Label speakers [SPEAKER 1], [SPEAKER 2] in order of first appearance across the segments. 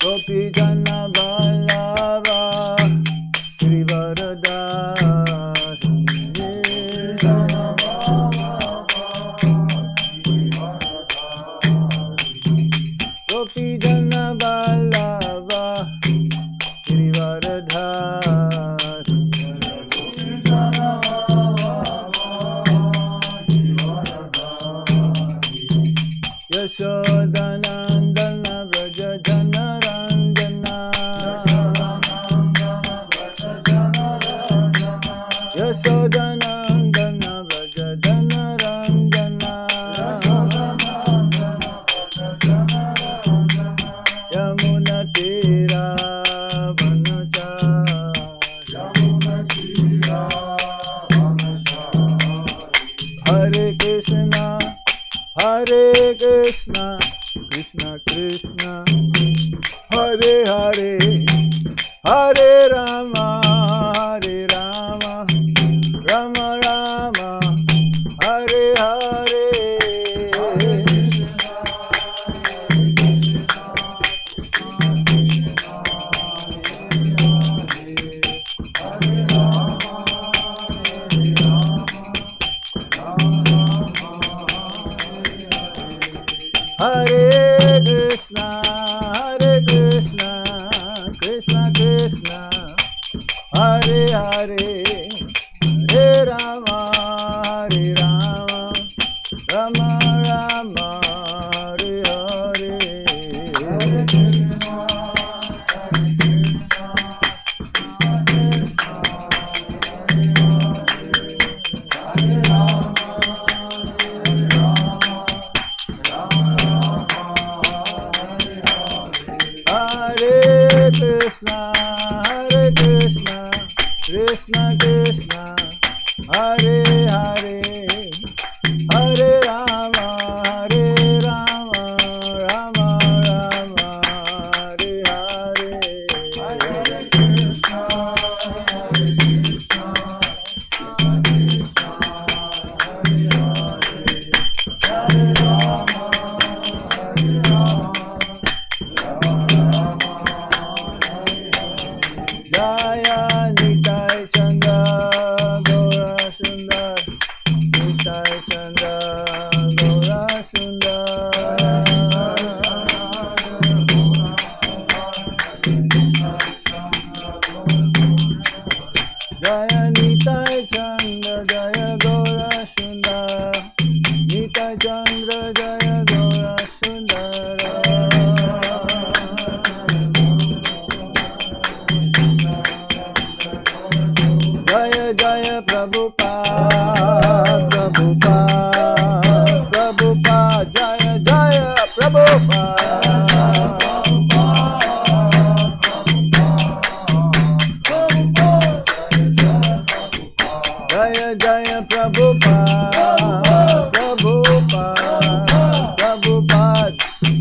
[SPEAKER 1] Gopi Jana Vallabha Girivaradhari Gopi Jana Vallabha Girivaradhari Yashodanandana Vraja Janarandana Yashodanandana Vraja Janarandana Yamuna Tira Hare Krishna Hare Krishna, Krishna Krishna, Hare Hare, Hare Rama, Hare Rama, Rama Rama, Hare Hare. Hare Krishna, Hare Krishna, Krishna Krishna, Hare Hare, Hare Rama, Hare Rama, Rama Rama, Hare Hare. Hare Krishna, Hare Krishna, Hare Rama, Hare Krishna, Hare Krishna, Krishna Krishna, Hare Hare, Hare Rama, Hare Rama, Rama Rama, Hare Hare. Hare Krishna, Hare Krishna, Krishna Krishna, Hare Hare, Hare Rama, Hare Rama. Jaya Nitai Chanda Gaura Sundar Nitai Chanda Gaura Sundar Jaya Nitai Chanda Jaya Gaura Sundar Nitai Chandra Jaya Gaura Sundar Jaya Jaya Prabhupada, Prabhupada, Prabhupada, Jaya Jaya Prabhupada. Jaya Jaya Prabhupada, Prabhupada, Prabhupada,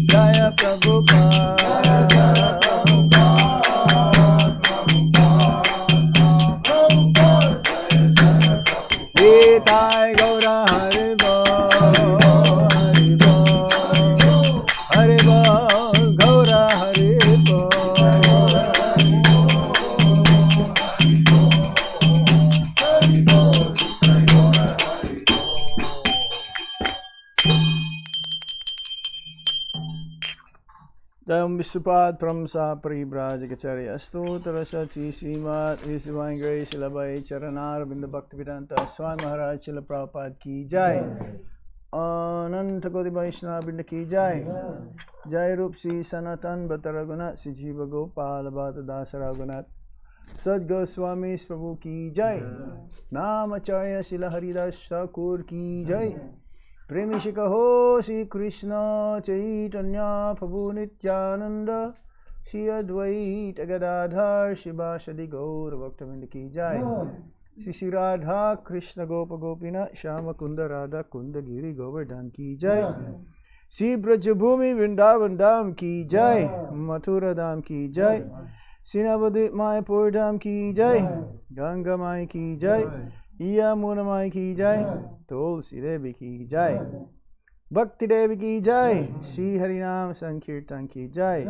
[SPEAKER 1] Jaya Prabhupada. Nitai Gaura Haribo, Haribo, Haribo, Gaura Haribo. Jayam Vishupad Pramsa Paribrajacharya Astutarasat Srimat His Divine Grace Ilabai Charanar Binda Bhaktivedanta Swami Maharaj Chila Prabhupada Ki Jai Ananta Koti Vaishnava Binda Ki Jai Jai Rup Si Sanatan Bhatta Raghunath Si Jiva Gopala Bhatta Dasa Raghunath Sad Goswami Prabhu Ki Jai Namacharya Sila Haridas Thakur Ki Jai Premi Shikaho Sri Krishna Chaitanya Prabhu Nityananda Shri Advaita Gadadhar Shivasadi Gaur Bhaktavinda Ki Jai Shri Radha Krishna Gopa Gopina Shama Kunda Radha Kunda Giri Govardhan Ki Jai Shri Brajabhumi Vrindavan Dham Ki Jai Mathura Dham Ki Jai Sinavadip Mayapur Dham Ki Jai Ganga Mai Ki Jai Yamuna Mai Ki Jai Tulsi Devi Ki Jai Bhakti Devi Ki Jai Shri Harinam Sankirtan Ki Jai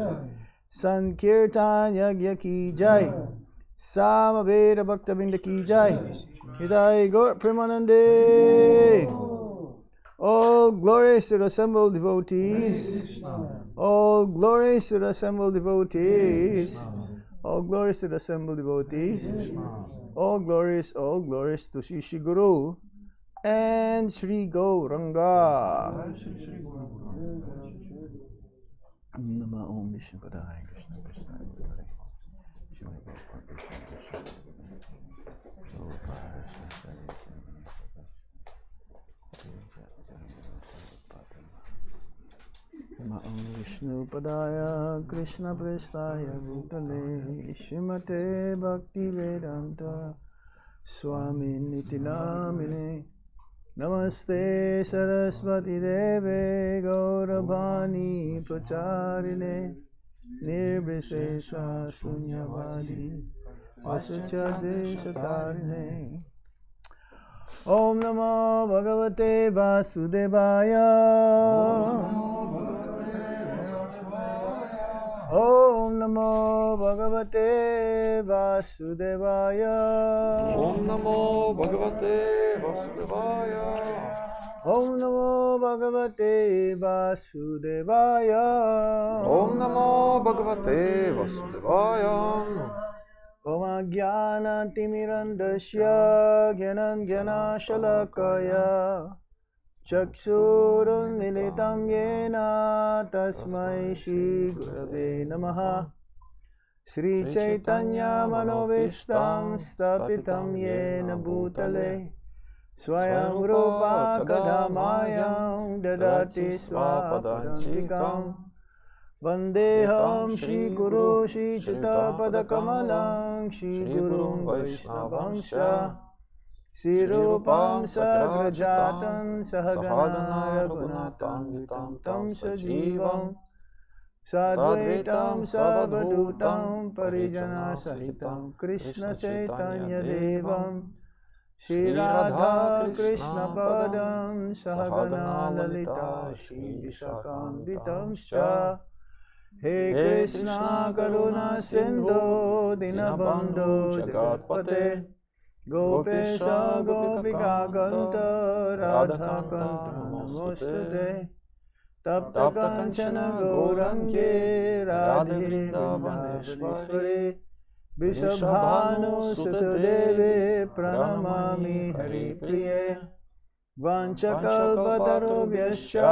[SPEAKER 1] Sankirtan Yagya ki jai, Samaveda Bhaktavinda ki jai, Hidai Gaur Premanande. All glories to the assembled devotees. All glories to the assembled devotees. All glories to the assembled devotees. All glories to Shri Guru and Shri Gauranga. Nama Om Vishnu Padaya Krishna Krishna Hare Shri Nama Om Vishnu Padaya Krishna Prestaya Bhutale Shrimate Bhakti Vedanta Swami Niti Namine Namaste Saraswati Deve Gauravani Pracharine Nirbhisesha Sunyavadi Vasachade Satarine. Om Namo Bhagavate Vasudevaya. Om Namo Bhagavate Vasudevaya.
[SPEAKER 2] Om Namo Bhagavate Vasudevaya.
[SPEAKER 1] Om Namo Bhagavate Vasudevaya.
[SPEAKER 2] Om Namo Bhagavate Vasudevaya.
[SPEAKER 1] Om Ajnana Timirandasya Gyanan Gyana Shalakaya Chakshurun Militam Yena Tasmai Shri Gurave Namaha. Sri Chaitanya Manovistam Stapitam Yena Bhutale Swayam Rupa Kadamayam Dadati Swapadantikam Vandeham Shri Guru Shri Chita Padakamalam Shri Gurum Vaishnavansha Shri Rupam Sagrajatan Sahagana Raghunatam Tam Sajivam Sadvaitam Savadhutam Parijana Sahitam Krishna Chaitanya Devam Shri Radha Krishna Padam Sahagana Lalita Shri Vishakam Scha. He Krishna Karuna Sindhu Dinabandhu Jagatpate Gopesha Gopika Kanta Radha Kanta Namostute Tapta Kanchana Gaurange Radhe Vrindavaneshwari Vishabhanu Sutadevi Pranamami Hari Priye Vanchakalpatarubhyascha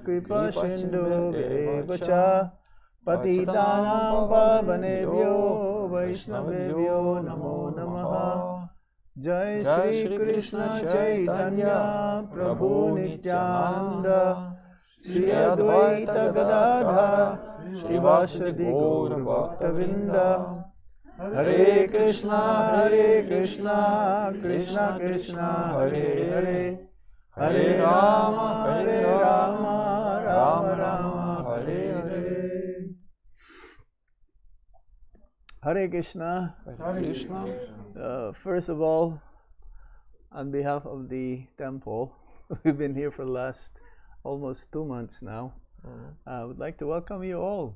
[SPEAKER 1] Kripa Sindhu Devacha Patitanam Pavanebhyo Vaishnavebhyo Namo Namaha. Jai Shri Krishna Chaitanya Prabhu Nityananda Shri Advaita Gadadhara Shri Vasudhi Gaur Bhaktavinda. Hare Krishna Krishna Krishna Hare Hare Hare Rama Rama Rama Hare Hare. Hare Krishna.
[SPEAKER 2] Hare Krishna.
[SPEAKER 1] First of all, on behalf of the temple, we've been here for the last almost 2 months now. I would like to welcome you all.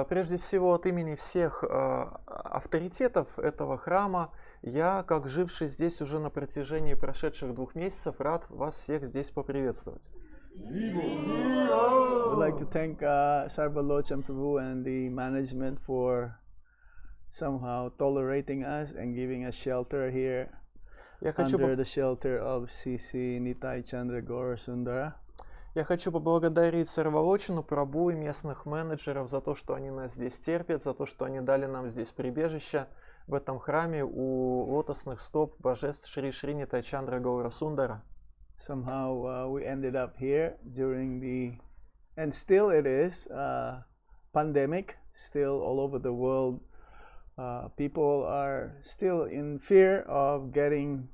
[SPEAKER 2] Прежде всего, от имени всех авторитетов этого храма, я, как живший здесь уже на протяжении прошедших 2 месяцев, рад вас всех здесь поприветствовать.
[SPEAKER 1] I would like to thank Sarvalochan Prabhu and the management for somehow tolerating us and giving us shelter here under the shelter of C.C. Nitai Chandra Gaura Sundara.
[SPEAKER 2] Я хочу поблагодарить Сарвалочину, Прабху и местных менеджеров за то, что они нас здесь терпят, за то, что они дали нам здесь прибежище в этом храме у лотосных стоп божеств Шри Шри Нитай Чандра Гаура Сундара.
[SPEAKER 1] Somehow we ended up here during the, and still it is, pandemic, still all over the world. People are still in fear of getting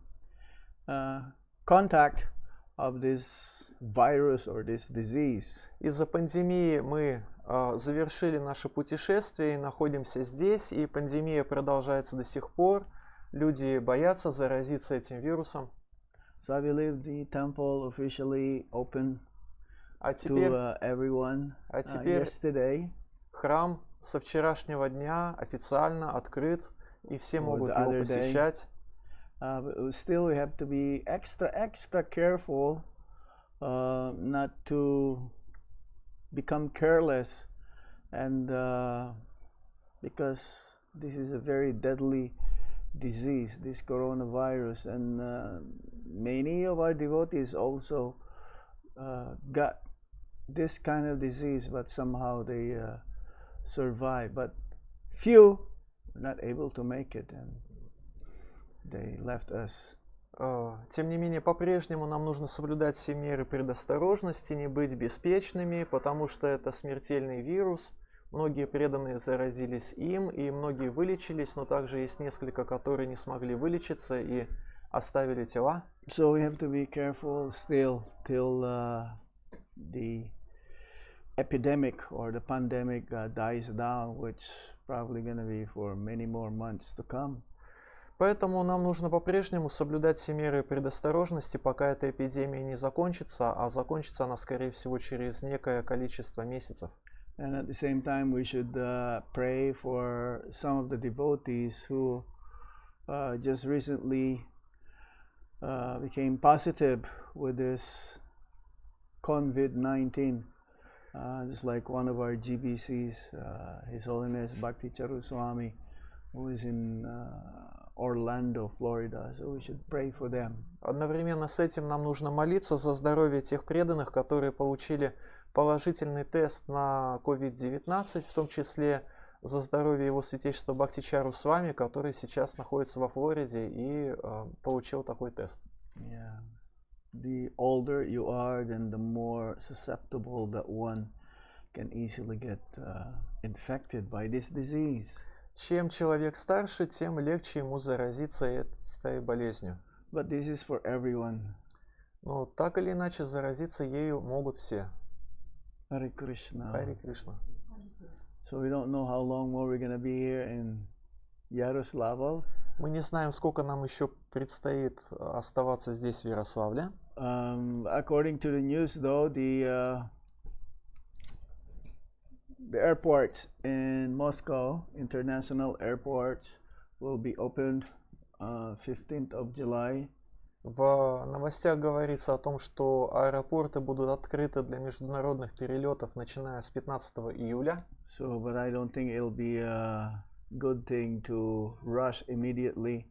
[SPEAKER 1] contact of this virus or this disease.
[SPEAKER 2] Из-за пандемии мы завершили наше путешествие и находимся здесь, и пандемия продолжается до сих пор. Люди боятся заразиться этим вирусом.
[SPEAKER 1] So I believe the temple officially opened to everyone yesterday.
[SPEAKER 2] Храм со вчерашнего дня официально открыт, и все
[SPEAKER 1] Or
[SPEAKER 2] могут
[SPEAKER 1] the
[SPEAKER 2] его
[SPEAKER 1] other day.
[SPEAKER 2] посещать.
[SPEAKER 1] But still, we have to be extra careful not to become careless, and because this is a very deadly disease, this coronavirus, and many of our devotees also got this kind of disease, but somehow they survived. But few were not able to make it, and they left us.
[SPEAKER 2] Тем не менее, по-прежнему нам нужно соблюдать все меры предосторожности, не быть беспечными, потому что это смертельный вирус. Многие преданные заразились им, и многие вылечились, но также есть несколько, которые не смогли вылечиться и оставили тела.
[SPEAKER 1] So we have to be careful still till the epidemic or the pandemic dies down, which probably going to be for many more months to come.
[SPEAKER 2] Поэтому нам нужно по-прежнему соблюдать все меры предосторожности, пока эта эпидемия не закончится, а закончится она, скорее всего, через некое количество месяцев.
[SPEAKER 1] And at the same time, we should pray for some of the devotees who just recently became positive with this COVID-19. Just like one of our GBCs, His Holiness Bhakti Charu Swami, who is in Orlando, Florida. So we should pray for them.
[SPEAKER 2] Одновременно с этим нам нужно молиться за здоровье тех преданных, которые получили положительный тест на COVID-19, в том числе за здоровье его святейшества Бхактичару Свами, который сейчас находится во Флориде и получил такой тест.
[SPEAKER 1] Yeah. The older you are, then the more susceptible that one can easily get infected by this disease.
[SPEAKER 2] Чем человек старше, тем легче ему заразиться этой болезнью.
[SPEAKER 1] But this is for everyone.
[SPEAKER 2] Но так или иначе заразиться ею могут все.
[SPEAKER 1] Hare Krishna.
[SPEAKER 2] Хари Кришна.
[SPEAKER 1] So we don't know how long more we're going to be here in Yaroslavl.
[SPEAKER 2] Мы не знаем, сколько нам еще предстоит оставаться здесь, в Ярославле.
[SPEAKER 1] According to the news, though, the airports in Moscow, international airports, will be opened 15th of July.
[SPEAKER 2] В новостях говорится о том, что аэропорты будут открыты для международных перелетов, начиная с 15 июля.
[SPEAKER 1] So, but I don't think it'll be a good thing to rush immediately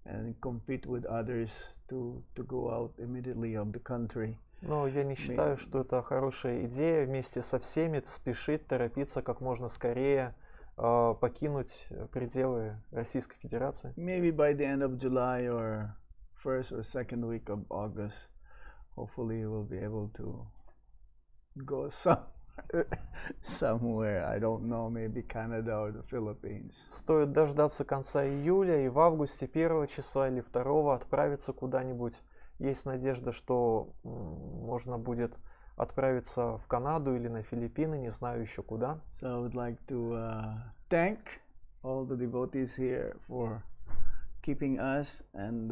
[SPEAKER 1] and compete with others to go out immediately of the country.
[SPEAKER 2] Но я не считаю, что это хорошая идея вместе со всеми спешить, торопиться как можно скорее покинуть пределы Российской Федерации.
[SPEAKER 1] Maybe by the end of July or first or second week of August, hopefully we'll be able to go somewhere. I don't know, maybe Canada or the Philippines.
[SPEAKER 2] Стоит дождаться конца июля и в августе 1 числа или 2 отправиться куда-нибудь. Есть надежда, что можно будет отправиться в Канаду или на Филиппины, не знаю еще куда.
[SPEAKER 1] So I would like to thank all the devotees here for keeping us, and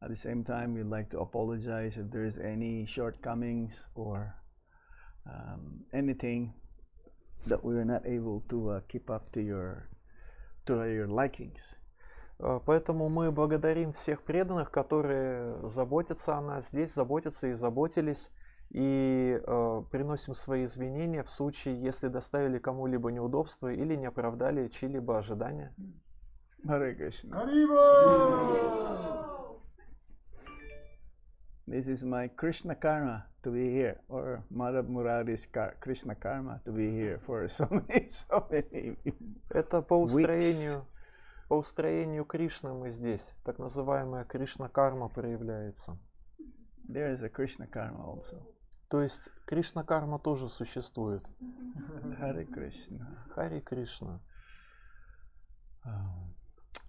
[SPEAKER 1] at the same time we'd like to apologize if there is any shortcomings or anything that we are not able to keep up to your likings.
[SPEAKER 2] Поэтому мы благодарим всех преданных, которые заботятся о нас здесь, заботятся и заботились, и приносим свои извинения в случае, если доставили кому-либо неудобства или не оправдали чьи-либо ожидания.
[SPEAKER 1] Hare Krishna. This is my Krishna karma to be here, or Madhava-Murari's Krishna karma to be here for so many
[SPEAKER 2] Это по устроению Кришны мы здесь. Так называемая Кришна-карма проявляется.
[SPEAKER 1] There is a Krishna karma also.
[SPEAKER 2] То есть Кришна-карма тоже существует.
[SPEAKER 1] Hare Krishna.
[SPEAKER 2] Хари Кришна.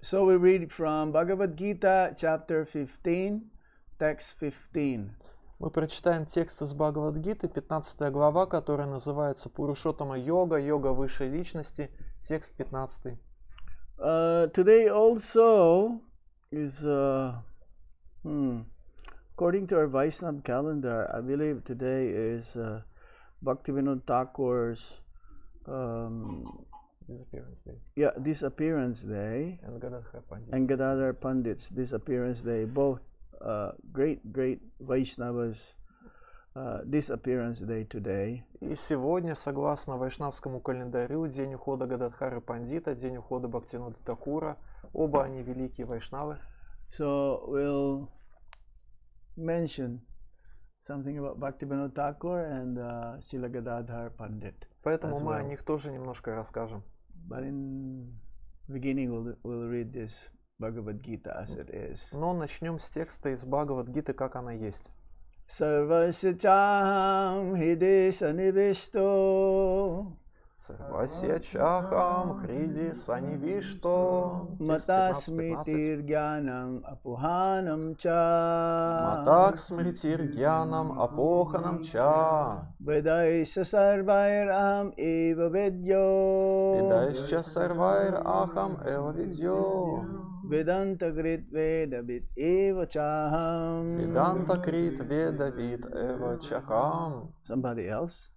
[SPEAKER 1] So we read from Bhagavad Gita, chapter 15, text 15.
[SPEAKER 2] Мы прочитаем текст из Бхагавад-гиты, 15 глава, которая называется Пурушоттама йога, йога высшей личности, текст 15.
[SPEAKER 1] Today also is, according to our Vaishnava calendar, I believe today is Bhaktivinoda Thakur's
[SPEAKER 2] Disappearance Day.
[SPEAKER 1] Disappearance Day
[SPEAKER 2] And Gadadhar Pandit.
[SPEAKER 1] and Gadadhar Pandit's Disappearance Day, both great Vaishnavas' Disappearance Day today.
[SPEAKER 2] И сегодня, согласно вайшнавскому календарю, день ухода Гададхары Пандита, день ухода Бхактивинода Thakura, оба они великие вайшнавы.
[SPEAKER 1] So we'll mention something about Bhaktivinoda Thakur and Srila Gadadhar Pandit.
[SPEAKER 2] Поэтому
[SPEAKER 1] as
[SPEAKER 2] мы о
[SPEAKER 1] well.
[SPEAKER 2] них тоже немножко расскажем.
[SPEAKER 1] But in beginning we'll read this Bhagavad Gita as it is.
[SPEAKER 2] Но начнем с текста из Бхагавад-гиты, как она есть.
[SPEAKER 1] Sarvasya chaham hide sanivishto
[SPEAKER 2] Сарвасья чахам хриди санивишто. Текст
[SPEAKER 1] mata
[SPEAKER 2] 15-15.
[SPEAKER 1] smritir jnanam apuhanam cha
[SPEAKER 2] Матак смритир гьянам апоханам ча.
[SPEAKER 1] Vedaisya sarvairaham eva vedyo
[SPEAKER 2] Ведаисча сарвайр ахам эва видьо.
[SPEAKER 1] Vedanta grit vedabit eva chaham.
[SPEAKER 2] Веданта крит ведавит эва чахам.
[SPEAKER 1] Somebody else?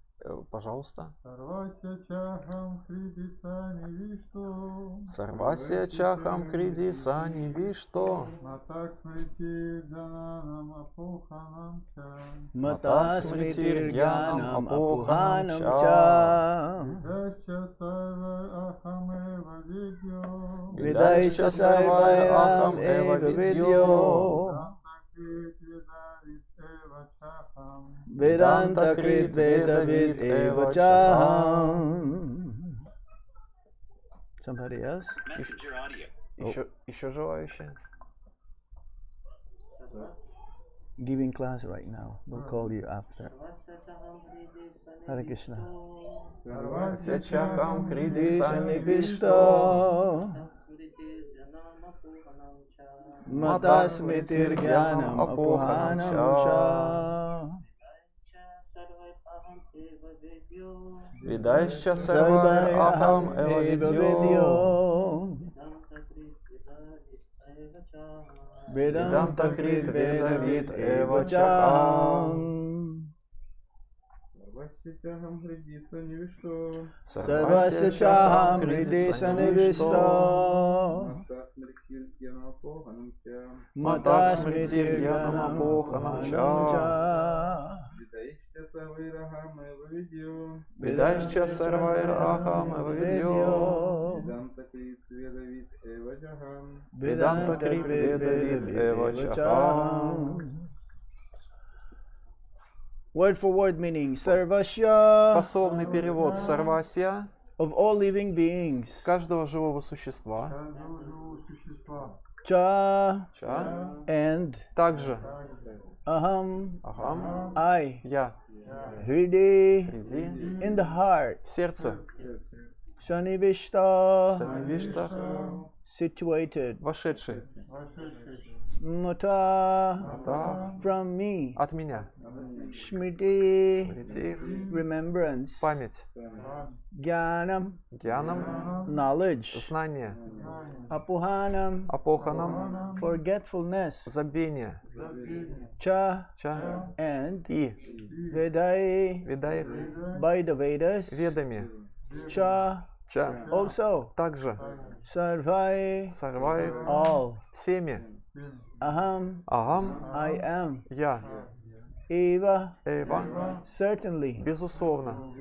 [SPEAKER 2] Пожалуйста.
[SPEAKER 3] Sarvasya chaham kriti sanivishto
[SPEAKER 2] Сарвасья чахам криди санивишто.
[SPEAKER 3] Matak smriti jananam apohanam cha
[SPEAKER 1] Mata smritir jnanam apuhanam cha
[SPEAKER 3] Vedasya sarvar aham eva vidyo
[SPEAKER 1] Vedaisya sarvairaham eva vidyo
[SPEAKER 3] Vedanta krit vedavit eva
[SPEAKER 1] Vedanta krit vedavit eva
[SPEAKER 3] chaham
[SPEAKER 1] chaham. Somebody else?
[SPEAKER 4] Messenger audio.
[SPEAKER 2] Еще желающие?
[SPEAKER 1] Giving class right now. We'll call you after. Hare Krishna.
[SPEAKER 2] Сарвасья чахам криди
[SPEAKER 1] Sanivishto Mata smritir jnanam apuhanam cha
[SPEAKER 2] Ведаисча сарвайр ахам эва видьо.
[SPEAKER 1] Vedanta krit vedavit eva chaham.
[SPEAKER 3] Sarvasya chaham kriti sanivishto
[SPEAKER 1] Sarvasya chaham hridhi sanivishto
[SPEAKER 3] Mata
[SPEAKER 2] Мата
[SPEAKER 3] smriti
[SPEAKER 1] Mata
[SPEAKER 2] смритир
[SPEAKER 1] smritir
[SPEAKER 2] гьянам
[SPEAKER 1] jnanam
[SPEAKER 2] апоханам
[SPEAKER 1] apuhanam
[SPEAKER 2] ча.
[SPEAKER 1] cha
[SPEAKER 3] Vedaisya sarvairaham eva vidyo
[SPEAKER 2] Ведаисча сарвайр ахам эва видьо.
[SPEAKER 3] Vedanta krit vedavit eva chaham
[SPEAKER 2] Веданта крит ведавит эва чахам.
[SPEAKER 1] Word for word meaning Sarvasya
[SPEAKER 2] Пословный перевод сарвасья
[SPEAKER 1] of all living beings
[SPEAKER 2] каждого живого существа.
[SPEAKER 3] каждого живого существа
[SPEAKER 1] Cha
[SPEAKER 2] Ча.
[SPEAKER 1] and
[SPEAKER 2] Также
[SPEAKER 1] Aham
[SPEAKER 2] ахам,
[SPEAKER 1] I
[SPEAKER 2] я,
[SPEAKER 1] Hriday
[SPEAKER 2] приди,
[SPEAKER 1] in the heart
[SPEAKER 2] в сердце,
[SPEAKER 1] Sanivishta
[SPEAKER 2] санивиштах,
[SPEAKER 1] situated
[SPEAKER 2] вошедший,
[SPEAKER 1] Mata
[SPEAKER 2] Mata
[SPEAKER 1] from me
[SPEAKER 2] от меня,
[SPEAKER 1] Smriti
[SPEAKER 2] смрити,
[SPEAKER 1] remembrance
[SPEAKER 2] память,
[SPEAKER 1] Jnanam
[SPEAKER 2] гьянам,
[SPEAKER 1] knowledge
[SPEAKER 2] знание,
[SPEAKER 1] Apuhanam
[SPEAKER 2] апоханам,
[SPEAKER 1] forgetfulness
[SPEAKER 2] забвение,
[SPEAKER 1] Cha
[SPEAKER 2] ча
[SPEAKER 1] and
[SPEAKER 2] и
[SPEAKER 1] Vedai
[SPEAKER 2] ведаих
[SPEAKER 1] by the Vedas
[SPEAKER 2] ведами,
[SPEAKER 1] Cha
[SPEAKER 2] ча
[SPEAKER 1] also
[SPEAKER 2] также
[SPEAKER 1] Sarvai
[SPEAKER 2] сарвай
[SPEAKER 1] all
[SPEAKER 2] всеми,
[SPEAKER 1] Aham
[SPEAKER 2] агам,
[SPEAKER 1] I am
[SPEAKER 2] я,
[SPEAKER 1] Eva
[SPEAKER 2] эва,
[SPEAKER 1] certainly
[SPEAKER 2] безусловно,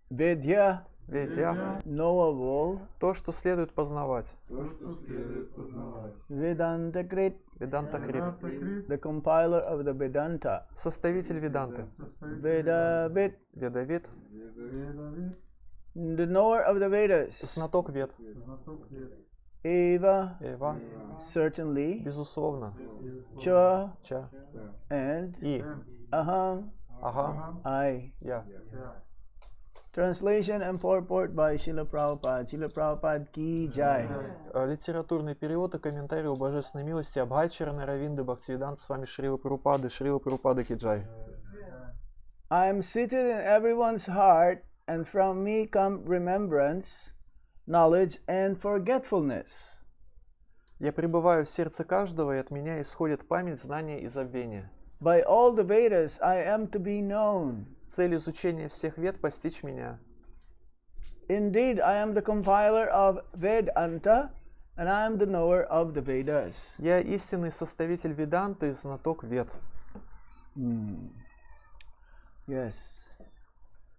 [SPEAKER 1] Vedya
[SPEAKER 2] ведях,
[SPEAKER 1] knowable
[SPEAKER 2] то, что следует познавать,
[SPEAKER 1] Vedanta Krit
[SPEAKER 2] Веданта Крит,
[SPEAKER 1] the compiler of the Vedanta
[SPEAKER 2] составитель Веданты,
[SPEAKER 1] Vedavit
[SPEAKER 2] Ведавид,
[SPEAKER 1] the knower of the Vedas
[SPEAKER 2] знаток Вед,
[SPEAKER 1] Eva
[SPEAKER 2] Эва,
[SPEAKER 1] certainly
[SPEAKER 2] безусловно,
[SPEAKER 1] Cha
[SPEAKER 2] Ча
[SPEAKER 1] and
[SPEAKER 2] и
[SPEAKER 1] Aham
[SPEAKER 2] Ага,
[SPEAKER 1] I.
[SPEAKER 2] я.
[SPEAKER 1] Translation and purport by Srila Prabhupada. Srila Prabhupada ki jai.
[SPEAKER 2] Литературный перевод и комментарий о божественной милости Абхачарана Равинды Бхактивиданта с вами Шрила Прабхупады Киджай.
[SPEAKER 1] I am seated in everyone's heart, and from me come remembrance, knowledge, and forgetfulness.
[SPEAKER 2] Я пребываю в сердце каждого, и от меня исходит память, знание и забвение.
[SPEAKER 1] By all the Vedas I am to be known.
[SPEAKER 2] Цель изучения всех вед — постичь меня.
[SPEAKER 1] Indeed, I am the compiler of Vedanta, and I am the knower of the Vedas.
[SPEAKER 2] Я истинный составитель Веданты и знаток Вед.
[SPEAKER 1] Yes.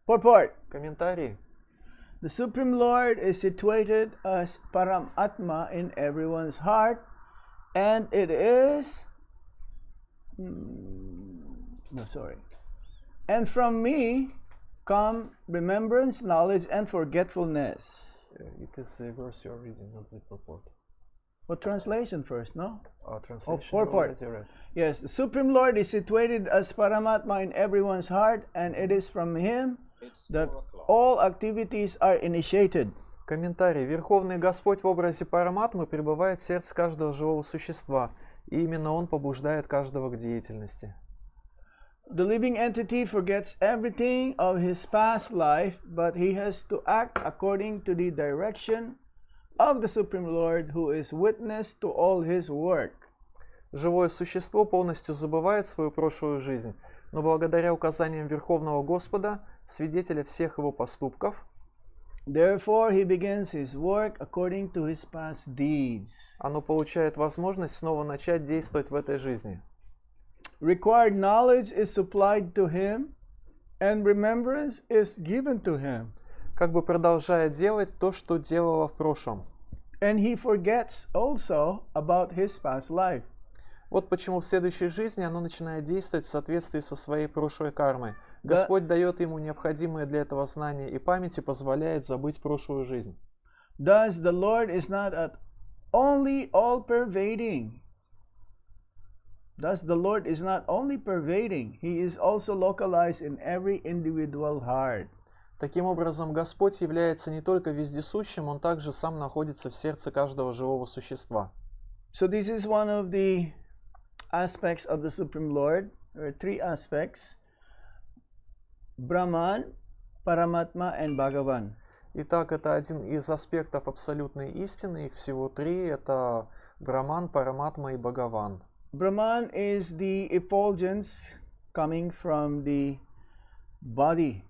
[SPEAKER 1] Purport.
[SPEAKER 2] Комментарий.
[SPEAKER 1] The Supreme Lord is situated as Paramatma in everyone's heart, and it is... And from me come remembrance, knowledge, and forgetfulness.
[SPEAKER 2] It is the verse you're reading, not the purport.
[SPEAKER 1] What translation first, no?
[SPEAKER 2] Translation.
[SPEAKER 1] Purport. Yes, the Supreme Lord is situated as Paramatma in everyone's heart, and it is from Him that all activities are initiated.
[SPEAKER 2] Комментарий. Верховный Господь в образе Параматмы пребывает в сердце каждого живого существа, и именно Он побуждает каждого к деятельности.
[SPEAKER 1] The living entity forgets everything of his past life, but he has to act according to the direction of the Supreme Lord, who is witness to all his work.
[SPEAKER 2] Живое существо полностью забывает свою прошлую жизнь, но благодаря указаниям Верховного Господа, свидетеля всех его поступков,
[SPEAKER 1] Therefore, he begins his work according to his past deeds.
[SPEAKER 2] оно получает возможность снова начать действовать в этой жизни.
[SPEAKER 1] Required knowledge is supplied to him, and remembrance is given to him.
[SPEAKER 2] Как бы продолжая делать то, что делало в прошлом.
[SPEAKER 1] And he forgets also about his past life.
[SPEAKER 2] Вот почему в следующей жизни оно начинает действовать в соответствии со своей прошлой кармой. Господь дает ему необходимые для этого знания и память и позволяет забыть прошлую жизнь.
[SPEAKER 1] Thus, the Lord is not only all-pervading. Thus, the Lord is not only pervading, He is also localized in every individual heart.
[SPEAKER 2] Таким образом, Господь является не только вездесущим, Он также сам находится в сердце каждого живого существа.
[SPEAKER 1] So this is one of the aspects of the Supreme Lord. There are three aspects: Brahman, Paramatma, and Bhagavan.
[SPEAKER 2] Итак, это один из аспектов абсолютной истины. Их всего три. Это Браман, Параматма и Бхагаван.
[SPEAKER 1] Brahman is the effulgence coming from the body,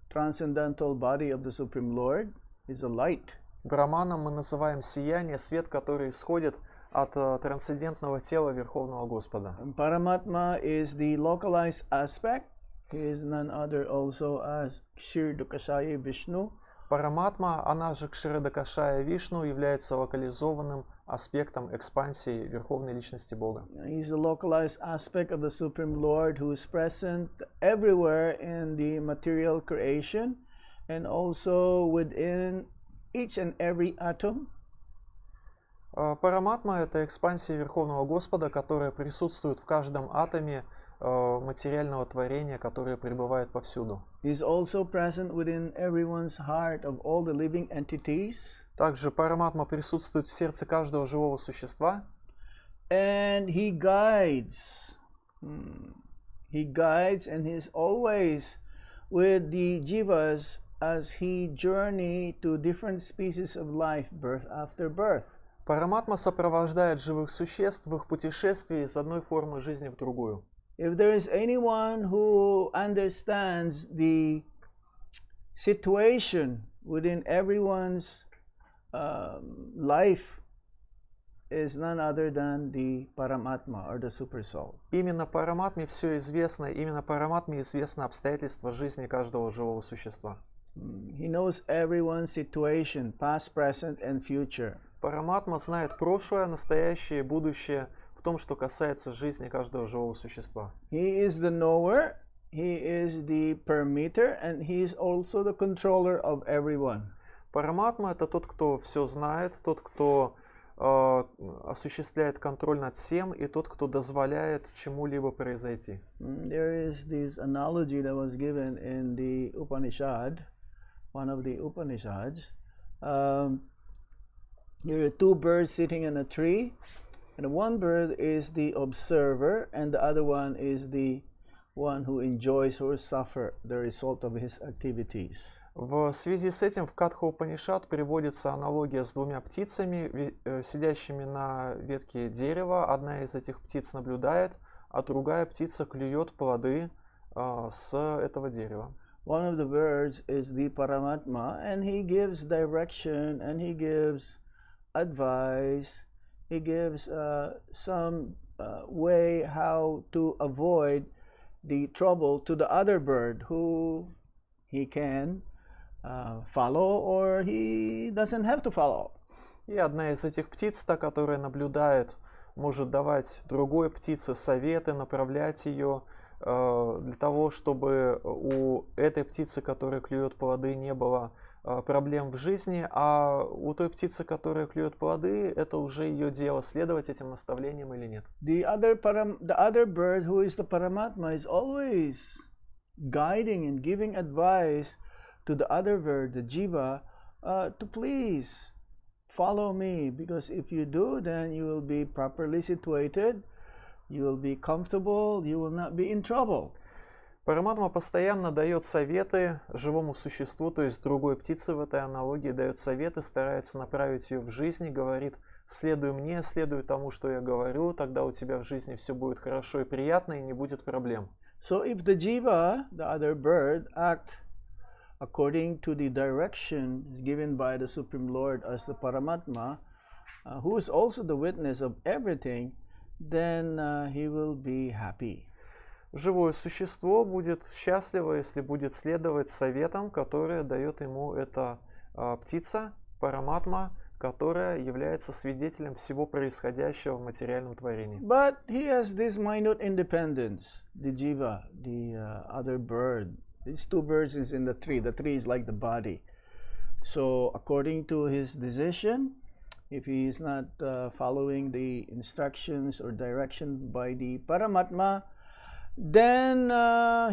[SPEAKER 1] transcendental body of the Supreme Lord, is a light.
[SPEAKER 2] Браманом мы называем сияние, свет, который исходит от трансцендентного тела Верховного Господа.
[SPEAKER 1] And Paramatma is the localized aspect. He is none other also as Kshirdakashaya Vishnu.
[SPEAKER 2] Параматма, она же Кширадакашая Вишну, является локализованным аспектом экспансии Верховной Личности Бога.
[SPEAKER 1] He is the localized aspect of the Supreme Lord who is present everywhere in the material creation and also within each and every atom.
[SPEAKER 2] Параматма — это экспансия Верховного Господа, которая присутствует в каждом атоме материального творения, которое пребывает повсюду.
[SPEAKER 1] He is also present within everyone's heart of all the living entities.
[SPEAKER 2] Также Параматма присутствует в сердце каждого живого существа.
[SPEAKER 1] And he guides. He guides and he is always with the jivas as he journey to different species of life, birth after birth.
[SPEAKER 2] Параматма сопровождает живых существ в их путешествии из одной формы жизни в другую.
[SPEAKER 1] If there is anyone who understands the situation within everyone's life, is none other than the Paramatma or the Super Soul.
[SPEAKER 2] Именно Параматме все известно, именно Параматме известно обстоятельства жизни каждого живого существа.
[SPEAKER 1] He knows everyone's situation, past, present, and future.
[SPEAKER 2] Параматма знает прошлое, настоящее и будущее в том, что касается жизни каждого живого существа.
[SPEAKER 1] He is the knower, he is the permitter, and he is also the controller of everyone.
[SPEAKER 2] Параматма — это тот, кто все знает, тот, кто осуществляет контроль над всем, и тот, кто дозволяет чему-либо произойти.
[SPEAKER 1] There is this analogy that was given in the Upanishad, one of the Upanishads. There are two birds sitting in a tree, and one bird is the observer, and the other one is the one who enjoys or suffers the result of his activities.
[SPEAKER 2] В связи с этим в Катха Упанишад приводится аналогия с двумя птицами, сидящими на ветке дерева. Одна из этих птиц наблюдает, а другая птица клюет плоды с этого дерева.
[SPEAKER 1] One of the birds is the Paramatma, and he gives direction, and he gives advice, he gives some way how to avoid the trouble to the other bird who he can follow or he doesn't have to follow.
[SPEAKER 2] И одна из этих птиц, та, которая наблюдает, может давать другой птице советы, направлять ее для того, чтобы у этой птицы, которая клюет плоды, не было проблем в жизни, а у той птицы, которая клюет плоды, это уже ее дело, следовать этим наставлениям или нет.
[SPEAKER 1] The other bird who is the Paramatma is always guiding and giving advice to the other bird, the Jiva, to please follow me, because if you do, then you will be properly situated, you will be comfortable, you will not be in trouble.
[SPEAKER 2] Параматма постоянно дает советы живому существу, то есть другой птице в этой аналогии дает советы, старается направить ее в жизнь, говорит: следуй мне, следуй тому, что я говорю, тогда у тебя в жизни все будет хорошо и приятно, и не будет проблем.
[SPEAKER 1] So if the Jiva, the other bird, act according to the direction given by the Supreme Lord as the Paramatma, who is also the witness of everything, then he will be happy.
[SPEAKER 2] Живое существо будет счастливо, если будет следовать советам, которые дает ему эта птица, Параматма, которая является свидетелем всего происходящего в материальном творении.
[SPEAKER 1] But he has this minute independence, the Jiva, the other bird. These two birds is in the tree. The tree is like the body. So according to his decision, if he is not following the instructions or direction by the Paramatma, then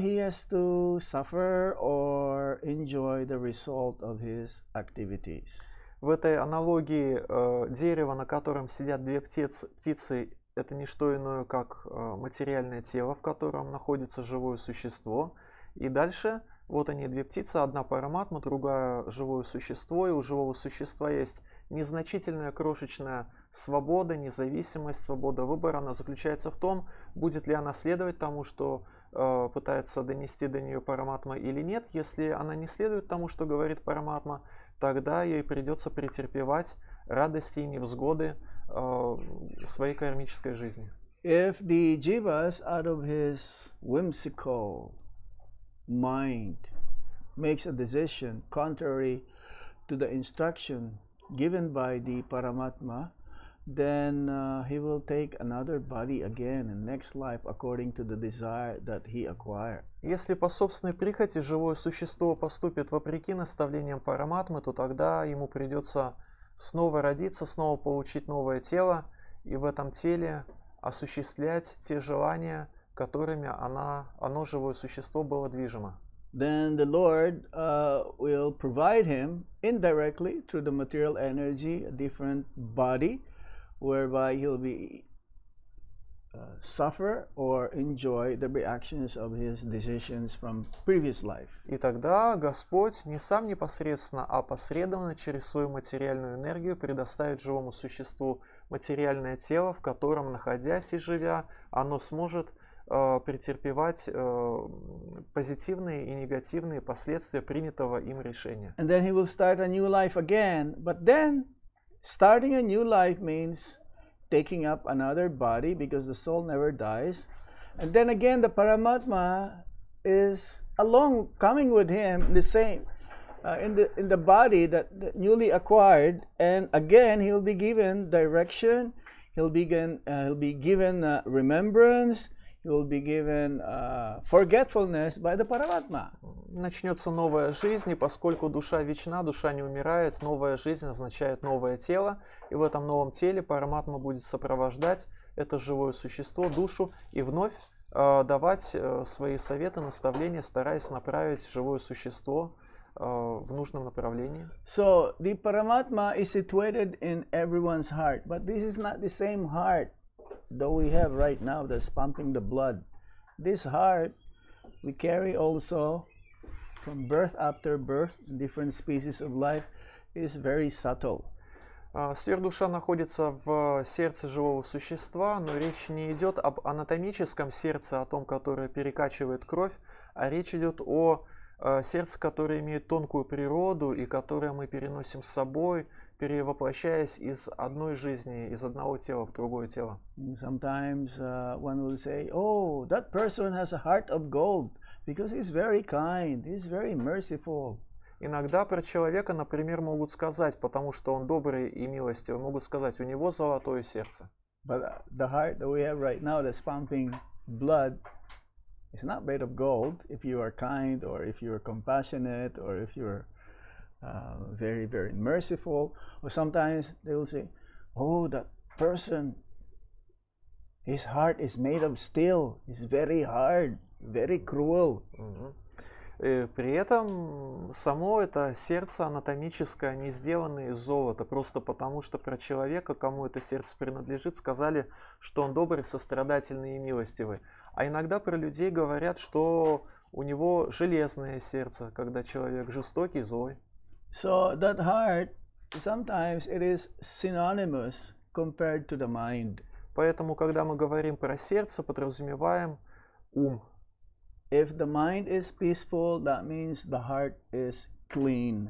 [SPEAKER 1] he has to suffer or enjoy the result of his activities.
[SPEAKER 2] В этой аналогии дерево, на котором сидят две птицы, это не что иное, как материальное тело, в котором находится живое существо. И дальше, вот они, две птицы, одна параматма, другая живое существо, и у живого существа есть незначительная крошечная свобода, независимость, свобода выбора. Она заключается в том, будет ли она следовать тому, что пытается донести до нее параматма или нет. Если она не следует тому, что говорит параматма, тогда ей придется претерпевать радости и невзгоды своей кармической жизни.
[SPEAKER 1] If the jivas out of his whimsical mind makes a decision contrary to the instruction given by the Paramatma, then he will take another body again in next life according to the desire that he acquired.
[SPEAKER 2] Если по собственной прихоти живое существо поступит вопреки наставлениям Параматмы, то тогда ему придется снова родиться, снова получить новое тело, и в этом теле осуществлять те желания, которыми оно, живое существо, было движимо.
[SPEAKER 1] Then the Lord will provide him indirectly through the material energy a different body, whereby he'll be suffer or enjoy the reactions of his decisions from previous life.
[SPEAKER 2] И тогда Господь не сам непосредственно, а посредственно через свою материальную энергию предоставит живому существу материальное тело, в котором, находясь и живя, оно сможет претерпевать позитивные и негативные последствия принятого им решения.
[SPEAKER 1] And then he will start a new life again. But then, starting a new life means taking up another body because the soul never dies. And then again, the Paramatma is along, coming with him, the same in the body that newly acquired. And again, he'll be given direction. He'll be given remembrance. He will be given forgetfulness by the Paramatma.
[SPEAKER 2] Начнется новая жизнь, и поскольку душа вечна, душа не умирает, новая жизнь означает новое тело, и в этом новом теле Параматма будет сопровождать это живое существо, душу, и вновь давать свои советы, наставления, стараясь направить живое существо в нужном направлении.
[SPEAKER 1] So the Paramatma is situated in everyone's heart, but this is not the same heart that we have right now that's pumping the blood. This heart we carry also from birth after birth in different species of life is very subtle.
[SPEAKER 2] Сверхдуша находится в сердце живого существа, но речь не идет об анатомическом сердце, о том, которое перекачивает кровь, а речь идет о сердце, которое имеет тонкую природу и которое мы переносим с собой, перевоплощаясь из одной жизни, из одного тела в другое тело.
[SPEAKER 1] Sometimes one will say, "Oh, that person has a heart of gold because he's very kind, he's very merciful."
[SPEAKER 2] Иногда про человека, например, могут сказать, потому что он добрый и милостивый, могут сказать, у него золотое сердце.
[SPEAKER 1] But the heart that we have right now that's pumping blood is not made of gold. If you are kind, or if you are compassionate, or if you're very, very merciful, or sometimes they will say, "Oh, that person, his heart is made of steel. It's very hard, very cruel."
[SPEAKER 2] При этом само это сердце анатомическое не сделано из золота, просто потому что про человека, кому это сердце принадлежит, сказали, что он добрый, сострадательный и милостивый. А иногда про людей говорят, что у него железное сердце, когда человек жестокий, злой.
[SPEAKER 1] So that heart, sometimes it is synonymous compared to the mind.
[SPEAKER 2] Поэтому, когда мы говорим про сердце, подразумеваем ум.
[SPEAKER 1] If the mind is peaceful, that means the heart is clean.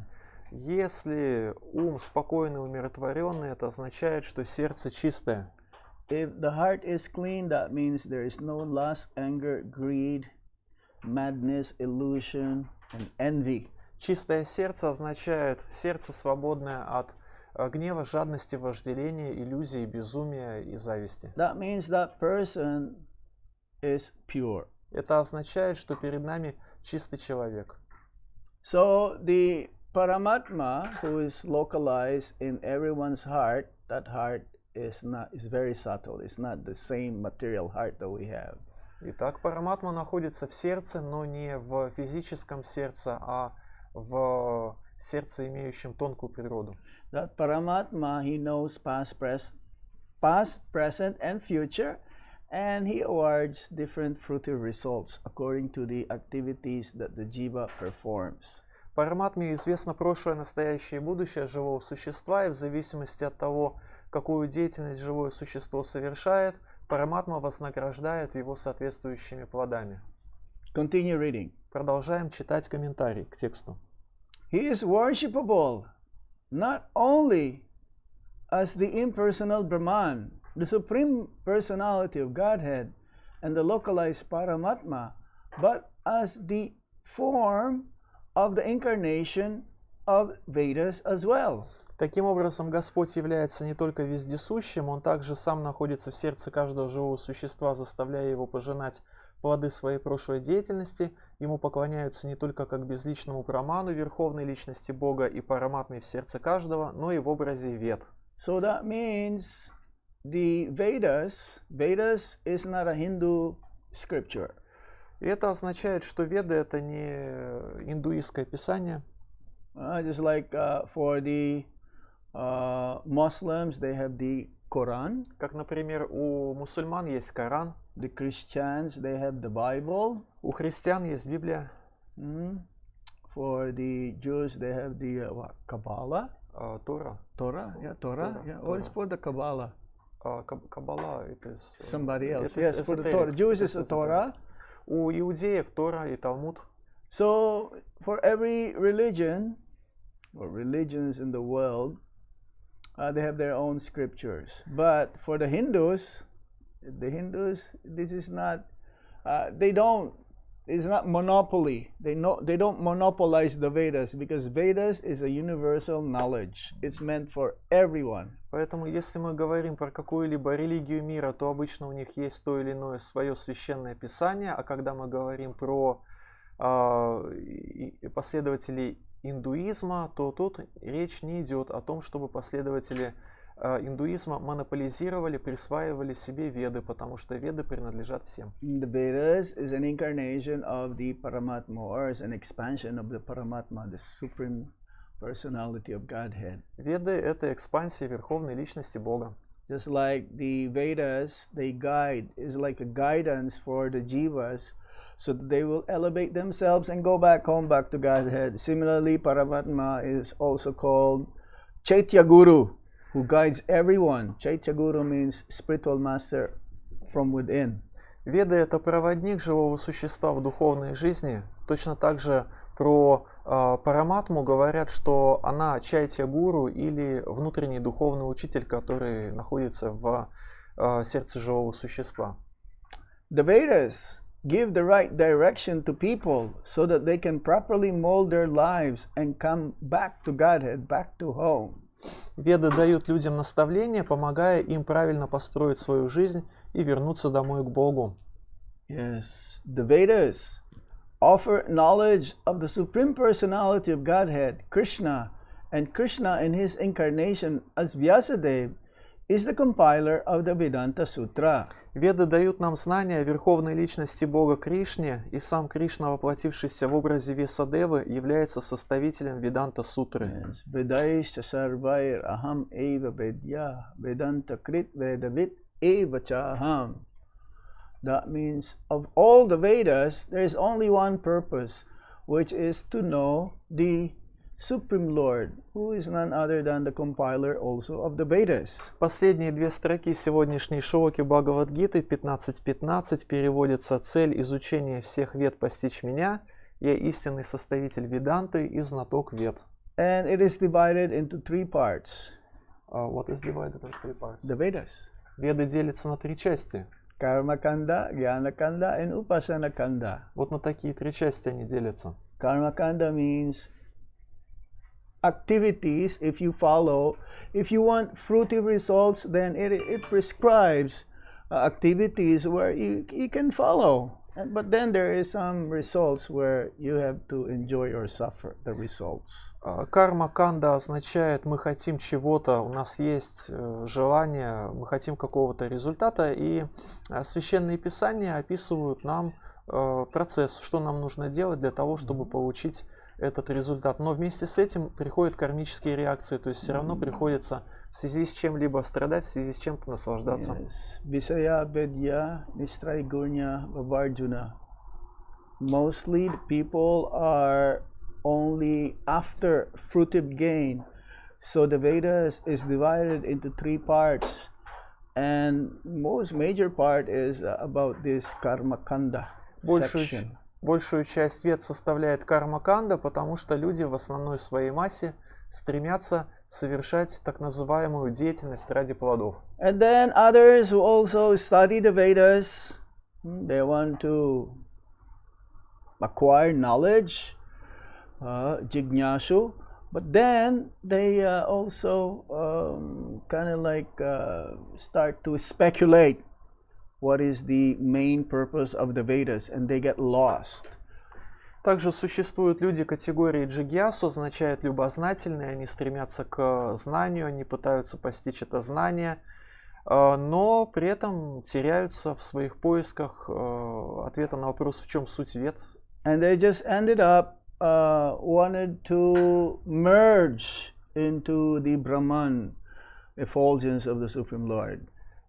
[SPEAKER 2] Если ум спокойный, умиротворенный, это означает, что сердце чистое.
[SPEAKER 1] If the heart is clean, that means there is no lust, anger, greed, madness, illusion, and envy.
[SPEAKER 2] Чистое сердце означает сердце, свободное от гнева, жадности, вожделения, иллюзий, безумия и зависти.
[SPEAKER 1] That means that person is pure.
[SPEAKER 2] Это означает, что перед нами чистый человек.
[SPEAKER 1] So the Paramatma, who is localized in everyone's heart, that heart is very subtle. It's not the same material heart that we have.
[SPEAKER 2] Итак, Параматма находится в сердце, но не в физическом сердце, а в сердце, имеющем тонкую природу.
[SPEAKER 1] That Paramatma, he knows past, present, and future, and he awards different fruitive results according to the activities that the jiva performs.
[SPEAKER 2] Параматме известно прошлое, настоящее и будущее живого существа, и в зависимости от того, какую деятельность живое существо совершает, Параматма вознаграждает его соответствующими плодами.
[SPEAKER 1] Continue reading.
[SPEAKER 2] Продолжаем читать комментарий к тексту.
[SPEAKER 1] He is worshipable not only as the impersonal Brahman, the supreme personality of Godhead, and the localized Paramatma, but as the form of the incarnation of Vedas as well.
[SPEAKER 2] Таким образом, Господь является не только вездесущим, Он также сам находится в сердце каждого живого существа, заставляя его пожинать плоды своей прошлой деятельности. Ему поклоняются не только как безличному Браману, верховной личности Бога и Параматме в сердце каждого, но и в образе Вед.
[SPEAKER 1] So that means the Vedas is not a Hindu scripture.
[SPEAKER 2] И это означает, что Веды — это не индуистское писание.
[SPEAKER 1] Just like for the Muslims, they have the Quran.
[SPEAKER 2] Как, например, у мусульман есть Коран.
[SPEAKER 1] The Christians, they have the Bible.
[SPEAKER 2] У христиан есть Библия.
[SPEAKER 1] For the Jews, they have the Kabbalah.
[SPEAKER 2] Тора.
[SPEAKER 1] Torah. Yeah. What is for the Kabbalah?
[SPEAKER 2] Каббала — это
[SPEAKER 1] somebody else. Yes, for the Torah. Jews is the Torah.
[SPEAKER 2] У иудеев Тора и Талмуд.
[SPEAKER 1] So for every religion or religions in the world, they have their own scriptures. But for the Hindus, this is not. It's not monopoly. They don't monopolize the Vedas because Vedas is a universal knowledge. It's meant for everyone.
[SPEAKER 2] Поэтому, если мы говорим про какую-либо религию мира, то обычно у них есть то или иное свое священное писание, а когда мы говорим про последователей индуизма, то тут речь не идет о том, чтобы последователи индуизма монополизировали, присваивали себе Веды, потому что Веды принадлежат всем.
[SPEAKER 1] The Vedas is an incarnation of the Paramatma, or is an expansion of the Paramatma, the supreme personality of Godhead.
[SPEAKER 2] Веды — это экспансия верховной личности Бога.
[SPEAKER 1] Just like the Vedas, they guide, is like a guidance for the jivas, so that they will elevate themselves and go back home, back to Godhead. Similarly, Paramatma is also called Chaitya Guru. who guides everyone. Chaitya Guru means spiritual master from within.
[SPEAKER 2] Веды — это проводник живого существа в духовной жизни. Точно так же про Параматму говорят, что она Чайтя Гуру или внутренний духовный учитель, который находится в сердце живого существа.
[SPEAKER 1] The Vedas give the right direction to people so that they can properly mold their lives and come back to Godhead, back to home.
[SPEAKER 2] Веды дают людям наставления, помогая им правильно построить свою жизнь и вернуться домой к Богу.
[SPEAKER 1] Yes, the Vedas offer knowledge of the Supreme Personality of Godhead, Krishna, and Krishna in his incarnation as Vyasadeva is the compiler of the Vedanta Sutra.
[SPEAKER 2] Веды дают нам знания о верховной личности Бога Кришне, и сам Кришна, воплотившийся в образе Весадевы, является составителем Веданта Сутры.
[SPEAKER 1] Vedaischa sarvair aham eva vedya Vedanta krit vedavit eva chaham. That means of all the Vedas, there is only one purpose, which is to know the Supreme Lord, who is none other than the compiler also of the Vedas.
[SPEAKER 2] Последние две строки сегодняшней шлоки Бхагавад-гиты 15.15 переводятся: «Цель изучения всех вед постичь меня, я истинный составитель Веданты и знаток вед».
[SPEAKER 1] And it is divided into three parts.
[SPEAKER 2] What is divided into three parts?
[SPEAKER 1] The Vedas.
[SPEAKER 2] Веды делятся на три части.
[SPEAKER 1] Karma Kanda, Jnana Kanda, and Upasana Kanda.
[SPEAKER 2] Вот на такие три части они делятся.
[SPEAKER 1] Karma Kanda means activities. If you follow, if you want fruitive results, then it prescribes activities where you can follow. But then there is some results where you have to enjoy or suffer the results.
[SPEAKER 2] Карма канда означает: мы хотим чего-то, у нас есть желание, мы хотим какого-то результата, и священные писания описывают нам процесс, что нам нужно делать для того, чтобы получить этот результат. Но вместе с этим приходят кармические реакции, то есть все равно приходится в связи с чем-либо страдать, в связи с чем-то наслаждаться.
[SPEAKER 1] Visaya Vedya Nistrai Gurnya Vavarjuna. Mostly the people are only after fruitive gain. So the Vedas is divided into three parts. And most major part is about this Karma Kanda section.
[SPEAKER 2] Большую часть вед составляет карма-канда, потому что люди в основной своей массе стремятся совершать так называемую деятельность ради плодов.
[SPEAKER 1] And then others who also study the Vedas, they want to acquire knowledge, jignasu, but then they also kind of like start to speculate what is the main purpose of the Vedas, and they get lost.
[SPEAKER 2] Также существуют люди категории джигьясу, означает любознательные, они стремятся к знанию, они пытаются постичь это знание, но при этом теряются в своих поисках ответа на вопрос, в чем суть вед.
[SPEAKER 1] And they just ended up wanted to merge into the Brahman effulgence of the Supreme Lord.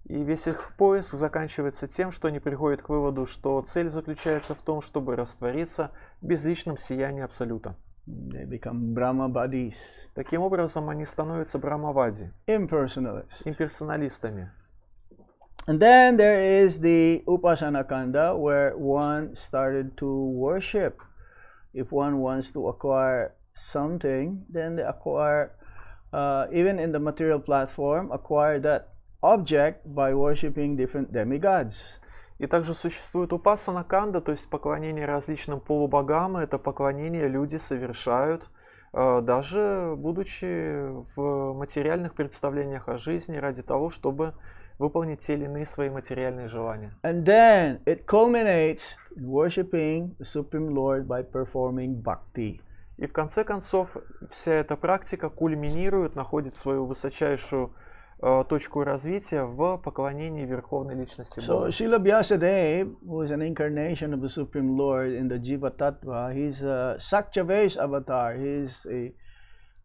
[SPEAKER 2] И весь их поиск заканчивается тем, что они приходят к выводу, что цель заключается в том, чтобы раствориться в безличном сиянии Абсолюта.
[SPEAKER 1] They become Brahmavadis.
[SPEAKER 2] Таким образом, они становятся брамавади,
[SPEAKER 1] Impersonalists.
[SPEAKER 2] имперсоналистами.
[SPEAKER 1] And then there is the Upasana Kanda, where one started to worship. If one wants to acquire something, then they acquire, even in the material platform, acquire that object by worshipping different demigods.
[SPEAKER 2] И также существует упасана канда, то есть поклонение различным полубогам. Это поклонение люди совершают, даже будучи в материальных представлениях о жизни, ради того, чтобы выполнить те или иные свои материальные желания.
[SPEAKER 1] And then it culminates in worshipping the Supreme Lord by performing bhakti.
[SPEAKER 2] И в конце концов, вся эта практика кульминирует, находит свою высочайшую точку развития в поклонении Верховной Личности Бога.
[SPEAKER 1] So Srila Vyasadeva, who is an incarnation of the Supreme Lord in the Jiva Tattva, he's a Sakyavesh avatar. He's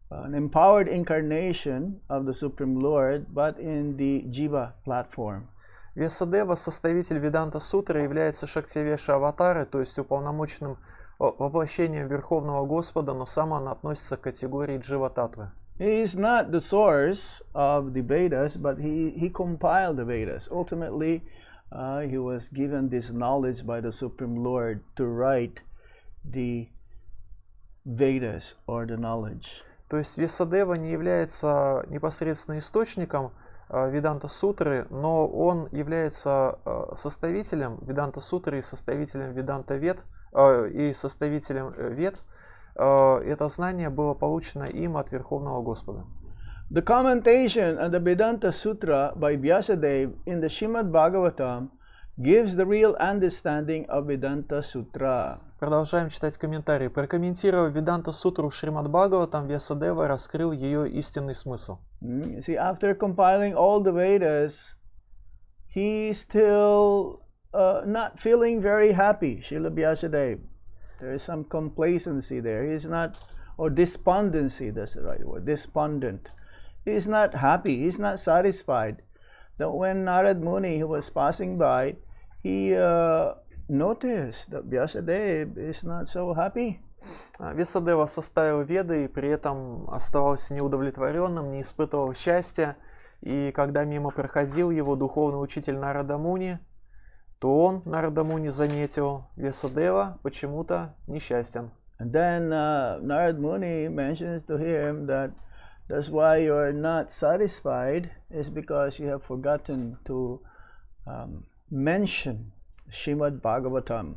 [SPEAKER 1] an empowered incarnation of the Supreme Lord, but in the Jiva platform.
[SPEAKER 2] Весадева, составитель Веданта Сутры, является Шактивеша аватарой, то есть уполномоченным воплощением Верховного Господа, но сам он относится к категории Джива Татвы.
[SPEAKER 1] He is not the source of the Vedas, but he compiled the Vedas. Ultimately, he was given this knowledge by the Supreme Lord to write the Vedas or the knowledge.
[SPEAKER 2] То есть Весадева не является непосредственно источником Веданта-сутры, но он является составителем Веданта-сутры и составителем Веданта-вед, и составителем вед. Это знание было получено им от Верховного Господа.
[SPEAKER 1] The commentation on the Vedanta Sutra by Vyasadeva in the Srimad Bhagavatam gives the real understanding of Vedanta Sutra.
[SPEAKER 2] Продолжаем читать комментарии. Прокомментировав Веданта-сутру в Шримад Бхагаватам, Весадева раскрыл ее истинный смысл.
[SPEAKER 1] See, after compiling all the Vedas, he's still not feeling very happy, Srila Vyasadeva. There is some complacency there. He's not, or despondency, that's the right word, despondent. He's not happy, he's not satisfied. That when Narad Muni, who was passing by, he noticed that Vyasadeva is not so happy.
[SPEAKER 2] Весадева составил Веды и при этом оставался неудовлетворенным, не испытывал счастья. И когда мимо проходил его духовный учитель Нарада Муни, то он, Нарада Муни, заметил, Весадева почему-то несчастен.
[SPEAKER 1] And then Narad Muni mentions to him that that's why you are not satisfied is because you have forgotten to mention Srimad Bhagavatam.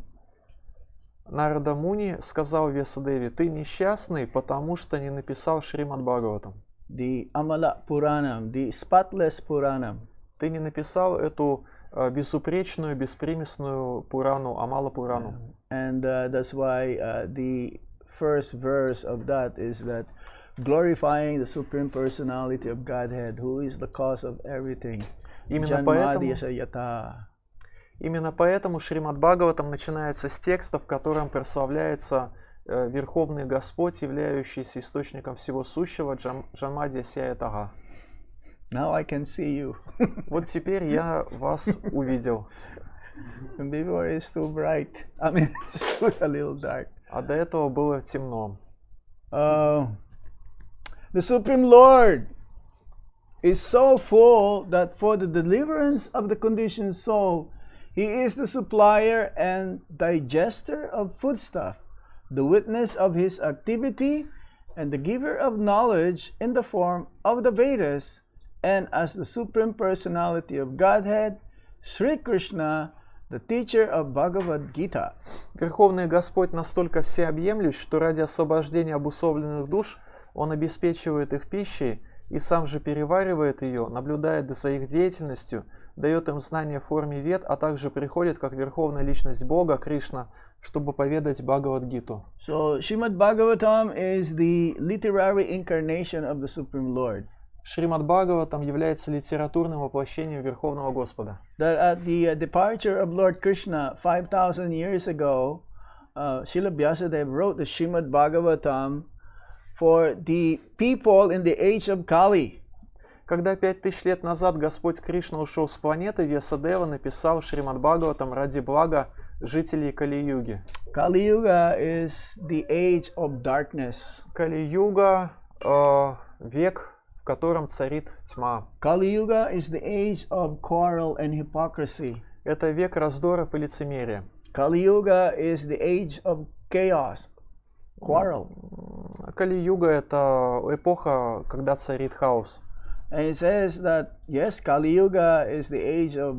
[SPEAKER 2] Нарада Муни сказал Весадеве, ты несчастный, потому что не написал Шримад Бхагаватам.
[SPEAKER 1] The Amala Puranam, the spotless Puranam.
[SPEAKER 2] Ты не написал эту безупречную, беспримесную Пурану, Амала Пурану.
[SPEAKER 1] And that's why the first verse of that is that glorifying the Supreme Personality of Godhead, who is the cause of everything.
[SPEAKER 2] Именно поэтому Шримад Бхагаватам начинается с текста, в котором прославляется Верховный Господь, являющийся источником всего сущего, Джанмадья Сяятага.
[SPEAKER 1] Now I can see you.
[SPEAKER 2] Вот теперь я вас увидел.
[SPEAKER 1] And before it's too bright. I mean, it's too a little dark.
[SPEAKER 2] А до этого было темно.
[SPEAKER 1] The Supreme Lord is so full that for the deliverance of the conditioned soul, He is the supplier and digester of foodstuff, the witness of His activity, and the giver of knowledge in the form of the Vedas, and as the Supreme Personality of Godhead, Sri Krishna, the teacher of Bhagavad Gita.
[SPEAKER 2] Верховный Господь настолько всеобъемлющ, что ради освобождения обусловленных душ Он обеспечивает их пищей и сам же переваривает ее, наблюдает за их деятельностью, дает им знания в форме вед, а также приходит как Верховная Личность Бога, Кришна, чтобы поведать Бхагавад-гиту.
[SPEAKER 1] So, Srimad Bhagavatam is the literary incarnation of the Supreme Lord.
[SPEAKER 2] Шримад Бхагаватам является литературным воплощением Верховного Господа.
[SPEAKER 1] That at the departure of Lord Krishna 5,000 years ago, Srila Vyasadeva wrote the Srimad Bhagavatam for the people in the age of Kali.
[SPEAKER 2] Когда 5000 лет назад Господь Кришна ушел с планеты, Вьясадева написал Шримад Бхагаватам ради блага жителей Кали-юги.
[SPEAKER 1] Kali-yuga is the age of darkness.
[SPEAKER 2] Кали-юга век, в котором царит тьма.
[SPEAKER 1] Kali-yuga is the age of quarrel and hypocrisy.
[SPEAKER 2] Это век раздоров и лицемерия.
[SPEAKER 1] Kali-yuga is the age of chaos, quarrel.
[SPEAKER 2] Кали-юга — это эпоха, когда царит хаос.
[SPEAKER 1] And it says that, yes, Kali-yuga is the age of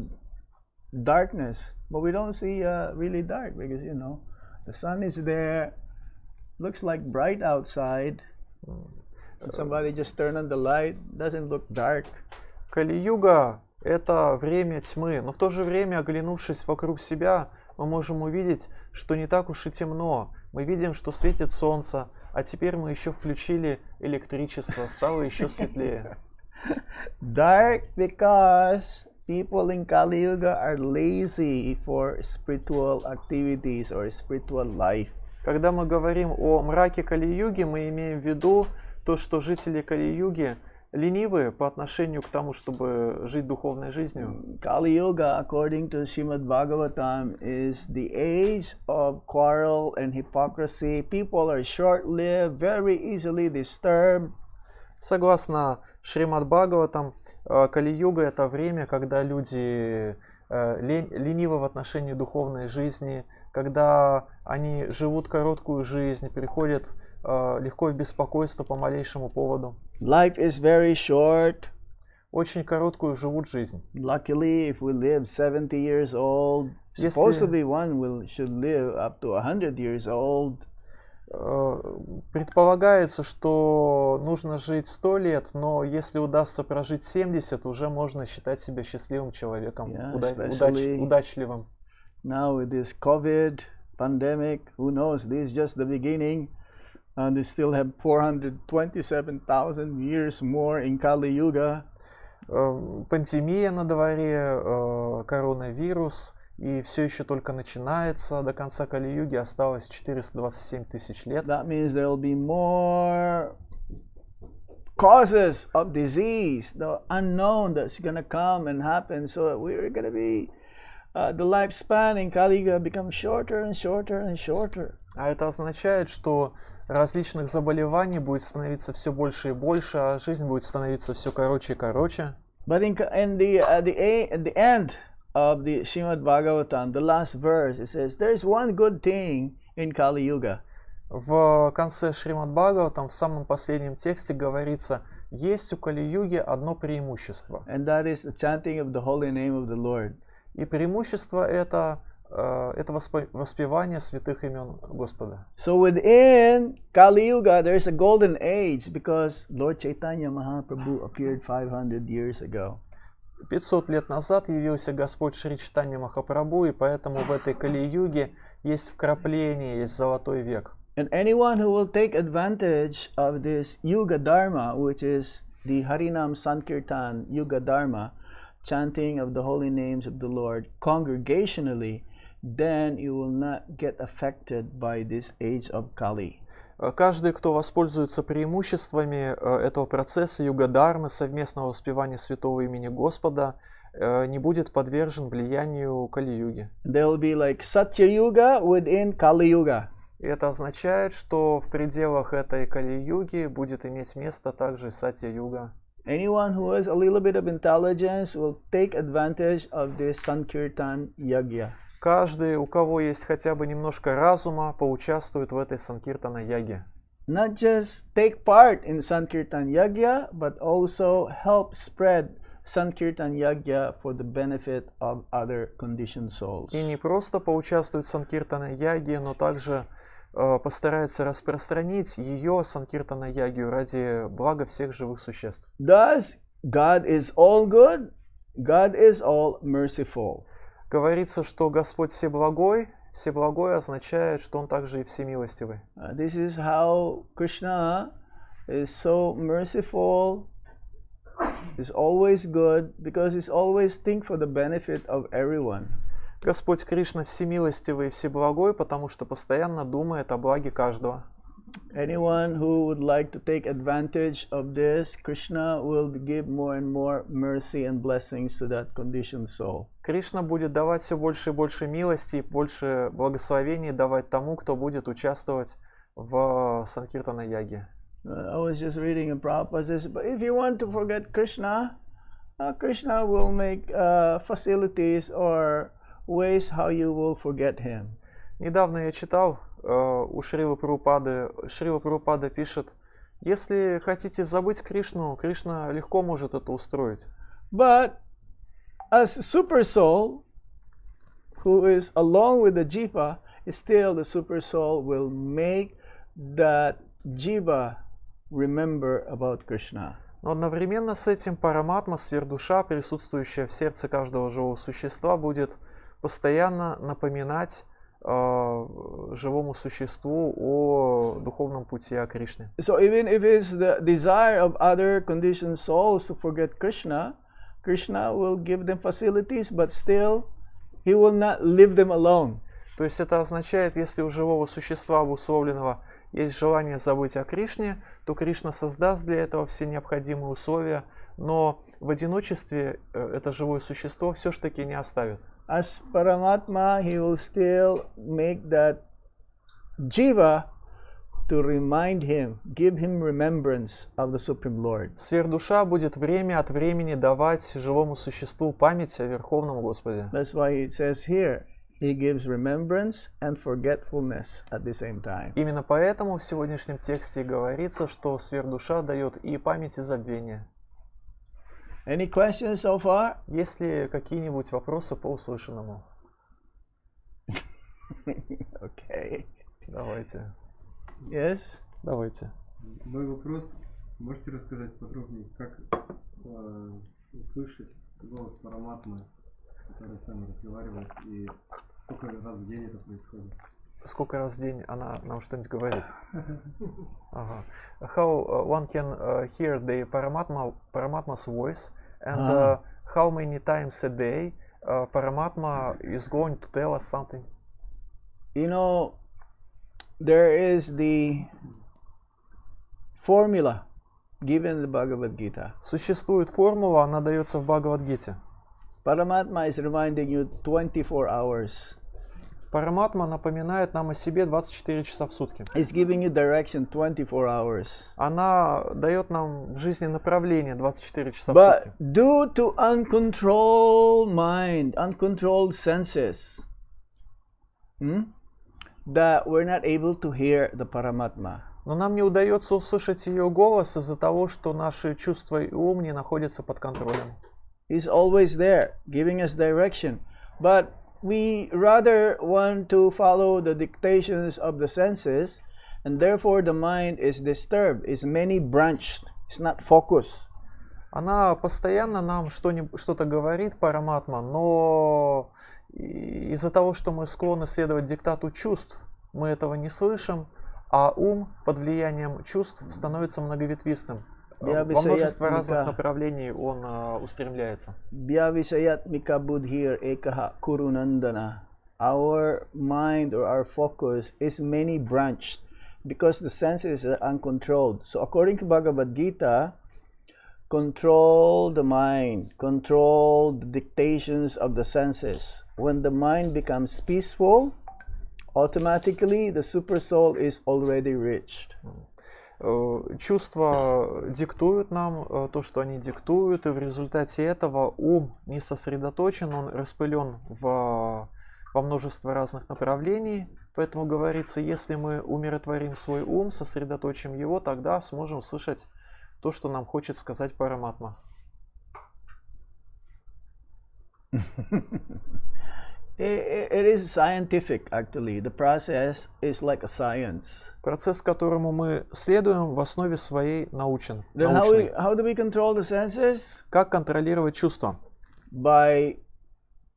[SPEAKER 1] darkness, but we don't see really dark because, you know, the sun is there, looks like bright outside. And somebody just turn on the light, doesn't look dark.
[SPEAKER 2] Кали-юга — это время тьмы, но в то же время, оглянувшись вокруг себя, мы можем увидеть, что не так уж и темно. Мы видим, что светит солнце, а теперь мы еще включили электричество, стало еще светлее.
[SPEAKER 1] Dark because people in Kali Yuga are lazy for spiritual activities or spiritual life.
[SPEAKER 2] Когда мы говорим о мраке Кали-юги, мы имеем в виду то, что жители Кали-юги ленивые по отношению к тому, чтобы жить духовной жизнью.
[SPEAKER 1] Kali Yuga, according to Srimad Bhagavatam, is the age of quarrel and hypocrisy. People are short-lived, very easily disturbed.
[SPEAKER 2] Согласно Шримад Бхагаватам, Кали-юга — это время, когда люди ленивы в отношении духовной жизни, когда они живут короткую жизнь, приходят легко в беспокойство по малейшему поводу.
[SPEAKER 1] Life is very short.
[SPEAKER 2] Очень короткую живут жизнь.
[SPEAKER 1] Luckily, if we live 70 years old, supposedly one should live up to 100 years old.
[SPEAKER 2] Предполагается, что нужно жить 100 лет, но если удастся прожить 70, уже можно считать себя счастливым человеком, удачливым.
[SPEAKER 1] Now with this COVID pandemic, who knows, this is just the beginning. And they still have 427,000 years more in Kali Yuga.
[SPEAKER 2] Пандемия на дворе, коронавирус, и все еще только начинается. До конца Кали-юги осталось 427 тысяч лет.
[SPEAKER 1] That means there will be more causes of disease, the unknown that's going to come and happen. So we're going to be, the lifespan in Kali Yuga becomes shorter and shorter and shorter.
[SPEAKER 2] А это означает, что различных заболеваний будет становиться все больше и больше, а жизнь будет становиться все короче и короче.
[SPEAKER 1] But at the end of the Srimad Bhagavatam, the last verse, it says, there's one good thing in Kali Yuga.
[SPEAKER 2] В конце Шримад Бхагаватам, в самом последнем тексте говорится, есть у Кали-юги одно преимущество.
[SPEAKER 1] And that is the chanting of the holy name of the Lord.
[SPEAKER 2] И преимущество это воспевание святых имен Господа.
[SPEAKER 1] So within Kali Yuga, there's a golden age because Lord Chaitanya Mahaprabhu appeared 500 years ago.
[SPEAKER 2] 500 лет назад явился Господь Шри Чайтанья Махапрабху, и поэтому в этой Кали-юге есть вкрапление, есть золотой век.
[SPEAKER 1] And anyone who will take advantage of this Yuga Dharma, which is the Harinam Sankirtan Yuga Dharma, chanting of the holy names of the Lord congregationally, then you will not get affected by this age of Kali.
[SPEAKER 2] Каждый, кто воспользуется преимуществами этого процесса Юга-дармы, совместного воспевания святого имени Господа, не будет подвержен влиянию Кали-юги.
[SPEAKER 1] There will be like Satya Yuga within Kali Yuga.
[SPEAKER 2] И это означает, что в пределах этой Кали-юги будет иметь место также Сатья-юга.
[SPEAKER 1] Anyone who has a little bit of intelligence will take advantage of this Sankirtan Yagya.
[SPEAKER 2] Каждый, у кого есть хотя бы немножко разума, поучаствует в этой Санкиртана-яге.
[SPEAKER 1] Not just take part in Sankirtan Yagya, but also help spread Sankirtan Yagya for the benefit of other conditioned souls.
[SPEAKER 2] И не просто поучаствует в Санкиртана-яге, но также постарается распространить ее Санкиртана-ягью ради блага всех живых существ.
[SPEAKER 1] Thus, God is all good, God is all merciful.
[SPEAKER 2] Говорится, что Господь всеблагой. Всеблагой означает, что Он также и всемилостивый.
[SPEAKER 1] This is how Krishna is so merciful, is always good, because he's always think for the benefit of everyone.
[SPEAKER 2] Господь Кришна всемилостивый и всеблагой, потому что постоянно думает о благе каждого.
[SPEAKER 1] Anyone who would like to take advantage of this, Krishna will give more and more mercy and blessings to that conditioned soul.
[SPEAKER 2] Кришна будет давать все больше и больше милости, больше благословений давать тому, кто будет участвовать в Санкиртана-яге.
[SPEAKER 1] I was just reading in Prabhupada says, but if you want to forget Krishna, Krishna will make facilities or ways how you will forget him.
[SPEAKER 2] Недавно я читал у Шрилы Прабхупады. Шрила Прабхупада пишет, если хотите забыть Кришну, Кришна легко может это устроить.
[SPEAKER 1] But as super soul, who is along with the jiva, still the super soul will make that jiva remember about Krishna.
[SPEAKER 2] Но одновременно с этим параматма, сверхдуша, присутствующая в сердце каждого живого существа, будет постоянно напоминать живому существу о духовном пути, о Кришне.
[SPEAKER 1] So even if it's the desire of other conditioned souls to forget Krishna, Krishna will give them facilities, but still he will not leave them alone.
[SPEAKER 2] То есть это означает, если у живого существа обусловленного есть желание забыть о Кришне, то Кришна создаст для этого все необходимые условия, но в одиночестве это живое существо все-таки не оставит.
[SPEAKER 1] As Paramatma, he will still make that jiva to remind him, give him remembrance of the Supreme Lord.
[SPEAKER 2] Сверхдуша будет время от времени давать живому существу память о Верховном Господе.
[SPEAKER 1] That's why it says here, he gives remembrance and forgetfulness at the same time.
[SPEAKER 2] Именно поэтому в сегодняшнем тексте говорится, что сверхдуша дает и память, и забвение.
[SPEAKER 1] Any questions so far?
[SPEAKER 2] Есть ли какие-нибудь вопросы по услышанному?
[SPEAKER 1] Okay.
[SPEAKER 2] Давайте.
[SPEAKER 1] Yes?
[SPEAKER 2] Давайте.
[SPEAKER 3] Мой вопрос. Можете рассказать подробнее, как услышать голос Параматмы, который с нами разговаривает, и сколько раз в день это происходит?
[SPEAKER 2] Сколько раз в день она нам что-нибудь говорит? Ага. How one can hear the Paramatma's voice, and how many times a day Paramatma is going to tell us something?
[SPEAKER 1] You know, there is the formula given in the Bhagavad Gita.
[SPEAKER 2] Существует формула, она дается в Бхагавад-гите.
[SPEAKER 1] Paramatma is reminding you 24 hours.
[SPEAKER 2] Параматма напоминает нам о себе 24 часа в сутки.
[SPEAKER 1] It's giving you direction 24 hours.
[SPEAKER 2] Она дает нам в жизни направление 24 часа в
[SPEAKER 1] But
[SPEAKER 2] сутки.
[SPEAKER 1] due to uncontrolled mind, uncontrolled senses, that we're not able to hear the Paramatma.
[SPEAKER 2] Но нам не удается услышать ее голос из-за того, что наши чувства и ум не находятся под контролем.
[SPEAKER 1] He's always there, giving us direction. But we rather want to follow the dictations of the senses, and therefore the mind is disturbed, is many-branched, it's not focused.
[SPEAKER 2] Она постоянно нам что-то говорит, Параматма, но из-за того, что мы склонны следовать диктату чувств, мы этого не слышим, а ум под влиянием чувств становится многоветвистым. Во множество разных направлений он устремляется.
[SPEAKER 1] Our mind or our focus is many-branched because the senses are uncontrolled. So according to Bhagavad Gita, control the mind, control the dictations of the senses. When the mind becomes peaceful, automatically the super soul is already reached.
[SPEAKER 2] Чувства диктуют нам то, что они диктуют, и в результате этого ум не сосредоточен, он распылен во множество разных направлений. Поэтому говорится, если мы умиротворим свой ум, сосредоточим его, тогда сможем слышать то, что нам хочет сказать Параматма.
[SPEAKER 1] It is scientific, actually. The process is like a science.
[SPEAKER 2] Процесс, которому мы следуем, в основе своей научный.
[SPEAKER 1] Then how do we control the senses?
[SPEAKER 2] Как контролировать чувства?
[SPEAKER 1] By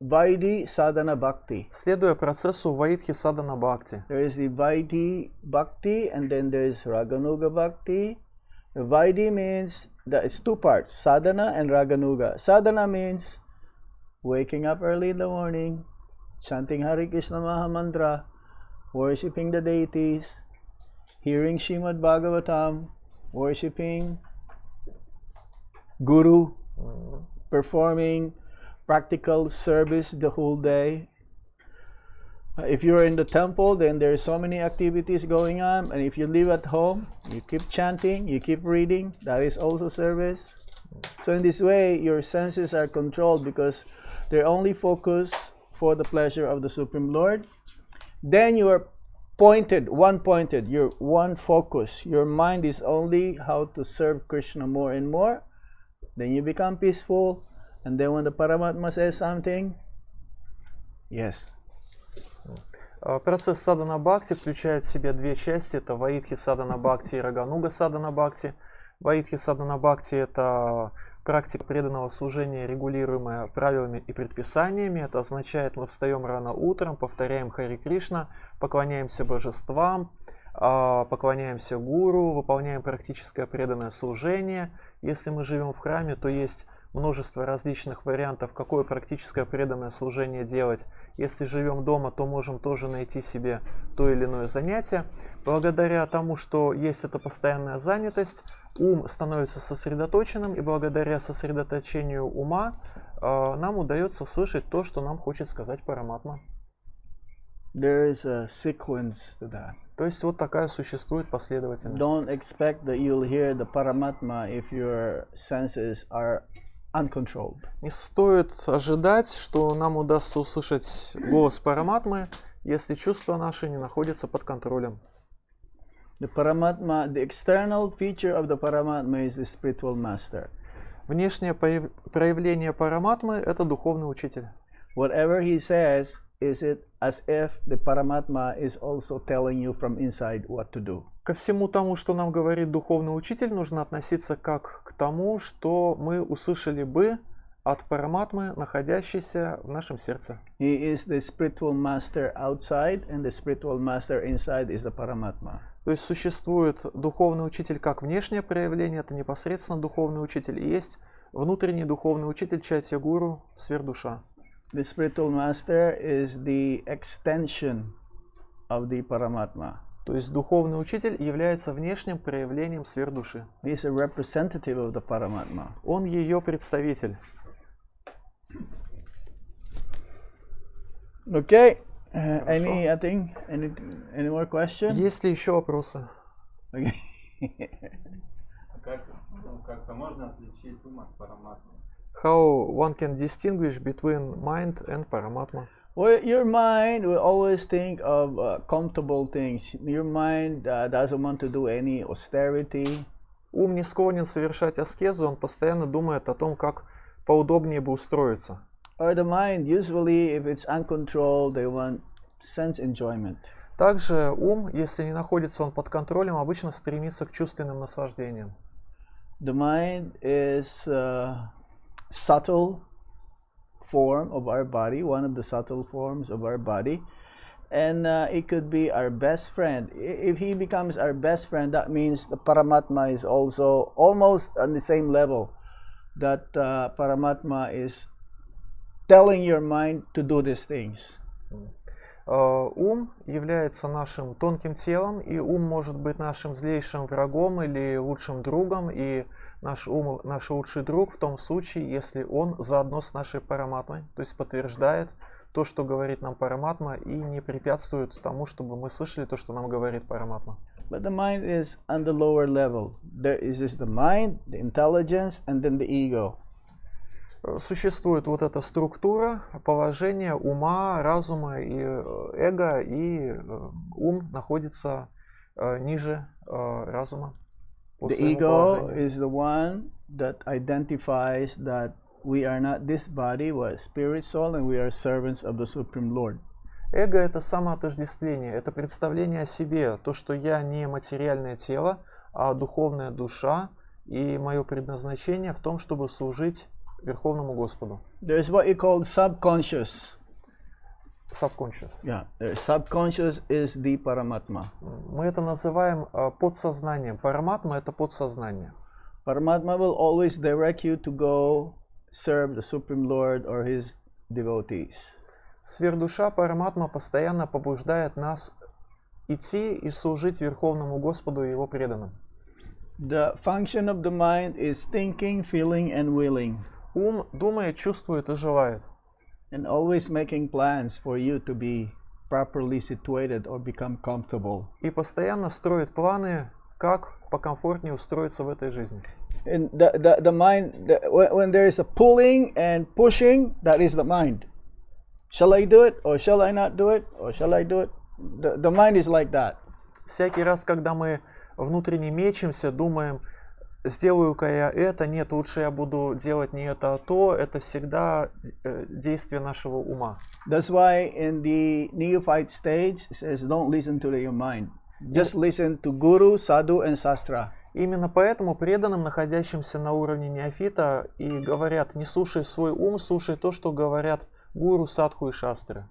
[SPEAKER 1] Vaidhi Sadhana Bhakti.
[SPEAKER 2] Следуя процессу Вайдхи Садана Бхакти.
[SPEAKER 1] There is the Vaidhi Bhakti, and then there is Raganuga Bhakti. The Vaidhi means that it's two parts, Sadhana and Raganuga. Sadhana means waking up early in the morning, chanting Hare Krishna Maha Mantra, worshipping the deities, hearing Srimad Bhagavatam, worshipping Guru, performing practical service the whole day. If you're in the temple, then there's so many activities going on, and if you live at home, you keep chanting, you keep reading, that is also service. So in this way, your senses are controlled because they're only focused for the pleasure of the Supreme Lord. Then you are one-pointed, you're one focus. Your mind is only how to serve Krishna more and more. Then you become peaceful, and then when the Paramatma says something, yes.
[SPEAKER 2] Процесс Садана Бхакти включает в себя две части. Это Ваидхи Садана Бхакти и Рагануга Садана Бхакти. Ваидхи Садана Бхакти — это практика преданного служения, регулируемая правилами и предписаниями. Это означает, мы встаем рано утром, повторяем Хари Кришна, поклоняемся божествам, поклоняемся гуру, выполняем практическое преданное служение. Если мы живем в храме, то есть множество различных вариантов, какое практическое преданное служение делать. Если живем дома, то можем тоже найти себе то или иное занятие. Благодаря тому, что есть эта постоянная занятость, ум становится сосредоточенным, и благодаря сосредоточению ума нам удается слышать то, что нам хочет сказать Параматма.
[SPEAKER 1] There is a sequence to that.
[SPEAKER 2] То есть вот такая существует последовательность.
[SPEAKER 1] Don't expect that you'll hear the Paramatma if your senses are uncontrolled.
[SPEAKER 2] Не стоит ожидать, что нам удастся услышать голос Параматмы, если чувства наши не находятся под контролем.
[SPEAKER 1] The Paramatma, the external feature of the Paramatma is the spiritual master.
[SPEAKER 2] Внешнее проявление Параматмы – это духовный учитель.
[SPEAKER 1] Whatever he says, is it as if the Paramatma is also telling you from inside what to do.
[SPEAKER 2] Ко всему тому, что нам говорит духовный учитель, нужно относиться как к тому, что мы услышали бы от Параматмы, находящейся в нашем сердце.
[SPEAKER 1] He is the spiritual master outside, and the spiritual master inside is the Paramatma.
[SPEAKER 2] То есть существует духовный учитель как внешнее проявление, это непосредственно духовный учитель, и есть внутренний духовный учитель Чайтья-гуру, сверхдуша.
[SPEAKER 1] The spiritual master is the extension of the Paramatma.
[SPEAKER 2] То есть духовный учитель является внешним проявлением сверхдуши.
[SPEAKER 1] He is a representative of the Paramatma.
[SPEAKER 2] Он ее представитель.
[SPEAKER 1] Okay. Any more questions?
[SPEAKER 2] Есть ли еще вопросы?
[SPEAKER 1] Okay.
[SPEAKER 4] Как-то можно отличить ум от параматмы?
[SPEAKER 2] How one can distinguish between mind and Paramatma?
[SPEAKER 1] Well, your mind will always think of comfortable things. Your mind doesn't want to do any austerity.
[SPEAKER 2] Ум не склонен совершать аскезу, он постоянно думает о том, как поудобнее бы устроиться.
[SPEAKER 1] Or the mind, usually, if it's uncontrolled, they want sense enjoyment.
[SPEAKER 2] Также ум, если не находится он под контролем, обычно стремится к чувственным наслаждениям.
[SPEAKER 1] The mind is subtle form of our body, one of the subtle forms of our body, and it could be our best friend. If he becomes our best friend, that means the Paramatma is also almost on the same level. That Paramatma is telling your mind to do these things.
[SPEAKER 2] Ум является нашим тонким телом, и ум может быть нашим злейшим врагом или лучшим другом, и наш ум наш лучший друг в том случае, если он заодно с нашей Параматмой, то есть подтверждает то, что говорит нам Параматма, и не препятствует тому, чтобы мы слышали то, что нам говорит Параматма.
[SPEAKER 1] But the mind is on the lower level. There is just the mind, the intelligence, and then the ego.
[SPEAKER 2] Существует вот эта структура, положение ума, разума и эго, и ум находится ниже разума.
[SPEAKER 1] The ego is the one that identifies that we are not this body, we are spirit, soul, and we are servants of the Supreme Lord.
[SPEAKER 2] Эго – это самоотождествление, это представление о себе, то, что я не материальное тело, а духовная душа, и мое предназначение в том, чтобы служить Верховному Господу.
[SPEAKER 1] There's what you call subconscious.
[SPEAKER 2] Subconscious.
[SPEAKER 1] Yeah, subconscious is the Paramatma.
[SPEAKER 2] Мы это называем подсознанием. Параматма – это подсознание.
[SPEAKER 1] Paramatma will always direct you to go serve the Supreme Lord or His devotees.
[SPEAKER 2] Сверхдуша Параматма постоянно побуждает нас идти и служить Верховному Господу и Его преданным.
[SPEAKER 1] The function of the mind is thinking, feeling, and willing.
[SPEAKER 2] Ум думает, чувствует и желает.
[SPEAKER 1] And always making plans for you to be properly situated or become comfortable.
[SPEAKER 2] И постоянно строит планы, как покомфортнее устроиться в этой жизни.
[SPEAKER 1] And the mind, when there is a pulling and pushing, that is the mind. Shall I do it, or shall I not do it, or shall I do it? The mind is like that.
[SPEAKER 2] Всякий раз, когда мы внутренне мечемся, думаем, сделаю-ка я это, нет, лучше я буду делать не это, а то, это всегда действие нашего ума.
[SPEAKER 1] That's why in the neophyte stage it says don't listen to your mind. Just listen to Guru, Sadhu and Sastra.
[SPEAKER 2] Именно поэтому преданным, находящимся на уровне неофита, и говорят, не слушай свой ум, слушай то, что говорят гуру, садху и шастры.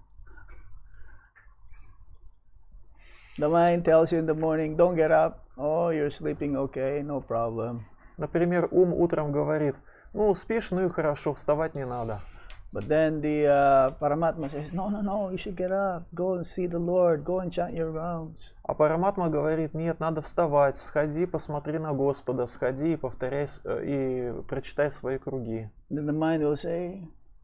[SPEAKER 1] The mind tells you in the morning, don't get up. Oh, you're sleeping, okay, no problem.
[SPEAKER 2] Например, ум утром говорит, ну, спишь, ну и хорошо, вставать не надо.
[SPEAKER 1] But then the Paramatma says, no, you should get up. Go and see the Lord. Go and chant your rounds.
[SPEAKER 2] А Параматма говорит, нет, надо вставать, сходи, посмотри на Господа, сходи и повторяй, и прочитай свои круги.
[SPEAKER 1] Then the mind will say,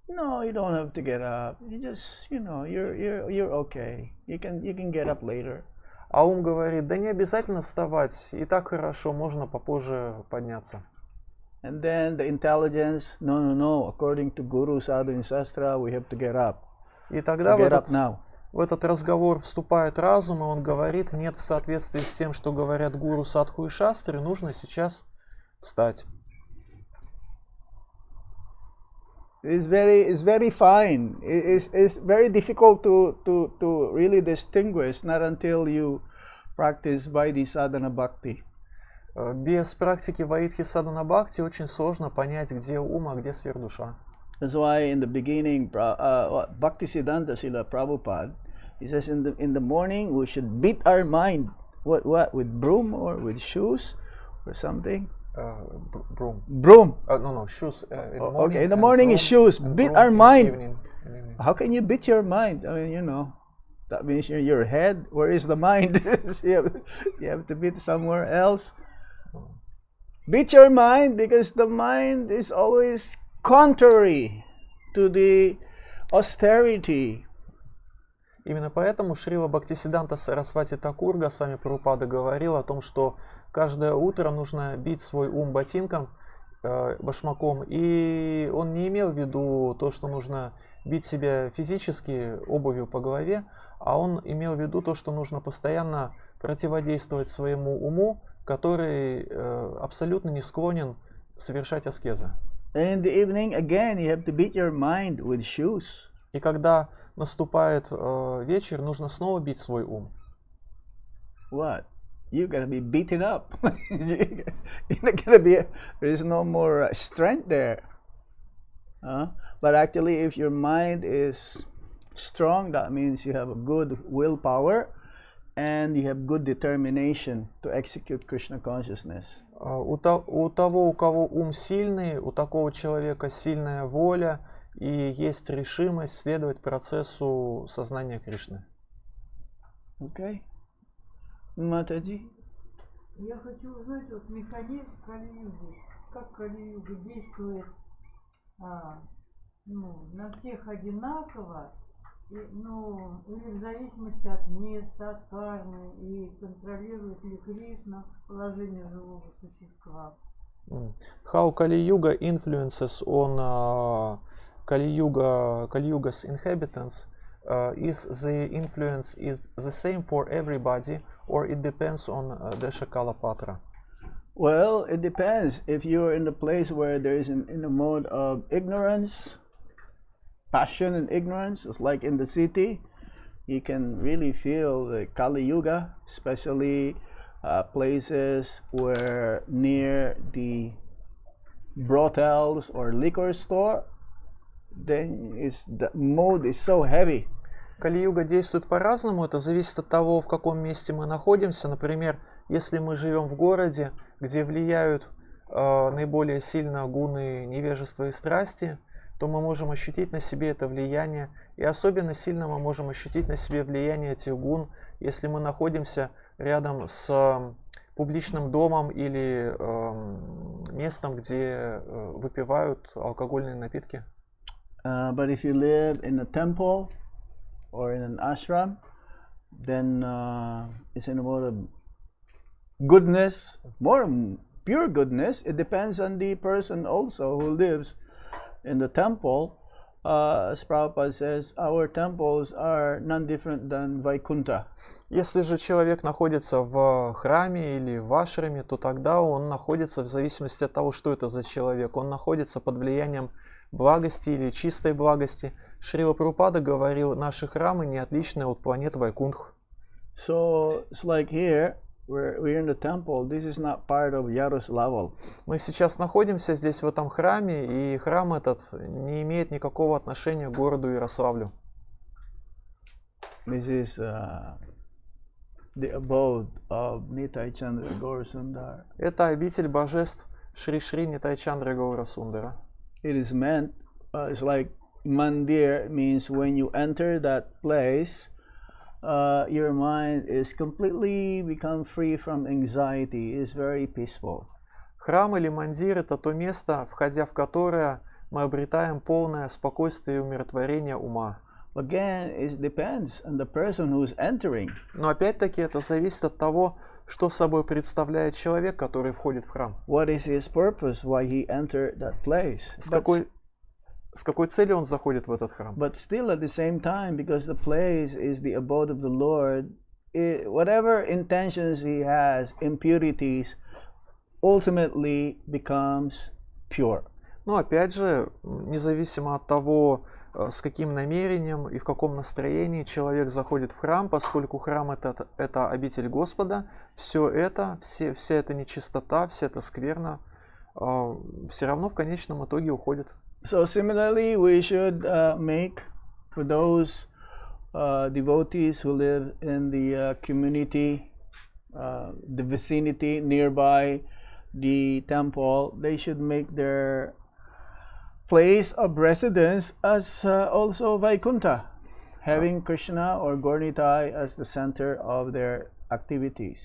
[SPEAKER 1] no, you don't have to get up. You just, you're okay. You can get up later.
[SPEAKER 2] А ум говорит, да не обязательно вставать, и так хорошо, можно попозже подняться.
[SPEAKER 1] And then the intelligence, no, according to Guru, Sadhu and Shastra, we have to get up.
[SPEAKER 2] И тогда
[SPEAKER 1] Get up now.
[SPEAKER 2] в этот разговор вступает разум, и он говорит, нет, в соответствии с тем, что говорят гуру, садху и шастры, нужно сейчас встать.
[SPEAKER 1] It's very fine. It's very difficult to really distinguish, not until you practice Vaidhi Sadhana Bhakti.
[SPEAKER 2] Без практики ваидхи садхана бхакти очень сложно понять, где ум, а где сверхдуша.
[SPEAKER 1] That's why in the beginning, Bhaktisiddhanta Srila Prabhupada, he says in the morning we should beat our mind. What with broom or with shoes or something?
[SPEAKER 2] Broom.
[SPEAKER 1] Broom.
[SPEAKER 2] No, shoes. In the morning,
[SPEAKER 1] Okay, in the morning is shoes. Beat our mind. How can you beat your mind? I mean, that means your head. Where is the mind? you have to beat somewhere else. Beat your mind because the mind is always contrary to the austerity.
[SPEAKER 2] Именно поэтому Шрила Бхактисиддханта Сарасвати Такур Госвами Прабхупада говорил о том, что каждое утро нужно бить свой ум ботинком, башмаком, и он не имел в виду то, что нужно бить себя физически обувью по голове, а он имел в виду то, что нужно постоянно противодействовать своему уму, который абсолютно не склонен совершать аскезы.
[SPEAKER 1] And in the evening again you have to beat your mind with shoes.
[SPEAKER 2] И когда наступает вечер, нужно снова бить свой ум.
[SPEAKER 1] What? You're gonna be beaten up. You're not gonna be. There's no more strength there. But actually, if your mind is strong, that means you have a good willpower, and you have good determination to execute Krishna consciousness.
[SPEAKER 2] У того, у кого ум сильный, у такого человека сильная воля и есть решимость следовать процессу сознания Кришны.
[SPEAKER 1] Okay. Mataji?
[SPEAKER 5] Я хочу узнать вот механизм Кали-юги. Как Кали-юга действует на всех одинаково, или в зависимости от места, от кармы, и контролирует ли Кришна положение живого существа.
[SPEAKER 2] How Kali Yuga influences on Kali Yuga's inhabitants? Is the influence is the same for everybody, or it depends on Desha Kalapatra?
[SPEAKER 1] Well, it depends. If you're in a place where there is in a mode of ignorance, passion and ignorance, it's like in the city, you can really feel the Kali Yuga, especially places where near the brothels or liquor store, then the mode is so heavy.
[SPEAKER 2] Кали-юга действует по-разному, это зависит от того, в каком месте мы находимся. Например, если мы живем в городе, где влияют наиболее сильно гуны невежества и страсти, то мы можем ощутить на себе это влияние. И особенно сильно мы можем ощутить на себе влияние этих гун, если мы находимся рядом с публичным домом или местом, где выпивают алкогольные напитки.
[SPEAKER 1] But if you live in a temple or in an ashram, then it's in a mode of goodness, more pure goodness. It depends on the person also who lives in the temple. As Prabhupada says, our temples are none different than Vaikuntha.
[SPEAKER 2] Если же человек находится в храме или в ашраме, то тогда он находится, в зависимости от того, что это за человек, он находится под влиянием благости или чистой благости. Шрила Прабхупада говорил, наши храмы не отличны от планет Вайкунтх.
[SPEAKER 1] So it's like here, we're in the temple. This is not part of Yaroslawl.
[SPEAKER 2] Мы сейчас находимся здесь в этом храме, и храм этот не имеет никакого отношения к городу Ярославлю.
[SPEAKER 1] This is the abode of Nitai Chandra Gaura Sundar.
[SPEAKER 2] Это обитель божеств Шри-Шри Нитай Чандра Гаура Сундара.
[SPEAKER 1] It is meant, it's like mandir means when you enter that place, your mind is completely become free from anxiety. It's very peaceful.
[SPEAKER 2] Храм или мандир — это то место, входя в которое мы обретаем полное спокойствие и умиротворение ума.
[SPEAKER 1] Again, it depends on the person who's entering.
[SPEAKER 2] Но опять-таки это зависит от того, что собой представляет человек, который входит в храм.
[SPEAKER 1] What is his purpose? Why he entered that place?
[SPEAKER 2] С какой целью он заходит в этот храм?
[SPEAKER 1] But still, at the same time, because the place is the abode of the Lord, whatever intentions he has, impurities, ultimately becomes pure.
[SPEAKER 2] Но опять же, независимо от того, с каким намерением и в каком настроении человек заходит в храм, поскольку храм это обитель Господа, вся эта нечистота, вся эта скверна, все равно в конечном итоге уходит.
[SPEAKER 1] So similarly, we should make for those devotees who live in the community, the vicinity nearby the temple, they should make their place of residence as also Vaikuntha, having Krishna or Gaurnitai as the center of their activities.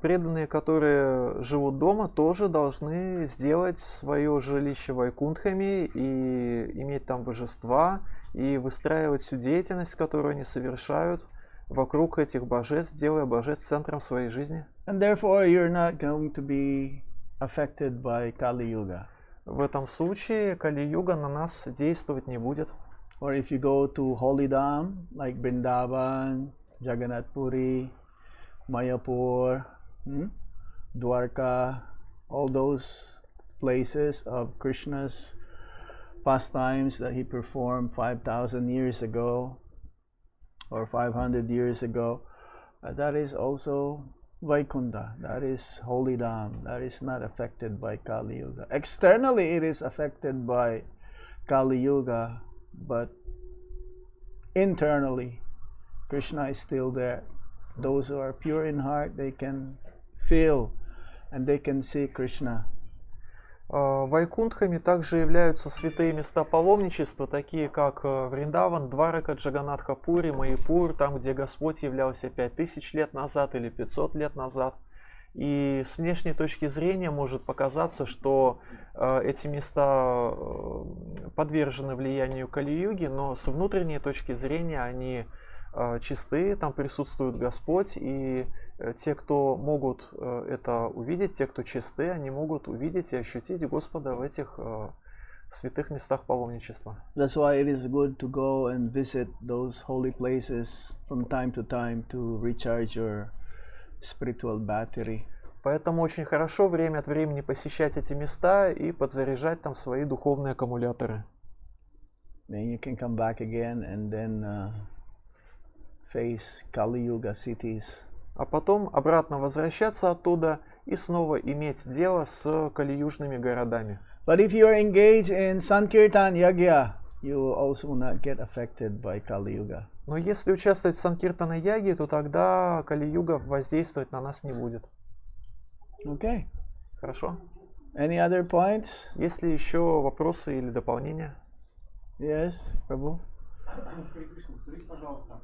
[SPEAKER 2] Преданные, которые живут дома, тоже должны сделать свое жилище вайкунтхами и иметь там божества, и выстраивать всю деятельность, которую они совершают вокруг этих божеств, делая божеств центром своей жизни.
[SPEAKER 1] And therefore you're not going to be affected by Kali Yuga.
[SPEAKER 2] В этом случае Кали-юга на нас действовать не будет.
[SPEAKER 1] Or if you go to holy dham like Vrindavan, Jagannath Puri, Mayapur, Dwarka, all those places of Krishna's pastimes that he performed 5,000 years ago or 500 years ago, that is also Vaikuntha, that is holy dham, that is not affected by Kali Yuga. Externally it is affected by Kali Yuga, but internally Krishna is still there. Those who are pure in heart, they can feel and they can see Krishna.
[SPEAKER 2] Вайкунтхами также являются святые места паломничества, такие как Вриндаван, Дварака, Джаганатха Пури, Майяпур, там, где Господь являлся 5000 лет назад или 500 лет назад. И с внешней точки зрения может показаться, что эти места подвержены влиянию Кали-юги, но с внутренней точки зрения они чисты, там присутствует Господь, и те, кто могут это увидеть, те, кто чисты, они могут увидеть и ощутить Господа в этих святых местах паломничества.
[SPEAKER 1] That's why it is good to go and visit those holy places from time to recharge your spiritual battery.
[SPEAKER 2] Поэтому очень хорошо время от времени посещать эти места и подзаряжать там свои духовные аккумуляторы.
[SPEAKER 1] Then you can come back again and then face Kali Yuga cities.
[SPEAKER 2] А потом обратно возвращаться оттуда и снова иметь дело с калиюжными городами.
[SPEAKER 1] But if you are engaged in Sankirtan Yagya, you will also not get affected by Kali Yuga.
[SPEAKER 2] Но если участвовать в Санкиртана-яге, то тогда Кали-юга воздействовать на нас не будет.
[SPEAKER 1] Okay.
[SPEAKER 2] Хорошо?
[SPEAKER 1] Any other points?
[SPEAKER 2] Есть ли еще вопросы или дополнения?
[SPEAKER 1] Yes, Prabhu.
[SPEAKER 3] Харе Кришна, скажите, пожалуйста,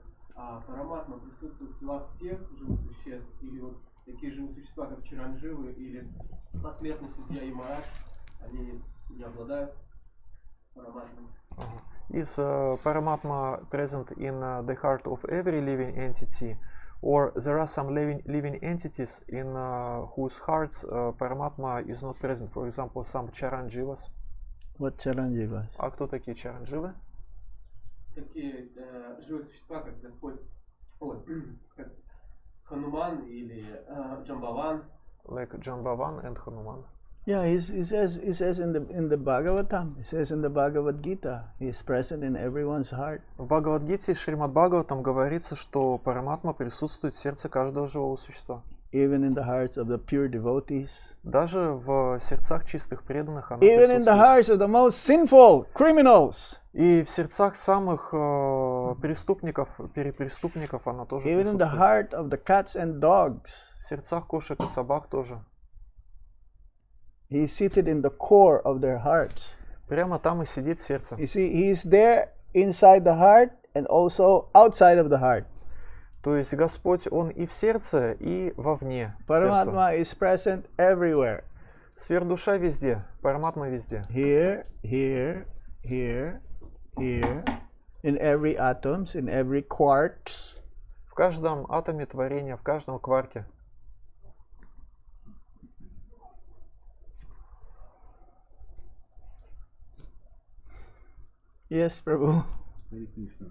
[SPEAKER 3] параматма присутствует в телах всех живых существ, или вот такие живые существа, как чаранживы, или посмертный судья и Марадж, они не обладают параматмой?
[SPEAKER 2] Is Paramatma present in the heart of every living entity, or there are some living entities in whose hearts Paramatma is not present? For example, some Charanjivas.
[SPEAKER 1] What Charanjivas?
[SPEAKER 2] А кто такие Charanjivas?
[SPEAKER 3] Такие живые существа, как Господь, как Хануман или Джамбаван.
[SPEAKER 2] Like Jambavan and Hanuman.
[SPEAKER 1] Yeah, he says in the Bhagavatam, he says in the Bhagavad Gita, he is present in everyone's heart.
[SPEAKER 2] В Бхагавад-гите и Шримад Бхагаватам говорится, что Параматма присутствует в сердце каждого живого существа.
[SPEAKER 1] Even in the hearts of the pure devotees.
[SPEAKER 2] Даже в сердцах чистых преданных она
[SPEAKER 1] Even in the
[SPEAKER 2] присутствует.
[SPEAKER 1] hearts of the most sinful criminals.
[SPEAKER 2] И в сердцах самых преступников, перепреступников она тоже
[SPEAKER 1] Even in the
[SPEAKER 2] присутствует.
[SPEAKER 1] heart of the cats and dogs.
[SPEAKER 2] В сердцах кошек и собак тоже.
[SPEAKER 1] He is seated in the core of their hearts.
[SPEAKER 2] Прямо там и сидит сердце.
[SPEAKER 1] You see, he is there inside the heart and also outside of the heart.
[SPEAKER 2] То есть Господь, Он и в сердце, и вовне сердца.
[SPEAKER 1] Paramatma is present everywhere.
[SPEAKER 2] Сверхдуша везде, Параматма везде.
[SPEAKER 1] Here, here, here, here, in every atoms, in every quarks.
[SPEAKER 2] В каждом атоме творения, в каждом кварке.
[SPEAKER 1] Yes, Prabhu.
[SPEAKER 6] Харе Кришна.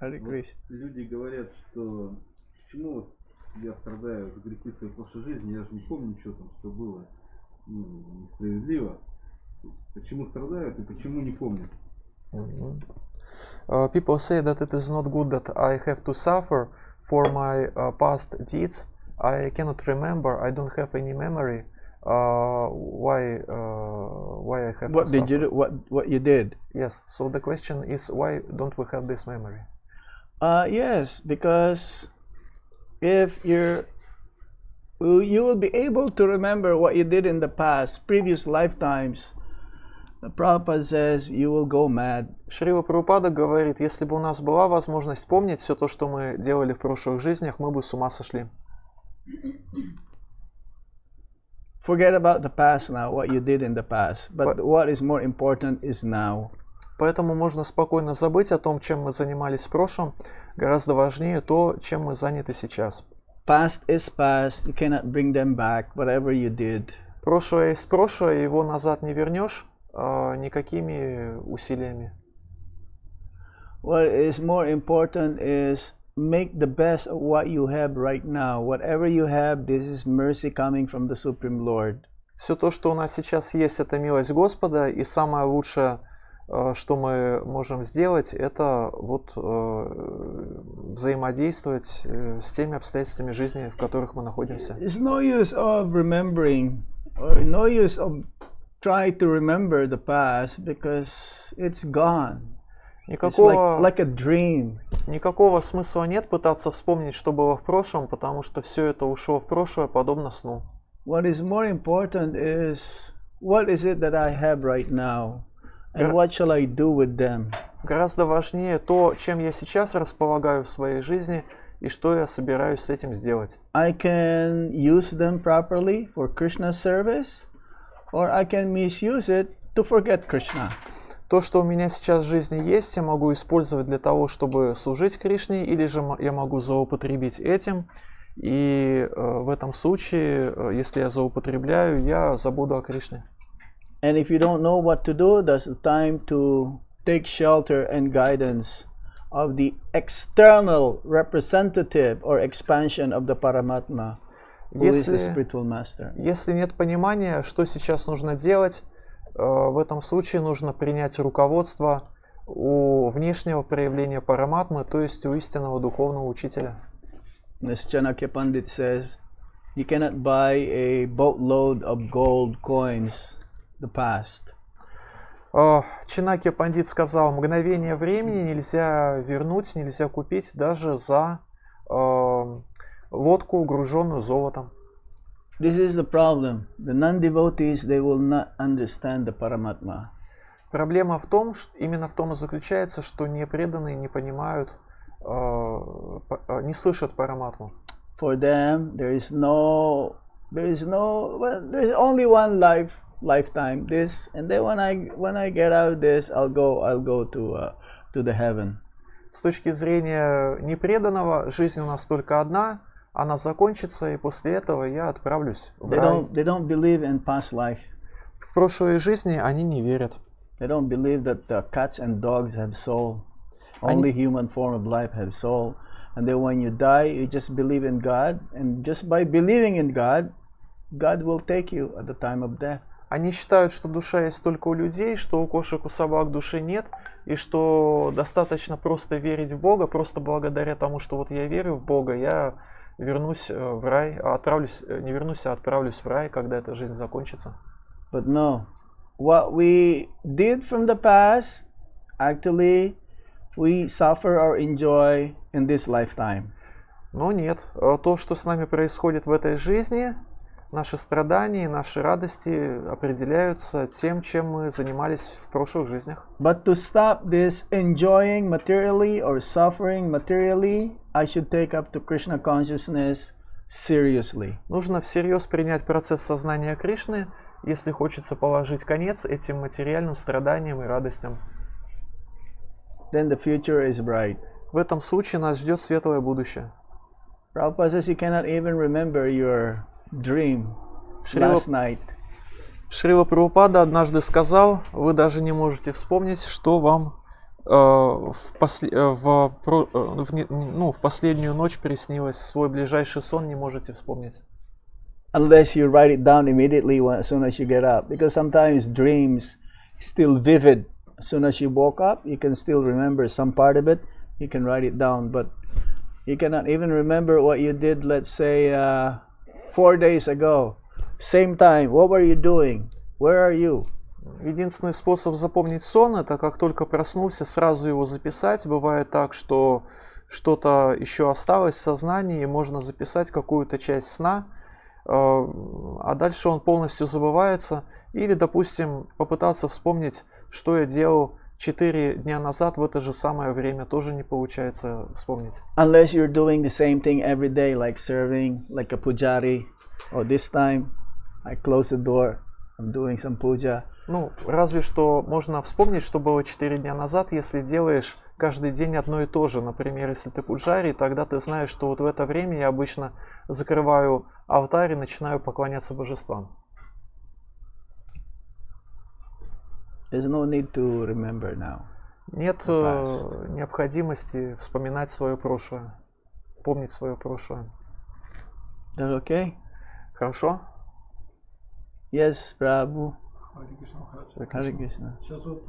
[SPEAKER 1] Hare
[SPEAKER 6] Вот
[SPEAKER 1] Krishna.
[SPEAKER 6] люди говорят, что почему вот я страдаю за грехи своей прошлой жизни, я же не помню, что там, что было несправедливо. То есть, почему страдают и почему не помнят.
[SPEAKER 2] People say that it is not good that I have to suffer for my past deeds. I cannot remember. I don't have any memory. Why I have
[SPEAKER 1] What
[SPEAKER 2] to
[SPEAKER 1] did
[SPEAKER 2] suffer?
[SPEAKER 1] you do? What you did?
[SPEAKER 2] Yes. So the question is, why don't we have this memory?
[SPEAKER 1] Yes, because if you will be able to remember what you did in the past, previous lifetimes. The Prabhupada says you will go mad.
[SPEAKER 2] Шрила Прабхупада говорит, если бы у нас была возможность помнить все то, что мы делали в прошлых жизнях, мы бы с ума сошли.
[SPEAKER 1] Forget about the past now, what you did in the past. But what is more important is now.
[SPEAKER 2] Поэтому можно спокойно забыть о том, чем мы занимались в прошлом. Гораздо важнее то, чем мы заняты сейчас.
[SPEAKER 1] Past is past. You cannot bring them back, whatever you did.
[SPEAKER 2] Прошлое есть прошлое, его назад не вернешь никакими усилиями.
[SPEAKER 1] What is more important is make the best of what you have right now. Whatever you have, this is mercy coming from the Supreme Lord.
[SPEAKER 2] Все то, что у нас сейчас есть, это милость Господа, и самое лучшее, что мы можем сделать, это вот взаимодействовать с теми обстоятельствами жизни, в которых мы находимся.
[SPEAKER 1] There's no use of remembering, or no use of trying to remember the past because it's gone. It's like a dream.
[SPEAKER 2] Никакого смысла нет пытаться вспомнить, что было в прошлом, потому что все это ушло в прошлое, подобно сну.
[SPEAKER 1] What is more important is what is it that I have right now, and what shall I do with them?
[SPEAKER 2] Гораздо важнее то, чем я сейчас располагаю в своей жизни, и что я собираюсь с этим сделать.
[SPEAKER 1] I can use them properly for Krishna service, or I can misuse it to forget Krishna.
[SPEAKER 2] То, что у меня сейчас в жизни есть, я могу использовать для того, чтобы служить Кришне, или же я могу злоупотребить этим. И в этом случае, если я злоупотребляю, я забуду о Кришне.
[SPEAKER 1] And if you don't know what to do, that's the time to take shelter and guidance of the external representative or expansion of the Paramatma, who is the spiritual master.
[SPEAKER 2] Если нет понимания, что сейчас нужно делать, в этом случае нужно принять руководство у внешнего проявления Параматмы, то есть у истинного духовного учителя.
[SPEAKER 1] As Chanakya Pandit says, you cannot buy a boatload of gold coins, the past.
[SPEAKER 2] Чанакья Пандит сказал, мгновение времени нельзя вернуть, нельзя купить даже за лодку, груженную золотом.
[SPEAKER 1] This is the problem. The non-devotees, they will not understand the Paramatma.
[SPEAKER 2] Проблема в том, именно в том и заключается, что непреданные не понимают, не слышат Параматму.
[SPEAKER 1] For them, there is only one lifetime. This, and then when I get out of this, I'll go to the heaven.
[SPEAKER 2] С точки зрения непреданного, жизнь у нас только одна. Она закончится, и после этого я отправлюсь в рай.
[SPEAKER 1] They don't believe in past life.
[SPEAKER 2] В прошлой жизни они не верят.
[SPEAKER 1] They don't believe that the cats and dogs have soul. Only human form of life has soul. And then when you die, you just believe in God. And just by believing in God, God will take you at the time of death.
[SPEAKER 2] Они считают, что душа есть только у людей, что у кошек, у собак души нет, и что достаточно просто верить в Бога, просто благодаря тому, что вот я верю в Бога, я вернусь в рай, не вернусь, а отправлюсь в рай, когда эта жизнь закончится.
[SPEAKER 1] But no, what we did from the past, actually, we suffer or enjoy in this lifetime.
[SPEAKER 2] Но нет, то, что с нами происходит в этой жизни, наши страдания, наши радости определяются тем, чем мы занимались в прошлых жизнях.
[SPEAKER 1] But to stop this enjoying materially or suffering materially, I should take up to Krishna consciousness seriously.
[SPEAKER 2] Нужно всерьез принять процесс сознания Кришны, если хочется положить конец этим материальным страданиям и радостям.
[SPEAKER 1] then the future is bright.
[SPEAKER 2] В этом случае нас ждет светлое будущее.
[SPEAKER 1] Prabhupada says you cannot even remember your dream
[SPEAKER 2] Шрила,
[SPEAKER 1] last night.
[SPEAKER 2] Шрила Прабхупада однажды сказал, вы даже не можете вспомнить, что вам в последнюю ночь приснилось. Свой ближайший сон не можете вспомнить.
[SPEAKER 1] Unless you write it down immediately as soon as you get up. Because sometimes dreams still vivid. As soon as you woke up, you can still remember some part of it. You can write it down. But you cannot even remember what you did, let's say, 4 days ago. Same time. What were you doing? Where are you?
[SPEAKER 2] Единственный способ запомнить сон, это как только проснулся, сразу его записать. Бывает так, что что-то еще осталось в сознании, и можно записать какую-то часть сна, а дальше он полностью забывается. Или, допустим, попытаться вспомнить, что я делал 4 дня назад в это же самое время, тоже не получается вспомнить.
[SPEAKER 1] Unless you're doing the same thing every day, like serving, like a pujari. Oh, this time I close the door. I'm doing some puja.
[SPEAKER 2] Ну, разве что можно вспомнить, что было 4 дня назад, если делаешь каждый день одно и то же. Например, если ты пуджари, тогда ты знаешь, что вот в это время я обычно закрываю алтарь и начинаю поклоняться божествам.
[SPEAKER 1] There's no need to remember now.
[SPEAKER 2] Нет необходимости вспоминать свое прошлое, помнить свое прошлое.
[SPEAKER 1] Is that okay?
[SPEAKER 2] Хорошо?
[SPEAKER 1] Yes, Prabhu.
[SPEAKER 7] Харе Кришна,
[SPEAKER 1] Hare Krishna.
[SPEAKER 7] Сейчас вот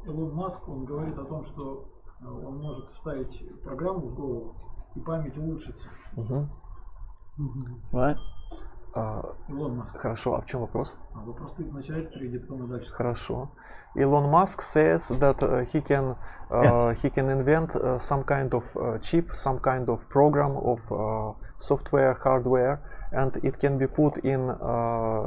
[SPEAKER 7] Илон Маск, он говорит о том, что он может вставить программу в голову и память улучшится.
[SPEAKER 1] What?
[SPEAKER 7] Илон Маск.
[SPEAKER 2] Хорошо, а в чем вопрос?
[SPEAKER 7] Вопрос ты вначале приведи, потом и дальше.
[SPEAKER 2] Хорошо. Elon Musk says that he can invent some kind of chip, some kind of program of software, hardware, and it can be put in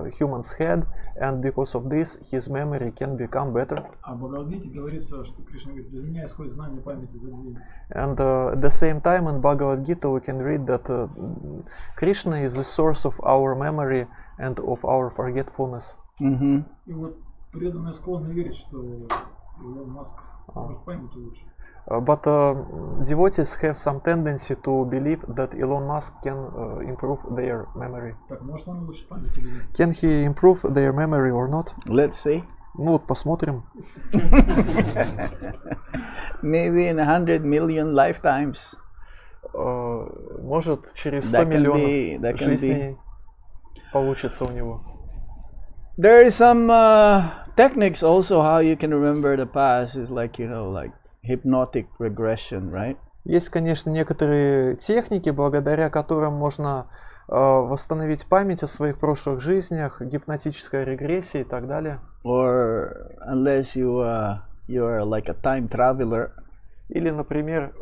[SPEAKER 2] human's head, and because of this his memory can become better.
[SPEAKER 7] А в Бхагавад-гите говорится, что Кришна говорит, из меня исходит знание памяти за день.
[SPEAKER 2] And at the same time in Bhagavad Gita we can read that Krishna is the source of our memory and of our forgetfulness.
[SPEAKER 1] Mm-hmm.
[SPEAKER 7] И вот преданные склонны верить, что Илон Маск может память улучшить.
[SPEAKER 2] But devotees have some tendency to believe that Elon Musk can improve their memory.
[SPEAKER 7] Так, может он улучшит память или нет?
[SPEAKER 2] Can he improve their memory or not?
[SPEAKER 1] Let's see.
[SPEAKER 2] Ну вот посмотрим.
[SPEAKER 1] Maybe in 100 million lifetimes.
[SPEAKER 2] Может через 100
[SPEAKER 1] That can
[SPEAKER 2] миллионов
[SPEAKER 1] be.
[SPEAKER 2] жизней получится у него.
[SPEAKER 1] There is some techniques also how you can remember the past. Is like, you know, like hypnotic regression, right?
[SPEAKER 2] Есть, конечно, некоторые техники, благодаря которым можно восстановить память о своих прошлых жизнях, гипнотическая регрессия и так далее.
[SPEAKER 1] Or unless you are like a time traveler.
[SPEAKER 2] Или, например,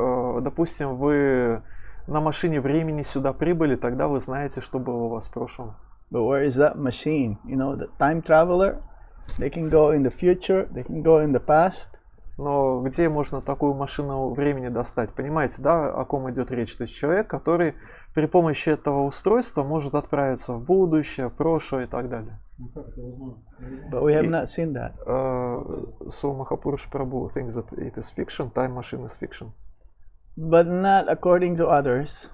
[SPEAKER 2] допустим, вы на машине времени сюда прибыли, тогда вы знаете, что было у вас в прошлом.
[SPEAKER 1] But where is that machine? You know, the time traveler, they can go in the future, they can go in the past.
[SPEAKER 2] Но где можно такую машину времени достать? Понимаете, да, о ком идет речь? То есть человек, который при помощи этого устройства может отправиться в будущее, в прошлое и так далее.
[SPEAKER 1] But we have not seen that.
[SPEAKER 2] So Mahapurush Prabhu thinks that it is fiction, time machine is fiction.
[SPEAKER 1] But not according to others.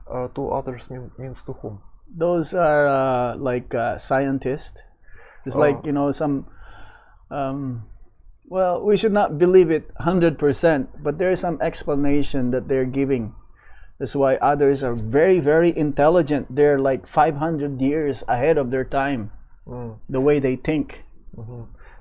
[SPEAKER 2] To others means to whom?
[SPEAKER 1] Those are like scientists. It's like, you know, some... well, we should not believe it 100%, but there is some explanation that they're giving. That's why others are very, very intelligent. They're like 500 years ahead of their time, the way they think.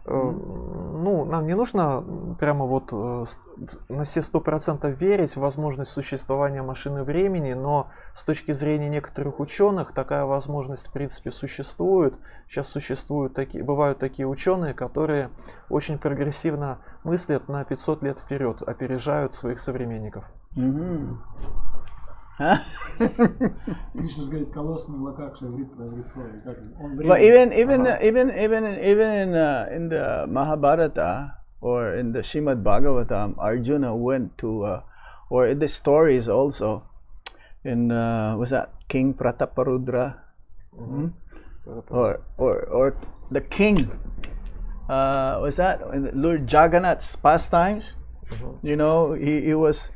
[SPEAKER 2] Ну, нам не нужно прямо вот на все 100% верить в возможность существования машины времени, но с точки зрения некоторых ученых такая возможность в принципе существует. Сейчас бывают такие ученые, которые очень прогрессивно мыслят на 500 лет вперед, опережают своих современников.
[SPEAKER 7] Кришна говорит, колоссный лакакша,
[SPEAKER 1] But even in the Mahabharata or in the Srimad Bhagavatam, Arjuna went to, or in the stories also, in was that King Prataparudra, or the king, was that in Lord Jagannath's pastimes? You know, he was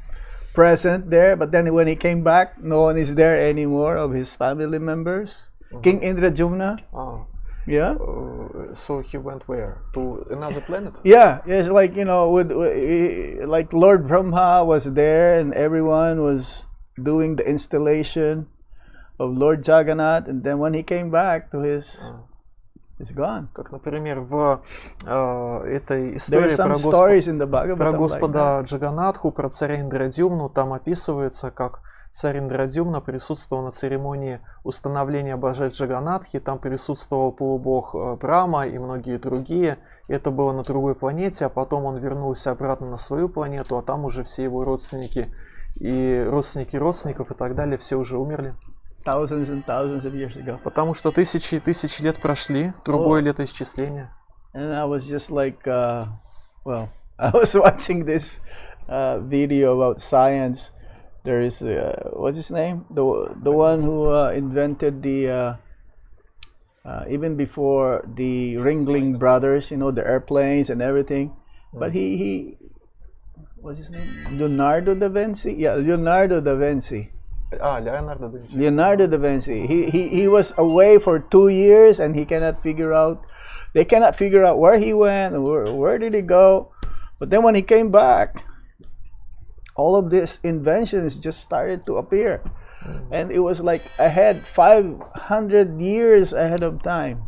[SPEAKER 1] present there, but then when he came back, no one is there anymore of his family members. King Indrajumna,
[SPEAKER 2] А,
[SPEAKER 1] yeah,
[SPEAKER 2] so he went where? To another planet?
[SPEAKER 1] yeah, it's like, you know, like Lord Brahma was there, and everyone was doing the installation of Lord Jagannath, and then when he came back to his, it's gone.
[SPEAKER 2] Как, например, в этой
[SPEAKER 1] There are
[SPEAKER 2] истории
[SPEAKER 1] some
[SPEAKER 2] про
[SPEAKER 1] stories in the
[SPEAKER 2] Про
[SPEAKER 1] Bhagavatam like that.
[SPEAKER 2] Господа Джаганатху, про царя Индрадюмну, там описывается, как царь Индрадюмна присутствовал на церемонии установления божеств Джаганатхи, там присутствовал полубог Брахма и многие другие. Это было на другой планете, а потом он вернулся обратно на свою планету, а там уже все его родственники и родственники родственников и так далее, все уже умерли.
[SPEAKER 1] Thousands and thousands of years ago.
[SPEAKER 2] Потому что тысячи и тысячи лет прошли, другое летоисчисление.
[SPEAKER 1] And I was just like, well, I was watching this video about science. There is, what's his name? The one who invented the, even before the Ringling Brothers, you know, the airplanes and everything. But he what's his name? Leonardo da Vinci? Yeah, Leonardo da Vinci.
[SPEAKER 2] Леонардо да Винчи.
[SPEAKER 1] Leonardo da Vinci. He was away for 2 years and he cannot figure out. They cannot figure out where he went and where did he go. But then when he came back, all of these inventions just started to appear, and it was like ahead 500 years ahead of time.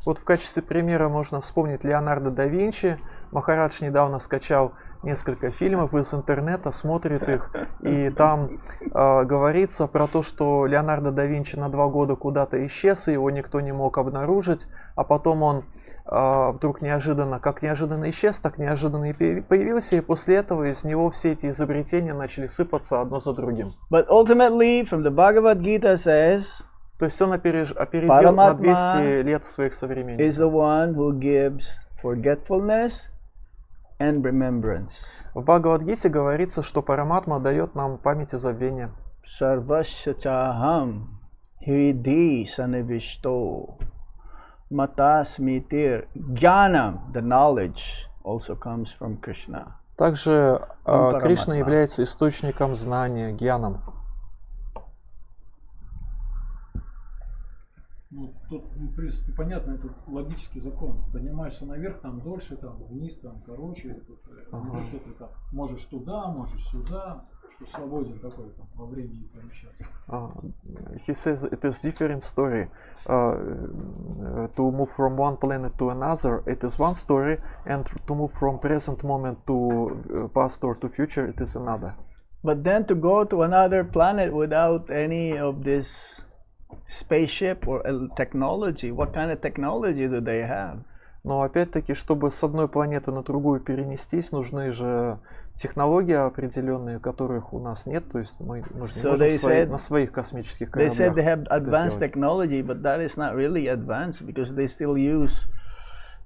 [SPEAKER 2] Вот в качестве примера можно вспомнить Леонардо да Винчи. Махарадж недавно скачал несколько фильмов из интернета, смотрит их, и там говорится про то, что Леонардо да Винчи на 2 года куда-то исчез, и его никто не мог обнаружить, а потом он вдруг неожиданно, как неожиданно исчез, так неожиданно и появился, и после этого из него все эти изобретения начали сыпаться одно за другим.
[SPEAKER 1] But ultimately, from the Bhagavad Gita says,
[SPEAKER 2] То есть он опередил на 200 лет своих
[SPEAKER 1] is
[SPEAKER 2] современников.
[SPEAKER 1] the one who gives forgetfulness and remembrance.
[SPEAKER 2] В Бхагавад-гите говорится, что Параматма дает нам память и забвение.
[SPEAKER 1] Sarvasya chaham hridhi sanivishto mata smitir jnanam. The knowledge also comes from Krishna.
[SPEAKER 2] Также
[SPEAKER 1] Параматма.
[SPEAKER 2] Кришна является источником знания, гьяном.
[SPEAKER 7] Ну, тут, в принципе, понятно, это логический закон. Поднимаешься наверх, там дольше, там вниз, там короче. Тут, не то, что ты там можешь туда, можешь сюда, что свободен такой там, во времени перемещаться.
[SPEAKER 2] He says it is different story. To move from one planet to another, it is one story, and to move from present moment to past or to future, it is another.
[SPEAKER 1] But then to go to another planet without any of this spaceship or technology, what kind of technology do they have?
[SPEAKER 2] Но опять-таки, чтобы с одной планеты на другую перенестись, нужны же технологии определенные, которых у нас нет. То есть мы же не можем на своих космических
[SPEAKER 1] They
[SPEAKER 2] кораблях
[SPEAKER 1] said they have
[SPEAKER 2] это
[SPEAKER 1] advanced
[SPEAKER 2] сделать.
[SPEAKER 1] technology, but that is not really advanced because they still use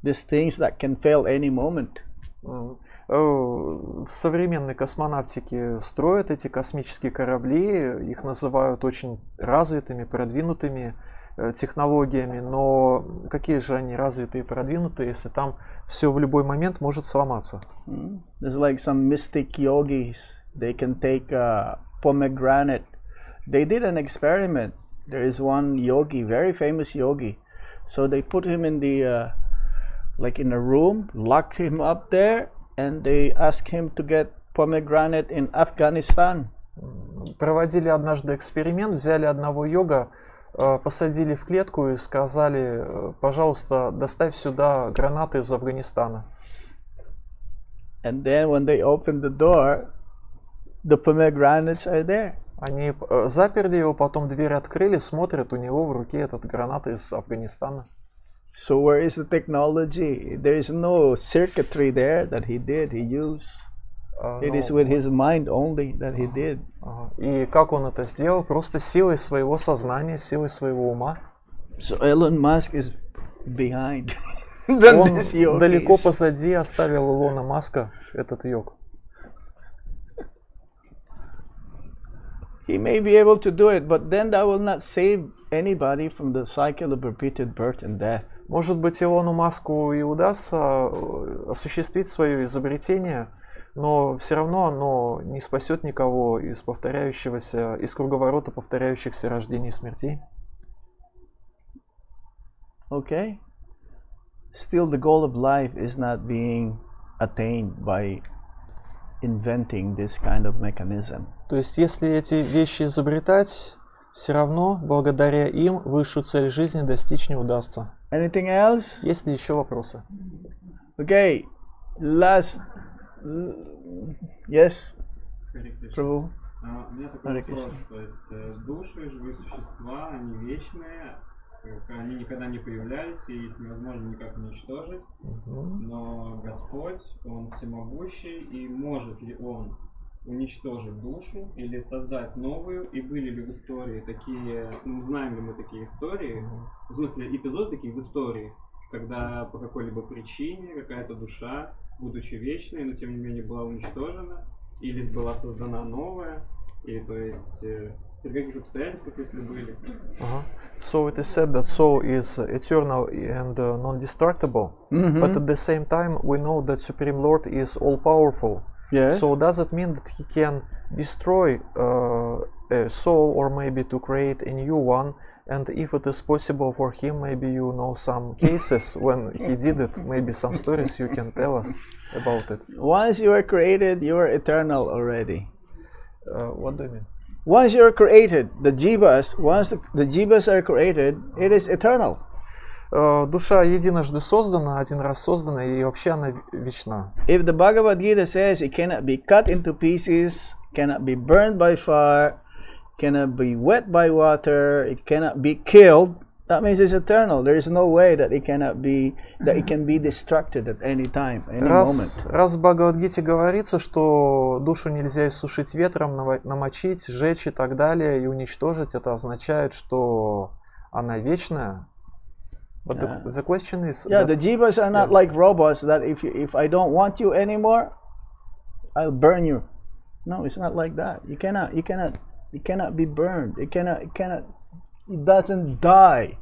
[SPEAKER 1] these things that can fail any moment.
[SPEAKER 2] В современной космонавтике строят эти космические корабли, их называют очень развитыми, продвинутыми технологиями, но какие же они развитые и продвинутые, если там все в любой момент может сломаться?
[SPEAKER 1] There's like some mystic yogis, they can take a pomegranate. They did an experiment. There is one yogi, very famous yogi. So they put him in the like in a room, locked him up there, and they asked him to get pomegranate in Afghanistan.
[SPEAKER 2] Проводили однажды эксперимент, взяли одного йога, посадили в клетку и сказали, пожалуйста, доставь сюда гранаты из Афганистана.
[SPEAKER 1] And then when they opened the door, the pomegranates are there.
[SPEAKER 2] Они заперли его, потом дверь открыли, смотрят, у него в руке этот гранат из Афганистана.
[SPEAKER 1] So where is the technology? There is no circuitry there that he did, he used. It is with his mind only that he did.
[SPEAKER 2] И как он это сделал? Просто силой своего сознания, силой своего ума.
[SPEAKER 1] So Elon Musk is behind.
[SPEAKER 2] Он далеко позади оставил Илона Маска, этот йог.
[SPEAKER 1] He may be able to do it, but then that will not save anybody from the cycle of repeated birth and death.
[SPEAKER 2] Может быть, Илону Маску и удастся осуществить свое изобретение, но все равно оно не спасет никого из повторяющегося, из круговорота повторяющихся рождений и смертей.
[SPEAKER 1] Okay? Still, the goal of life is not being attained by inventing this kind of mechanism.
[SPEAKER 2] То есть, если эти вещи изобретать, все равно, благодаря им, высшую цель жизни достичь не удастся.
[SPEAKER 1] Anything else?
[SPEAKER 2] Есть ли еще вопросы?
[SPEAKER 1] Okay, last. Yes,
[SPEAKER 4] Харе Кришна.
[SPEAKER 1] Prabhu.
[SPEAKER 4] У меня такой
[SPEAKER 1] Харе
[SPEAKER 4] вопрос.
[SPEAKER 1] Кришна.
[SPEAKER 4] То есть души, живые существа, они вечные, они никогда не появлялись, и их невозможно никак уничтожить. Но Господь, Он всемогущий, и может ли Он уничтожить душу или создать новую? И были ли в истории такие, ну, знаем ли мы такие истории, в смысле эпизоды такие в истории, когда по какой-либо причине какая-то душа, будучи вечной, но тем не менее была уничтожена, или была создана новая, и то есть при каких обстоятельствах, если были?
[SPEAKER 2] So it is said that soul is eternal and non-destructible, but at the same time we know that Supreme Lord is all-powerful.
[SPEAKER 1] Yes.
[SPEAKER 2] So does it mean that he can destroy a soul or maybe to create a new one? And if it is possible for him, maybe you know some cases when he did it, maybe some stories you can tell us about it.
[SPEAKER 1] Once you are created, you are eternal already.
[SPEAKER 2] What do you mean?
[SPEAKER 1] Once you are created, the jivas, once the jivas are created, it is eternal.
[SPEAKER 2] Душа единожды создана, один раз создана, и вообще она вечна.
[SPEAKER 1] If the Bhagavad Gita says it cannot be cut into pieces, cannot be burned by fire, cannot be wet by water, it cannot be killed, that means it's eternal. There is no way that it cannot be, that it can be destructed at any time, any moment.
[SPEAKER 2] Раз в Бхагавад-гите говорится, что душу нельзя иссушить ветром, намочить, сжечь и так далее, и уничтожить, это означает, что она вечная. But the question is...
[SPEAKER 1] Yeah, the jivas are not like robots that if I don't want you anymore, I'll burn you. No, it's not like that. It cannot be burned. It doesn't die.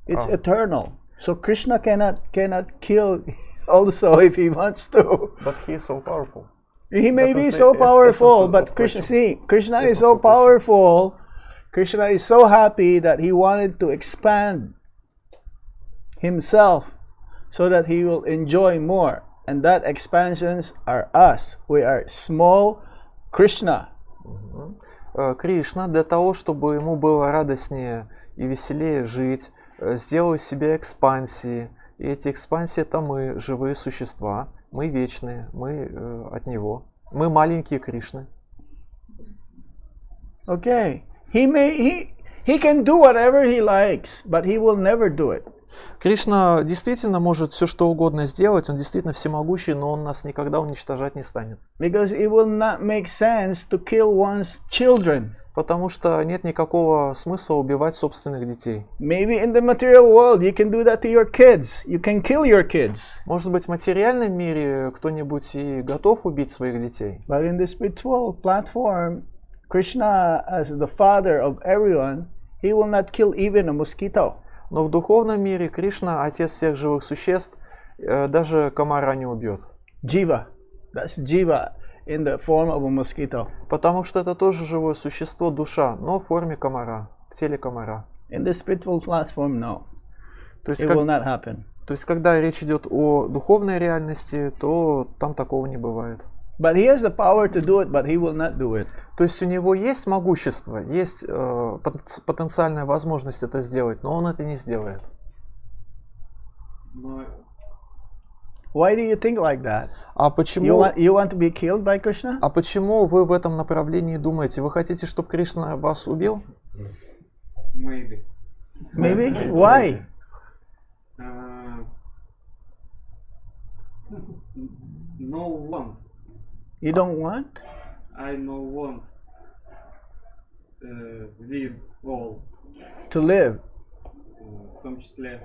[SPEAKER 1] It's eternal. So Krishna cannot kill also if he wants to.
[SPEAKER 2] But he is so powerful.
[SPEAKER 1] He may be so powerful, but Krishna is so powerful. Krishna is so happy that he wanted to expand himself so that he will enjoy more. And that expansions are us. We are small Krishna.
[SPEAKER 2] Кришна для того, чтобы ему было радостнее и веселее жить, сделал из себя экспансии. И эти экспансии — это мы, живые существа. Мы вечные, мы от него. Мы маленькие Кришны.
[SPEAKER 1] Okay. He can do whatever he likes, but he will never do it.
[SPEAKER 2] Кришна действительно может все что угодно сделать, он действительно всемогущий, но он нас никогда уничтожать не станет.
[SPEAKER 1] Because it will not make sense to kill one's children.
[SPEAKER 2] Потому что нет никакого смысла убивать собственных детей.
[SPEAKER 1] Maybe in the material world you can do that to your kids. You can kill your kids.
[SPEAKER 2] Может быть, в материальном мире кто-нибудь и готов убить своих детей.
[SPEAKER 1] But in the spiritual platform, Krishna, as the father of everyone, he will not kill even a mosquito.
[SPEAKER 2] Но в духовном мире Кришна, отец всех живых существ, даже комара не убьет.
[SPEAKER 1] Jiva. That's jiva in the form of a mosquito.
[SPEAKER 2] Потому что это тоже живое существо, душа, но в форме комара, в теле комара.
[SPEAKER 1] In the spiritual platform, no.
[SPEAKER 2] То есть,
[SPEAKER 1] It will not happen.
[SPEAKER 2] То есть, когда речь идет о духовной реальности, то там такого не бывает.
[SPEAKER 1] But he has the power to do it, but he will not do it.
[SPEAKER 2] То есть у него есть могущество, есть потенциальная возможность это сделать, но он это не сделает.
[SPEAKER 1] Why do you think like that?
[SPEAKER 2] А почему?
[SPEAKER 1] You want to be killed by Krishna?
[SPEAKER 2] А почему вы в этом направлении думаете? Вы хотите, чтобы Кришна вас убил?
[SPEAKER 4] Maybe.
[SPEAKER 1] Maybe? Why?
[SPEAKER 4] No one.
[SPEAKER 1] You don't want?
[SPEAKER 4] I no want this all.
[SPEAKER 1] To live.
[SPEAKER 4] В том числе.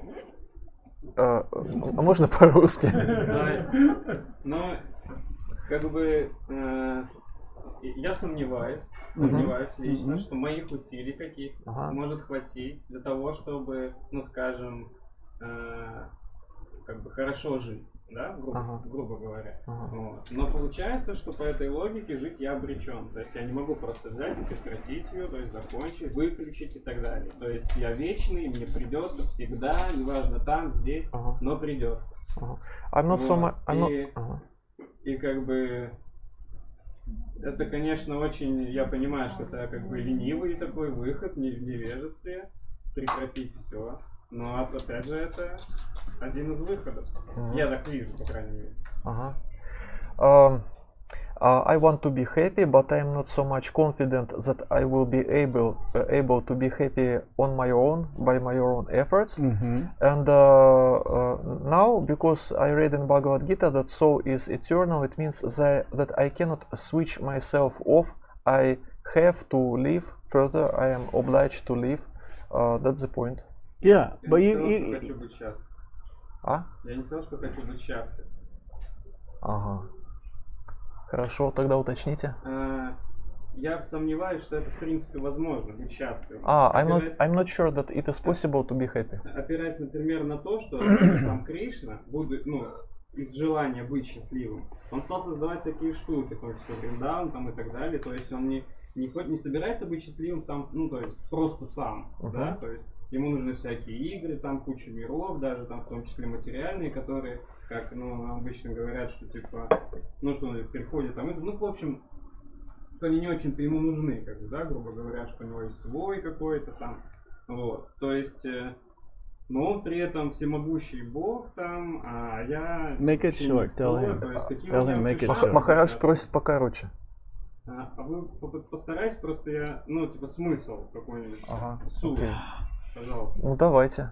[SPEAKER 2] А можно по-русски?
[SPEAKER 4] Но как бы я сомневаюсь лично, что моих усилий каких может хватить для того, чтобы, ну скажем, как бы хорошо жить, да, грубо говоря.
[SPEAKER 2] Ага.
[SPEAKER 4] Вот. Но получается, что по этой логике жить я обречен. То есть я не могу просто взять и прекратить ее, то есть закончить, выключить и так далее. То есть я вечный, мне придется всегда, неважно там, здесь, но придется.
[SPEAKER 2] I'm not so much.
[SPEAKER 4] И как бы это, конечно, очень, я понимаю, что это как бы ленивый такой выход, в невежестве, прекратить все. Но опять же это один из выходов. Я так вижу, по крайней мере.
[SPEAKER 2] I want to be happy, but I am not so much confident that I will be able to be happy on my own by my own efforts. And now, because I read in Bhagavad Gita that soul is eternal, it means that I cannot switch myself off. I have to live further. I am obliged to live. That's the point.
[SPEAKER 1] Yeah, but
[SPEAKER 4] Я не сказал, что хочу быть счастлив. Я не сказал, что хочу быть счастлив.
[SPEAKER 2] Ага. Хорошо, тогда уточните.
[SPEAKER 4] Я сомневаюсь, что это в принципе возможно, быть счастливым.
[SPEAKER 2] I'm not sure that it is possible to be happy.
[SPEAKER 4] Опираясь, например, на то, что сам Кришна, из желания быть счастливым, он стал создавать всякие штуки, то есть Вриндаун там и так далее, то есть он не собирается быть счастливым сам, то есть просто сам, да, то есть ему нужны всякие игры, там куча миров, даже там в том числе материальные, которые, как обычно говорят, что типа, что он приходит там, в общем, что они не очень-то ему нужны, как бы, да, грубо говоря, что у него есть свой какой-то там, вот, то есть, но он при этом всемогущий Бог там, а я...
[SPEAKER 1] Make it short, tell him make it short.
[SPEAKER 2] Махарадж просит покороче.
[SPEAKER 4] А вы постарайтесь, просто я, смысл какой-нибудь, суть.
[SPEAKER 2] Okay.
[SPEAKER 4] Пожалуйста.
[SPEAKER 2] Ну давайте.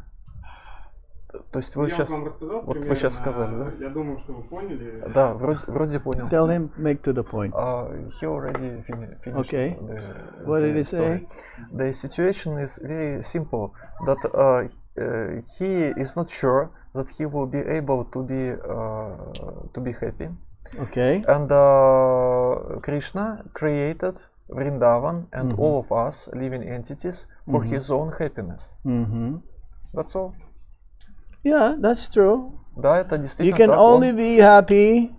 [SPEAKER 2] То есть вы
[SPEAKER 4] я
[SPEAKER 2] сейчас,
[SPEAKER 4] вам рассказал,
[SPEAKER 2] вот вы сейчас сказали, да?
[SPEAKER 4] Я думаю, что вы поняли.
[SPEAKER 2] Да, вроде понял.
[SPEAKER 1] Tell him, make to the point.
[SPEAKER 2] He already finished.
[SPEAKER 1] Okay. What did he say?
[SPEAKER 2] The situation is very simple. That he is not sure that he will be able to be happy.
[SPEAKER 1] Okay.
[SPEAKER 2] And Krishna created Vrindavan and all of us living entities for his own happiness. That's all.
[SPEAKER 1] Yeah, that's true.
[SPEAKER 2] Да, это
[SPEAKER 1] You
[SPEAKER 2] действительно
[SPEAKER 1] can
[SPEAKER 2] так.
[SPEAKER 1] only be happy.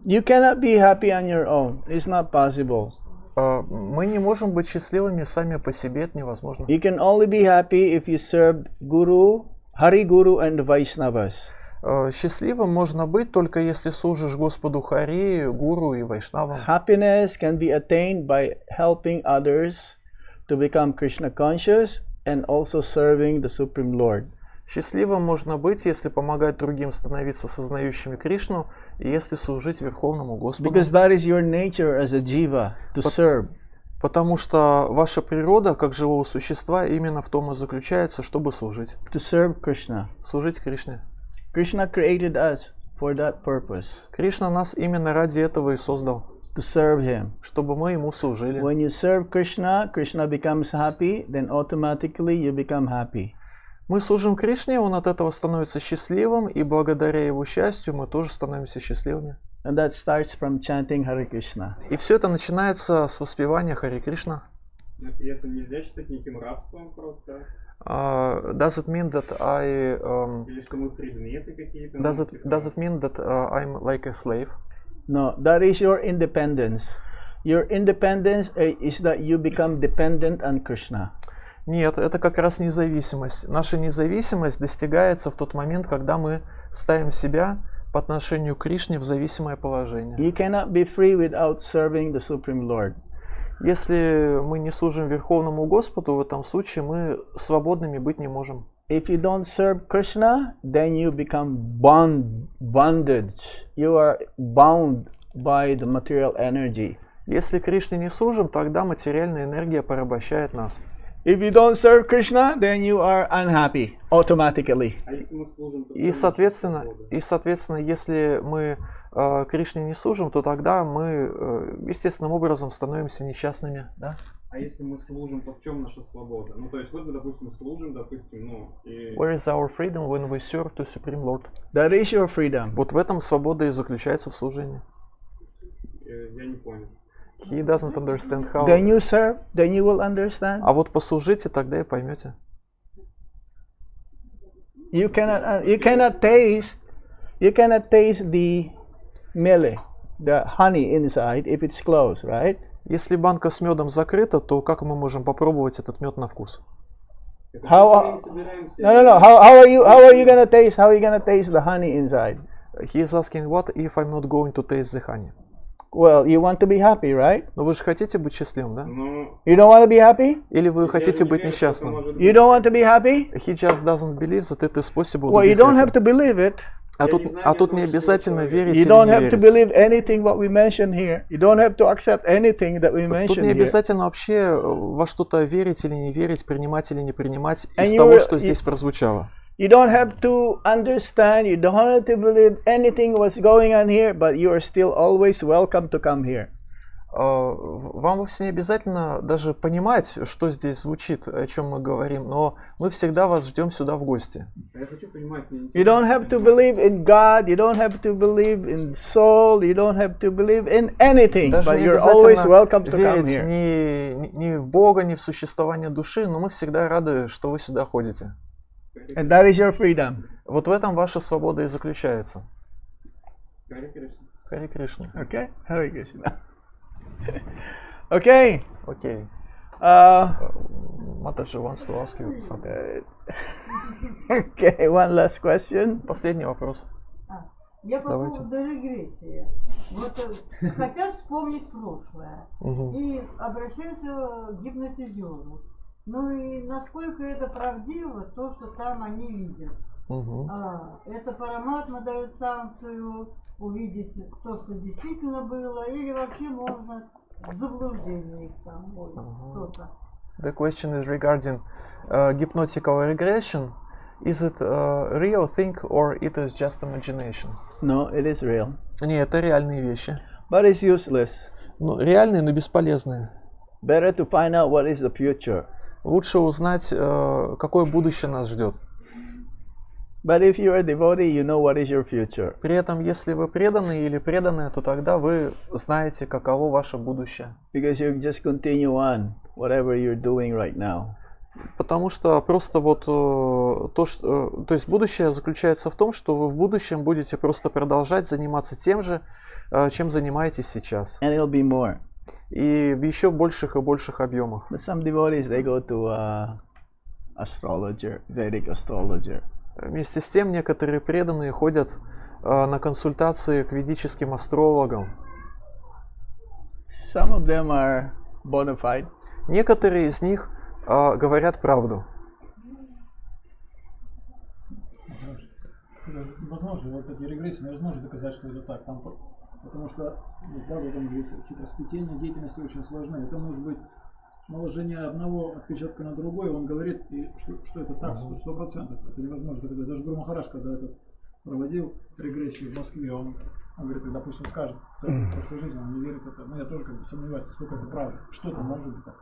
[SPEAKER 1] You cannot be happy on your own. It's not possible.
[SPEAKER 2] Мы не можем быть счастливыми сами по себе, это невозможно.
[SPEAKER 1] You can only be happy if you serve Guru, Hari Guru and Vaishnavas.
[SPEAKER 2] Счастливым можно быть только если служишь Господу Хари, Гуру и Вайшнавам.
[SPEAKER 1] Happiness can be attained by helping others to become Krishna conscious and also serving the Supreme Lord.
[SPEAKER 2] Счастливым можно быть, если помогать другим становиться сознающими Кришну и если служить Верховному Господу.
[SPEAKER 1] Because that is your nature as a jiva, to serve.
[SPEAKER 2] Потому что ваша природа, как живого существа, именно в том и заключается, чтобы служить.
[SPEAKER 1] To serve Krishna.
[SPEAKER 2] Служить Кришне.
[SPEAKER 1] Krishna created us for that purpose.
[SPEAKER 2] Кришна нас именно ради этого и создал.
[SPEAKER 1] To serve Him.
[SPEAKER 2] Чтобы мы Ему служили.
[SPEAKER 1] When you serve Krishna, Krishna becomes happy, then automatically you become happy.
[SPEAKER 2] Мы служим Кришне, Он от этого становится счастливым, и благодаря Его счастью мы тоже становимся счастливыми.
[SPEAKER 1] And that starts from chanting Hare Krishna.
[SPEAKER 2] И все это начинается с воспевания Харе Кришна.
[SPEAKER 4] И это нельзя считать неким рабством просто.
[SPEAKER 2] Does it mean that
[SPEAKER 4] Или что мы предметы какие-то?
[SPEAKER 2] Does it mean that I'm like a slave?
[SPEAKER 1] No, that is your independence. Your independence is that you become dependent on Krishna.
[SPEAKER 2] Нет, это как раз независимость. Наша независимость достигается в тот момент, когда мы ставим себя по отношению к Кришне в зависимое положение.
[SPEAKER 1] You cannot be free without serving the Supreme Lord.
[SPEAKER 2] Если мы не служим Верховному Господу, в этом случае мы свободными быть не можем.
[SPEAKER 1] If you don't serve Krishna, then you become bondage. You are bound by the material energy.
[SPEAKER 2] Если Кришне не служим, тогда материальная энергия порабощает нас.
[SPEAKER 1] If you don't serve Krishna, then you are unhappy automatically.
[SPEAKER 2] И соответственно, если мы Кришне не служим, то тогда мы естественным образом становимся несчастными, да?
[SPEAKER 4] А если мы служим, то в чем наша свобода? Ну, то есть, вот мы, допустим, служим, и...
[SPEAKER 2] Where is our freedom when we serve to Supreme Lord?
[SPEAKER 1] That is your freedom.
[SPEAKER 2] Вот в этом свобода и заключается в служении.
[SPEAKER 4] Я не понял.
[SPEAKER 2] He doesn't understand how.
[SPEAKER 1] Then you serve, then you will understand.
[SPEAKER 2] А вот послужите, тогда и поймете.
[SPEAKER 1] you cannot taste the mele, the honey inside if it's closed, right?
[SPEAKER 2] Если банка с медом закрыта, то как мы можем попробовать этот мед на вкус?
[SPEAKER 1] How are you gonna taste the honey inside?
[SPEAKER 2] He is asking, what if I'm not going to taste the honey?
[SPEAKER 1] Well, you want to be happy, right?
[SPEAKER 2] Но вы же хотите быть счастливым, да?
[SPEAKER 4] Ну,
[SPEAKER 1] You don't want to be happy?
[SPEAKER 2] Или вы
[SPEAKER 4] я
[SPEAKER 2] хотите
[SPEAKER 4] не
[SPEAKER 2] быть
[SPEAKER 4] верю, что это
[SPEAKER 2] несчастным?
[SPEAKER 4] может
[SPEAKER 1] You
[SPEAKER 4] быть.
[SPEAKER 1] don't want to be happy?
[SPEAKER 2] He just doesn't believe that it is possible
[SPEAKER 1] Well,
[SPEAKER 2] to be
[SPEAKER 1] you don't
[SPEAKER 2] happy.
[SPEAKER 1] have to believe it.
[SPEAKER 2] А
[SPEAKER 4] Я
[SPEAKER 2] тут,
[SPEAKER 4] не знаю,
[SPEAKER 2] а
[SPEAKER 4] мне
[SPEAKER 2] тут не
[SPEAKER 4] кажется,
[SPEAKER 2] обязательно
[SPEAKER 4] что
[SPEAKER 2] верить
[SPEAKER 1] You
[SPEAKER 2] или
[SPEAKER 1] don't
[SPEAKER 2] не
[SPEAKER 1] have to
[SPEAKER 2] верить.
[SPEAKER 1] believe anything what we mentioned here. You don't have to accept anything that we
[SPEAKER 2] Тут
[SPEAKER 1] mentioned
[SPEAKER 2] не
[SPEAKER 1] here.
[SPEAKER 2] обязательно вообще во что-то верить или не верить, принимать или не принимать
[SPEAKER 1] And
[SPEAKER 2] из
[SPEAKER 1] you
[SPEAKER 2] того,
[SPEAKER 1] will-
[SPEAKER 2] что здесь прозвучало.
[SPEAKER 1] You don't have to understand, you don't have to believe anything what's going on here, but you are still always welcome to come here.
[SPEAKER 2] Вам вовсе не обязательно даже понимать, что здесь звучит, о чем мы говорим, но мы всегда вас ждем сюда в гости.
[SPEAKER 4] Я хочу понимать, мне
[SPEAKER 1] You don't have to believe in God, you don't have to believe in soul, you don't have to believe in anything,
[SPEAKER 2] Даже
[SPEAKER 1] but
[SPEAKER 2] не
[SPEAKER 1] you're always
[SPEAKER 2] обязательно
[SPEAKER 1] welcome to come
[SPEAKER 2] верить
[SPEAKER 1] here.
[SPEAKER 2] ни в Бога, ни в существование души, но мы всегда рады, что вы сюда ходите.
[SPEAKER 1] And that is your freedom.
[SPEAKER 2] Вот в этом ваша свобода и заключается.
[SPEAKER 4] Харе Кришна.
[SPEAKER 2] Харе Кришна.
[SPEAKER 1] Okay? Hare Krishna. Okay.
[SPEAKER 2] Окей. Матаджи wants to ask you something.
[SPEAKER 1] Okay, one last question.
[SPEAKER 2] Последний вопрос.
[SPEAKER 5] Я по
[SPEAKER 2] Давайте.
[SPEAKER 5] поводу регрессии. Вот хотят вспомнить прошлое
[SPEAKER 2] Мгм.
[SPEAKER 5] и обращаются к гипнотизеру. Ну и насколько это правдиво, то, что там они видят.
[SPEAKER 2] Мгм.
[SPEAKER 5] Это Параматма дает санкцию увидеть то, что действительно было, или вообще можно в заблуждение их там вводить кто-то.
[SPEAKER 2] The question is regarding hypnotical regression. Is it a real thing or it is just imagination?
[SPEAKER 1] No, it is real.
[SPEAKER 2] Не, это реальные вещи.
[SPEAKER 1] But it's useless.
[SPEAKER 2] Ну, реальные, но бесполезные.
[SPEAKER 1] Better to find out what is the future.
[SPEAKER 2] Лучше узнать, какое будущее нас ждет.
[SPEAKER 1] But if you are a devotee, you know what is your future.
[SPEAKER 2] При этом, если вы преданы или преданные, то тогда вы знаете, каково ваше будущее.
[SPEAKER 1] Because you just continue on whatever you're doing right now.
[SPEAKER 2] Потому что просто вот то есть будущее заключается в том, что вы в будущем будете просто продолжать заниматься тем же, чем занимаетесь сейчас.
[SPEAKER 1] And it'll be more.
[SPEAKER 2] И в еще больших и больших объемах.
[SPEAKER 1] But some devotees, they go to astrologer, Vedic astrologer.
[SPEAKER 2] Вместе с тем, некоторые преданные ходят на консультации к ведическим астрологам.
[SPEAKER 1] Some of them are bona fide.
[SPEAKER 2] Некоторые из них говорят правду.
[SPEAKER 7] Возможно, вот эти регрессии невозможно доказать, что это так. Там, потому что, ну, правда, там говорится, хитросплетение деятельности очень сложны. Это может быть наложение одного отпечатка на другой, он говорит, и что это так, 100%. Это невозможно доказать. Даже Гуру Махарадж, когда этот проводил регрессию в Москве, он говорит, допустим, скажет, кто в прошлой жизни, он не верит в это. Но я тоже как бы сомневаюсь, сколько это правда. Что-то может быть так.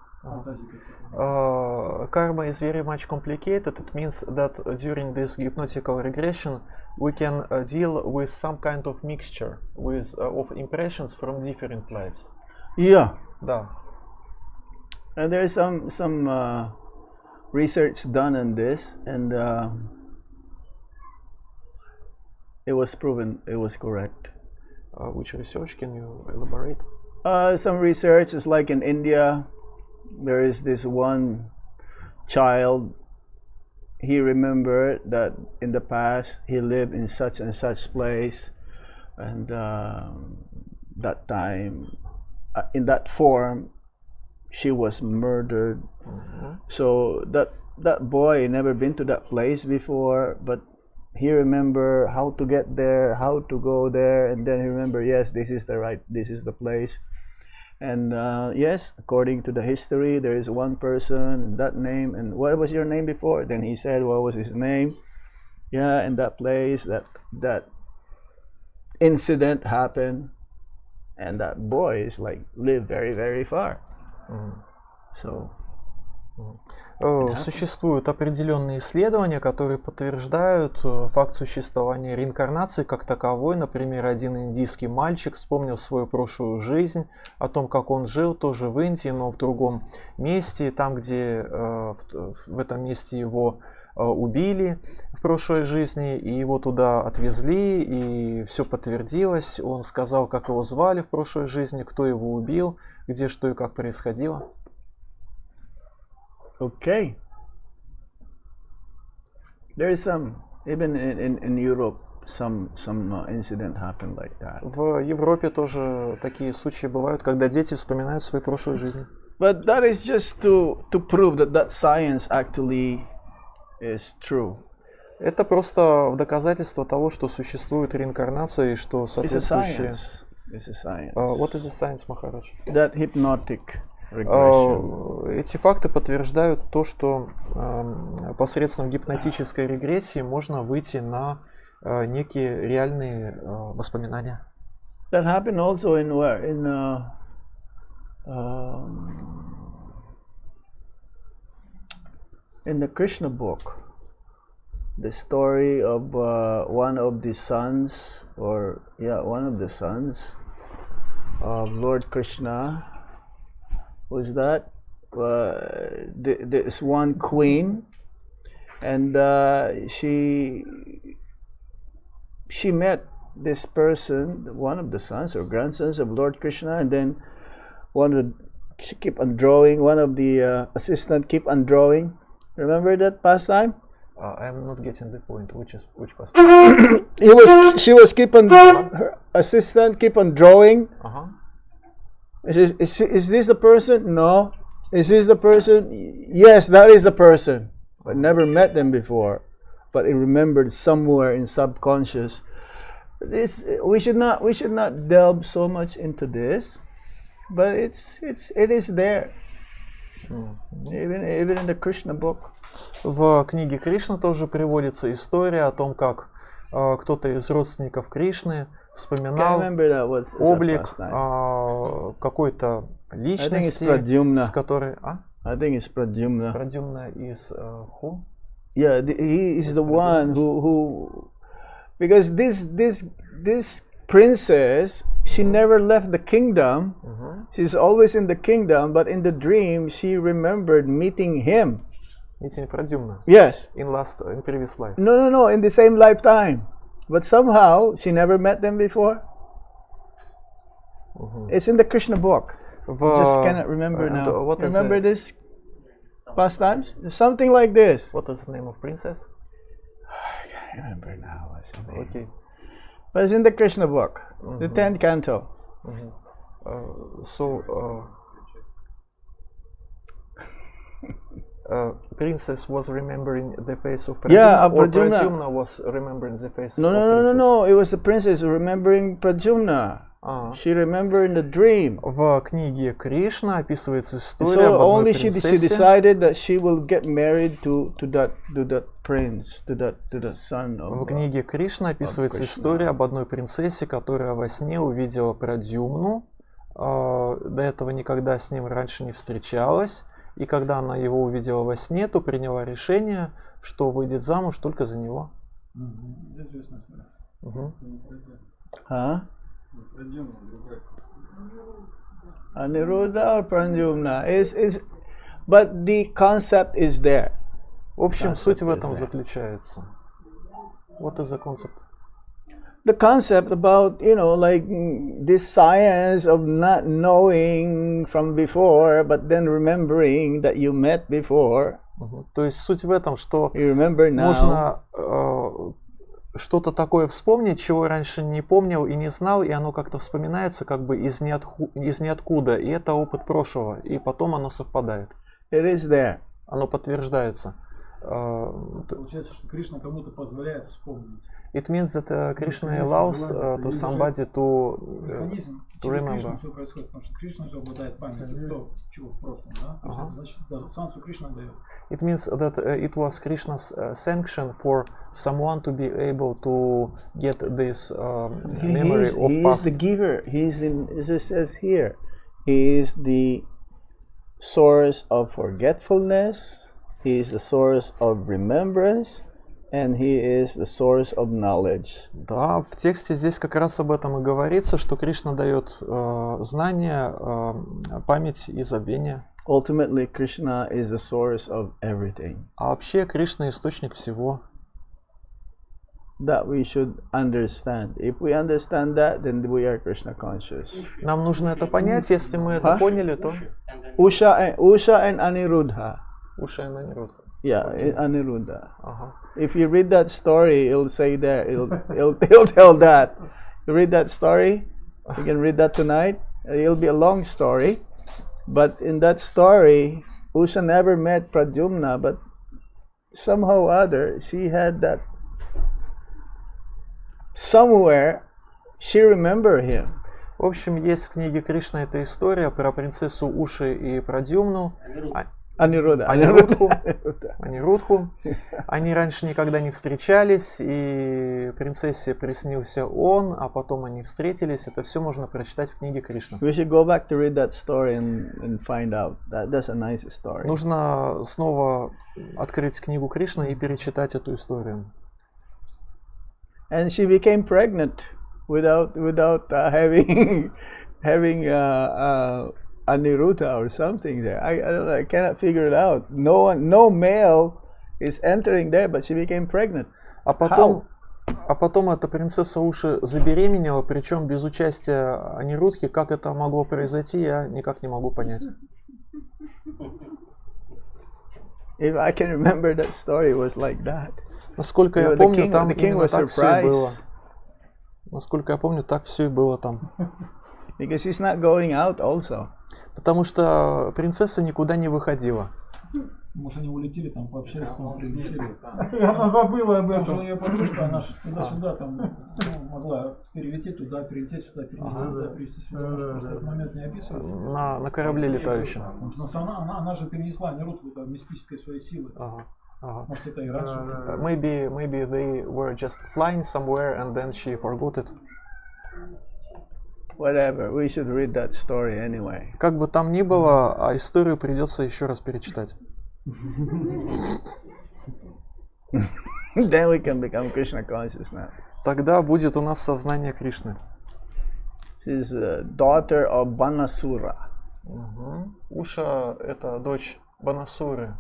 [SPEAKER 2] Karma is very much complicated. It means that during this hypnotical regression, we can deal with some kind of mixture of impressions from different lives.
[SPEAKER 1] Yeah.
[SPEAKER 2] Да.
[SPEAKER 1] And there's some research done on this, and it was proven it was correct.
[SPEAKER 2] Which research can you elaborate?
[SPEAKER 1] Some research is like in India, there is this one child. He remembered that in the past he lived in such and such place, and that time, in that form, she was murdered. So that boy never been to that place before, but he remember how to get there, how to go there, and then he remember, yes, this is the place. And yes, according to the history, there is one person, that name, and what was your name before? Then he said, what was his name? Yeah, in that place, that incident happened, and that boy is like lived very, very far. So.
[SPEAKER 2] Существуют определенные исследования, которые подтверждают факт существования реинкарнации как таковой. Например, один индийский мальчик вспомнил свою прошлую жизнь, о том, как он жил тоже в Индии, но в другом месте. Там, где в этом месте его убили в прошлой жизни, и его туда отвезли, и все подтвердилось. Он сказал, как его звали в прошлой жизни, кто его убил, где что и как происходило.
[SPEAKER 1] Okay. There is some, even in Europe, some incident happened like that.
[SPEAKER 2] В Европе тоже такие случаи бывают, когда дети вспоминают свои прошлые жизни.
[SPEAKER 1] But that is just to prove that science actually is true.
[SPEAKER 2] Это просто доказательство того, что существует реинкарнация и что
[SPEAKER 1] It's a
[SPEAKER 2] соответствующие...
[SPEAKER 1] science. It's a science.
[SPEAKER 2] What is the science, Махарадж?
[SPEAKER 1] That hypnotic regression.
[SPEAKER 2] Эти факты подтверждают то, что посредством гипнотической регрессии можно выйти на некие реальные воспоминания.
[SPEAKER 1] That happened also in where? In the Krishna book. The story of one of the sons of Lord Krishna. Was that there's one queen, and she met this person, one of the sons or grandsons of Lord Krishna, and then she kept on drawing. One of the assistant keep on drawing. Remember that pastime?
[SPEAKER 2] I'm not getting the point. Which past?
[SPEAKER 1] She was her assistant keep on drawing. Is this the person? No. Is this the person? Yes, that is the person. But never met them before. But it remembered somewhere in subconscious. We should not delve so much into this. But it is there. Even in the Krishna book.
[SPEAKER 2] В книге Кришны тоже приводится история о том, как кто-то из родственников Кришны вспоминал облик какой-то личности, с которой...
[SPEAKER 1] I think it's Pradyumna.
[SPEAKER 2] Pradyumna is who?
[SPEAKER 1] Yeah, he is the one who because this princess, she never left the kingdom. She's always in the kingdom, but in the dream she remembered meeting him.
[SPEAKER 2] Meeting Pradyumna?
[SPEAKER 1] Yes.
[SPEAKER 2] In previous life?
[SPEAKER 1] No, in the same lifetime. But somehow she never met them before. It's in the Krishna book. Just cannot remember now. Remember this pastimes? Something like this.
[SPEAKER 2] What is the name of princess?
[SPEAKER 1] I can't remember now. What's the name.
[SPEAKER 2] Okay.
[SPEAKER 1] But it's in the Krishna book, the 10th canto.
[SPEAKER 2] Princess was remembering the face of Pradyumna,
[SPEAKER 1] Yeah,
[SPEAKER 2] or
[SPEAKER 1] Pradyumna.
[SPEAKER 2] Pradyumna was remembering the face of princess?
[SPEAKER 1] No. It was the princess remembering Pradyumna. She remembered in the dream.
[SPEAKER 2] В книге Кришна описывается история
[SPEAKER 1] So
[SPEAKER 2] об одной
[SPEAKER 1] only she
[SPEAKER 2] принцессе.
[SPEAKER 1] decided that she will get married to that prince, to the son of.
[SPEAKER 2] В книге Кришна описывается
[SPEAKER 1] Кришна.
[SPEAKER 2] история об одной принцессе, которая во сне увидела Прадьюмну. До этого никогда с ним раньше не встречалась. И когда она его увидела во сне, то приняла решение, что выйдет замуж только за него.
[SPEAKER 1] Huh? Aniruddha or Pradyumna but the concept is there.
[SPEAKER 2] В общем, суть в
[SPEAKER 1] Concept
[SPEAKER 2] этом
[SPEAKER 1] is there.
[SPEAKER 2] заключается. What is the concept?
[SPEAKER 1] The concept about, like this science of not knowing from before, but then remembering that you met before.
[SPEAKER 2] То есть суть в этом, что
[SPEAKER 1] You remember now.
[SPEAKER 2] можно что-то такое вспомнить, чего раньше не помнил и не знал, и оно как-то вспоминается как бы из ниоткуда, и это опыт прошлого, и потом оно совпадает.
[SPEAKER 1] It is there.
[SPEAKER 2] Оно подтверждается.
[SPEAKER 7] Получается, что Кришна кому-то позволяет вспомнить.
[SPEAKER 2] It means that Krishna allows to somebody to
[SPEAKER 7] Механизм через Кришну
[SPEAKER 2] remember.
[SPEAKER 7] все происходит, потому что Кришна же обладает памятью, кто чего в прошлом, да? То есть это значит, даже сансу Кришна дает.
[SPEAKER 2] It means that it was Krishna's sanction for someone to be able to get this memory of
[SPEAKER 1] He is
[SPEAKER 2] past.
[SPEAKER 1] the giver. As it says here, he is the source of forgetfulness. He is the source of remembrance, and he is the source of knowledge.
[SPEAKER 2] Да, в тексте здесь как раз об этом и говорится, что Кришна дает знание, память и забвение.
[SPEAKER 1] ultimately Krishna is the source of everything.
[SPEAKER 2] А вообще Кришна источник всего.
[SPEAKER 1] That we should understand. If we understand that, then we are Krishna conscious.
[SPEAKER 2] Нам нужно это понять. Если мы это поняли, то
[SPEAKER 1] Usha and Aniruddha.
[SPEAKER 2] Уша и Нанирудха.
[SPEAKER 1] Yeah, Aniruddha.
[SPEAKER 2] Ага.
[SPEAKER 1] If you read that story, it'll say that. It'll tell that. You read that story. You can read that tonight. It'll be a long story, but in that story, Usha never met Pradyumna, but somehow or other she had that. Somewhere, she remembered him.
[SPEAKER 2] В общем, есть в книге Кришна эта история про принцессу Уши и Прадьюмну. Анирудху. Они раньше никогда не встречались, и принцессе приснился он, а потом они встретились. Это все можно прочитать в книге Кришна.
[SPEAKER 1] We should go back to read that story and find out. That's a nice story.
[SPEAKER 2] Нужно снова открыть книгу Кришна и перечитать эту историю.
[SPEAKER 1] And she became pregnant without having Aniruddha or something there. I don't know. I cannot figure it out. No male is entering there, but she became pregnant.
[SPEAKER 2] А потом эта принцесса Уши забеременела, причем без участия Анирудхи. Как это могло произойти, я никак не могу понять.
[SPEAKER 1] If I can remember, that story was like that.
[SPEAKER 2] Насколько я помню, там именно так все и было. Насколько я помню, так все и было там.
[SPEAKER 1] Because she's not going out also.
[SPEAKER 2] Потому что принцесса никуда не выходила.
[SPEAKER 7] Может, они улетели, там пообщались, там прилетели.
[SPEAKER 6] Она забыла об
[SPEAKER 7] Потому что у
[SPEAKER 6] этом.
[SPEAKER 7] нее подружка, она ж туда-сюда там могла перелететь туда, перелететь сюда, перенести туда, перевести сюда. Может, просто этот момент не описывается.
[SPEAKER 2] На корабле летающем.
[SPEAKER 7] Потому что она же перенесла Нирудху мистической своей силы.
[SPEAKER 2] Ага.
[SPEAKER 7] Может, это и раньше.
[SPEAKER 2] Maybe they were just flying somewhere and then she forgot it.
[SPEAKER 1] Whatever, we should read that story anyway.
[SPEAKER 2] Как бы там ни было, а историю придется еще раз перечитать.
[SPEAKER 1] Then we can become Krishna conscious now.
[SPEAKER 2] Тогда будет у нас сознание Кришны.
[SPEAKER 1] She's a daughter of Banasura.
[SPEAKER 2] Уша — это дочь Банасуры,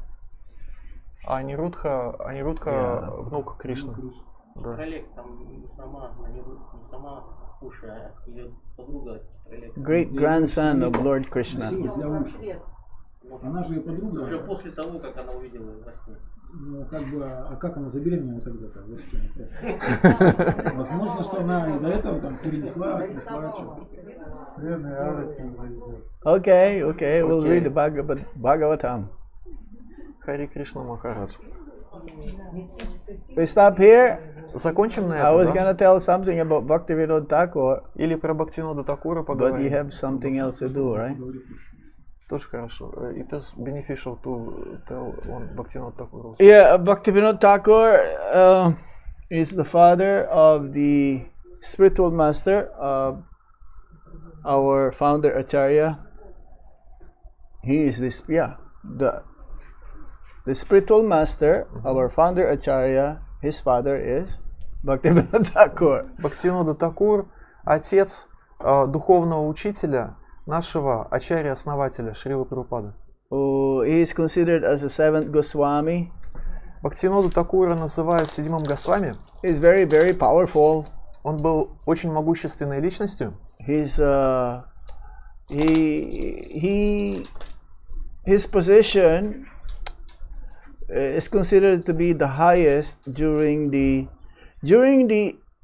[SPEAKER 2] а Анирудха внук Кришны. Да.
[SPEAKER 3] Троллек, там не сама Уша, а ее подруга Троллек.
[SPEAKER 1] Great grandson of Lord Krishna.
[SPEAKER 7] Для уши. Она же ее подруга.
[SPEAKER 3] Уже после того, как она увидела во сне.
[SPEAKER 7] Ну, как бы, а как она забеременела тогда-то? Вот в чем вопрос. Возможно, что она и до этого там перенесла, отнесла что-то.
[SPEAKER 1] Okay, we'll read the Bhagavatam.
[SPEAKER 2] Хари Кришна Махарадж.
[SPEAKER 1] We stop here.
[SPEAKER 2] Закончим на
[SPEAKER 1] I was
[SPEAKER 2] этом, да?
[SPEAKER 1] gonna tell something about Bhaktivinoda Thakur,
[SPEAKER 2] Или про Бхактивинода Такура
[SPEAKER 1] but you
[SPEAKER 2] поговорим.
[SPEAKER 1] have something else to do, right?
[SPEAKER 2] Тоже хорошо. It is beneficial to tell on Bhактивинода Такура.
[SPEAKER 1] Yeah, Bhaktivinoda Thakur is the father of the spiritual master of our founder Acharya. He is the spiritual master of our founder Acharya. His father is Bhaktivinoda Thakur.
[SPEAKER 2] Бхактивинода Такур — отец духовного учителя нашего ачарья-основателя Шрилы Прабхупады.
[SPEAKER 1] He is considered as the seventh Goswami.
[SPEAKER 2] Бхактивинода Такура называют седьмым Госвами.
[SPEAKER 1] He is very, very powerful.
[SPEAKER 2] Он был очень могущественной личностью.
[SPEAKER 1] His position is considered to be the highest during the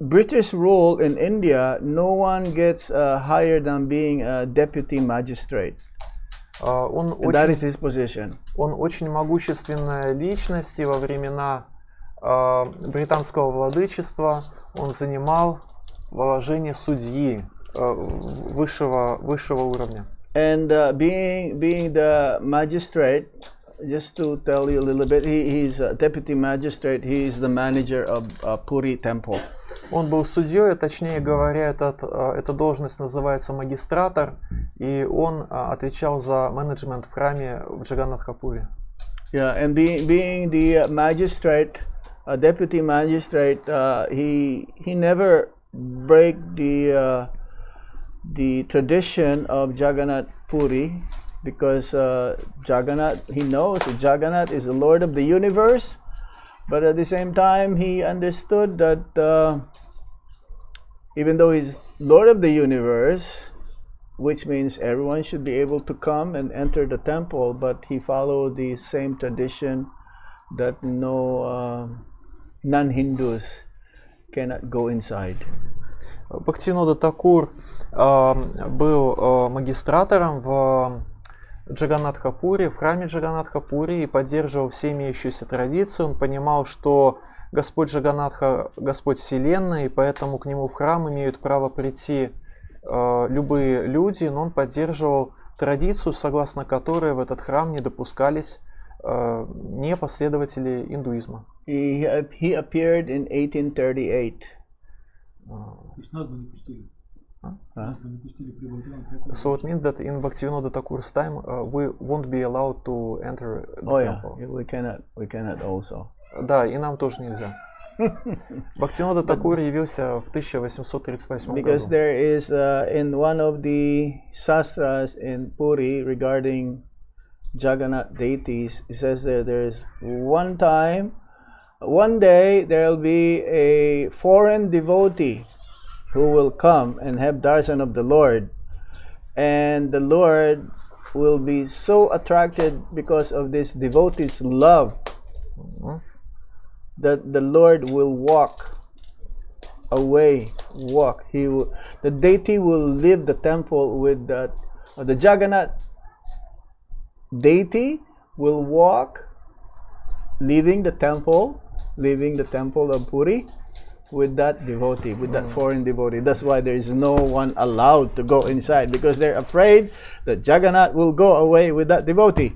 [SPEAKER 1] British rule in India. No one gets higher than being a deputy magistrate. And that is his position.
[SPEAKER 2] Он очень могущественная личность, и во времена британского владычества он занимал положение судьи высшего уровня.
[SPEAKER 1] And being the magistrate, just to tell you a little bit, he's a deputy magistrate. He is the manager of Puri temple.
[SPEAKER 2] Он был судьей, точнее говоря, эта должность называется магистратор, и он отвечал за менеджмент в храме в Джаганнатхапуре.
[SPEAKER 1] Yeah, and being the magistrate, deputy magistrate, he never break the tradition of Jagannath Puri. because Jagannath, he knows that Jagannath is the Lord of the universe, but at the same time he understood that even though he's Lord of the universe, which means everyone should be able to come and enter the temple, but he followed the same tradition that no non-Hindus cannot go inside.
[SPEAKER 2] Бхактивинода Такур был магистратором в Джаганнатха-Пури, в храме Джаганнатха-Пури, и поддерживал все имеющиеся традиции. Он понимал, что Господь Джаганнатха – Господь Вселенной, и поэтому к нему в храм имеют право прийти любые люди, но он поддерживал традицию, согласно которой в этот храм не допускались не последователи индуизма.
[SPEAKER 1] He appeared in 1838.
[SPEAKER 7] То есть нас бы не пустили. Нас бы не пустили при Бхактивинода Такуре.
[SPEAKER 2] So it means that in Bhaktivinoda Thakur's time we won't be allowed to enter the temple.
[SPEAKER 1] We cannot also.
[SPEAKER 2] Да, и нам тоже нельзя. Бхактивинода Такур явился в 1838
[SPEAKER 1] Because
[SPEAKER 2] году.
[SPEAKER 1] there is in one of the sastras in Puri regarding Jagannath deities, it says there's one day there will be a foreign devotee who will come and have darshan of the Lord, and the Lord will be so attracted because of this devotee's love that the Lord will walk away. The deity will leave the temple with that. The Jagannath deity will walk, leaving the temple of Puri with that devotee, with that foreign devotee. That's why there is no one allowed to go inside, because they're afraid that Jagannath will go away with that devotee.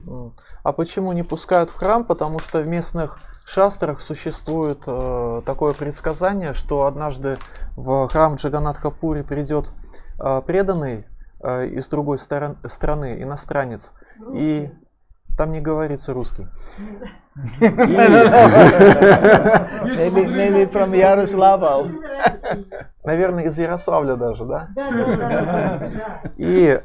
[SPEAKER 2] А почему не пускают в храм? Потому что в местных шастрах существует такое предсказание, что однажды в храм Джаганнатха-Пури придет преданный из другой страны, иностранец, и там не говорится русский.
[SPEAKER 1] Maybe from Yaroslavl.
[SPEAKER 2] Наверное, из Ярославля даже, да?
[SPEAKER 5] Да.
[SPEAKER 2] И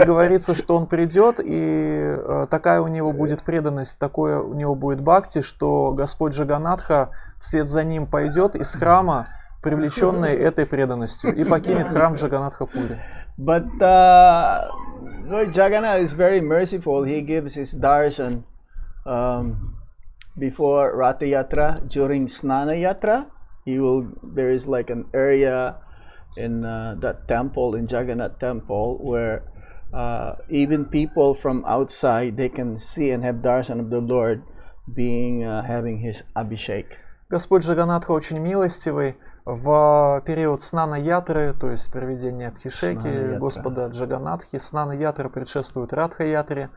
[SPEAKER 2] говорится, что он придет, и такая у него будет преданность, такое у него будет бхакти, что Господь Джаганнатха вслед за ним пойдет из храма, привлеченный этой преданностью, и покинет храм Джаганнатха-Пури.
[SPEAKER 1] But Lord Jagannath is very merciful. He gives his darshan before Ratha Yatra, during Snana Yatra. There is like an area in that temple, in Jagannath temple, where even people from outside, they can see and have darshan of the Lord having his abhishek.
[SPEAKER 2] Господь Джаганнатха очень милостивый. В период Снана Ятры, то есть проведения Абхишеки Господа Джаганнатхи, Снана Ятра предшествует Радха Ятре.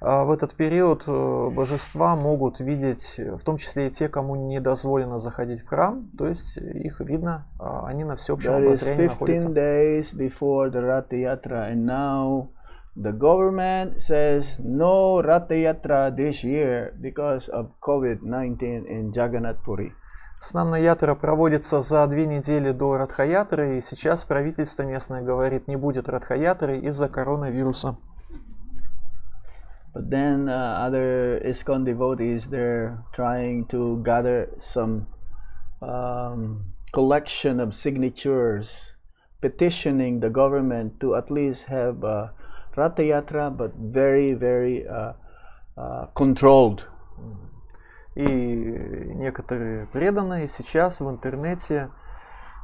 [SPEAKER 2] В этот период божества могут видеть, в том числе и те, кому не дозволено заходить в храм, то есть их видно, они на всеобщем обозрении находятся.
[SPEAKER 1] 15 days before the Ratha Yatra, and now the government says no Ratha Yatra this year because of COVID-19 in Jagannath Puri.
[SPEAKER 2] Снана Ятра проводится за 2 недели до Радха-Ятры, и сейчас правительство местное говорит, не будет Радха-Ятры из-за коронавируса.
[SPEAKER 1] But then other ISKCON devotees, they're trying to gather some collection of signatures, petitioning the government to at least have Ratha Yatra, but very, very controlled.
[SPEAKER 2] И некоторые преданные сейчас в интернете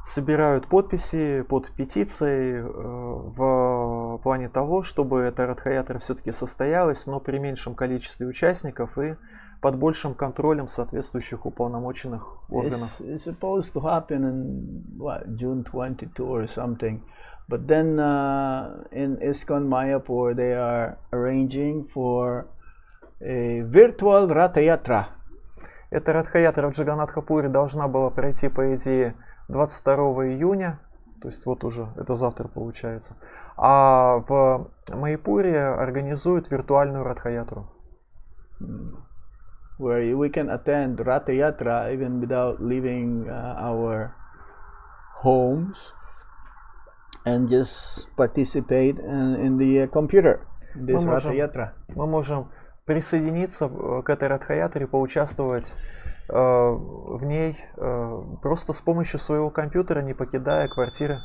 [SPEAKER 2] собирают подписи под петицией в плане того, чтобы эта Радха-Ятра все-таки состоялась, но при меньшем количестве участников и под большим контролем соответствующих уполномоченных органов.
[SPEAKER 1] It's supposed to happen in June 22 or something, but then in ISKCON Mayapur they are arranging for a virtual Ratha Yatra.
[SPEAKER 2] Эта Радха-Ятра в Джаганнатха-Пури должна была пройти, по идее, 22 июня, то есть вот уже, это завтра получается. А в Майяпуре организуют виртуальную Радха-Ятру.
[SPEAKER 1] Where we can attend Ratha Yatra even without leaving our homes and just participate in the computer. in this
[SPEAKER 2] Мы
[SPEAKER 1] Ratha
[SPEAKER 2] можем,
[SPEAKER 1] Yatra.
[SPEAKER 2] мы можем присоединиться к этой Радха-ятре, поучаствовать в ней просто с помощью своего компьютера, не покидая квартиры.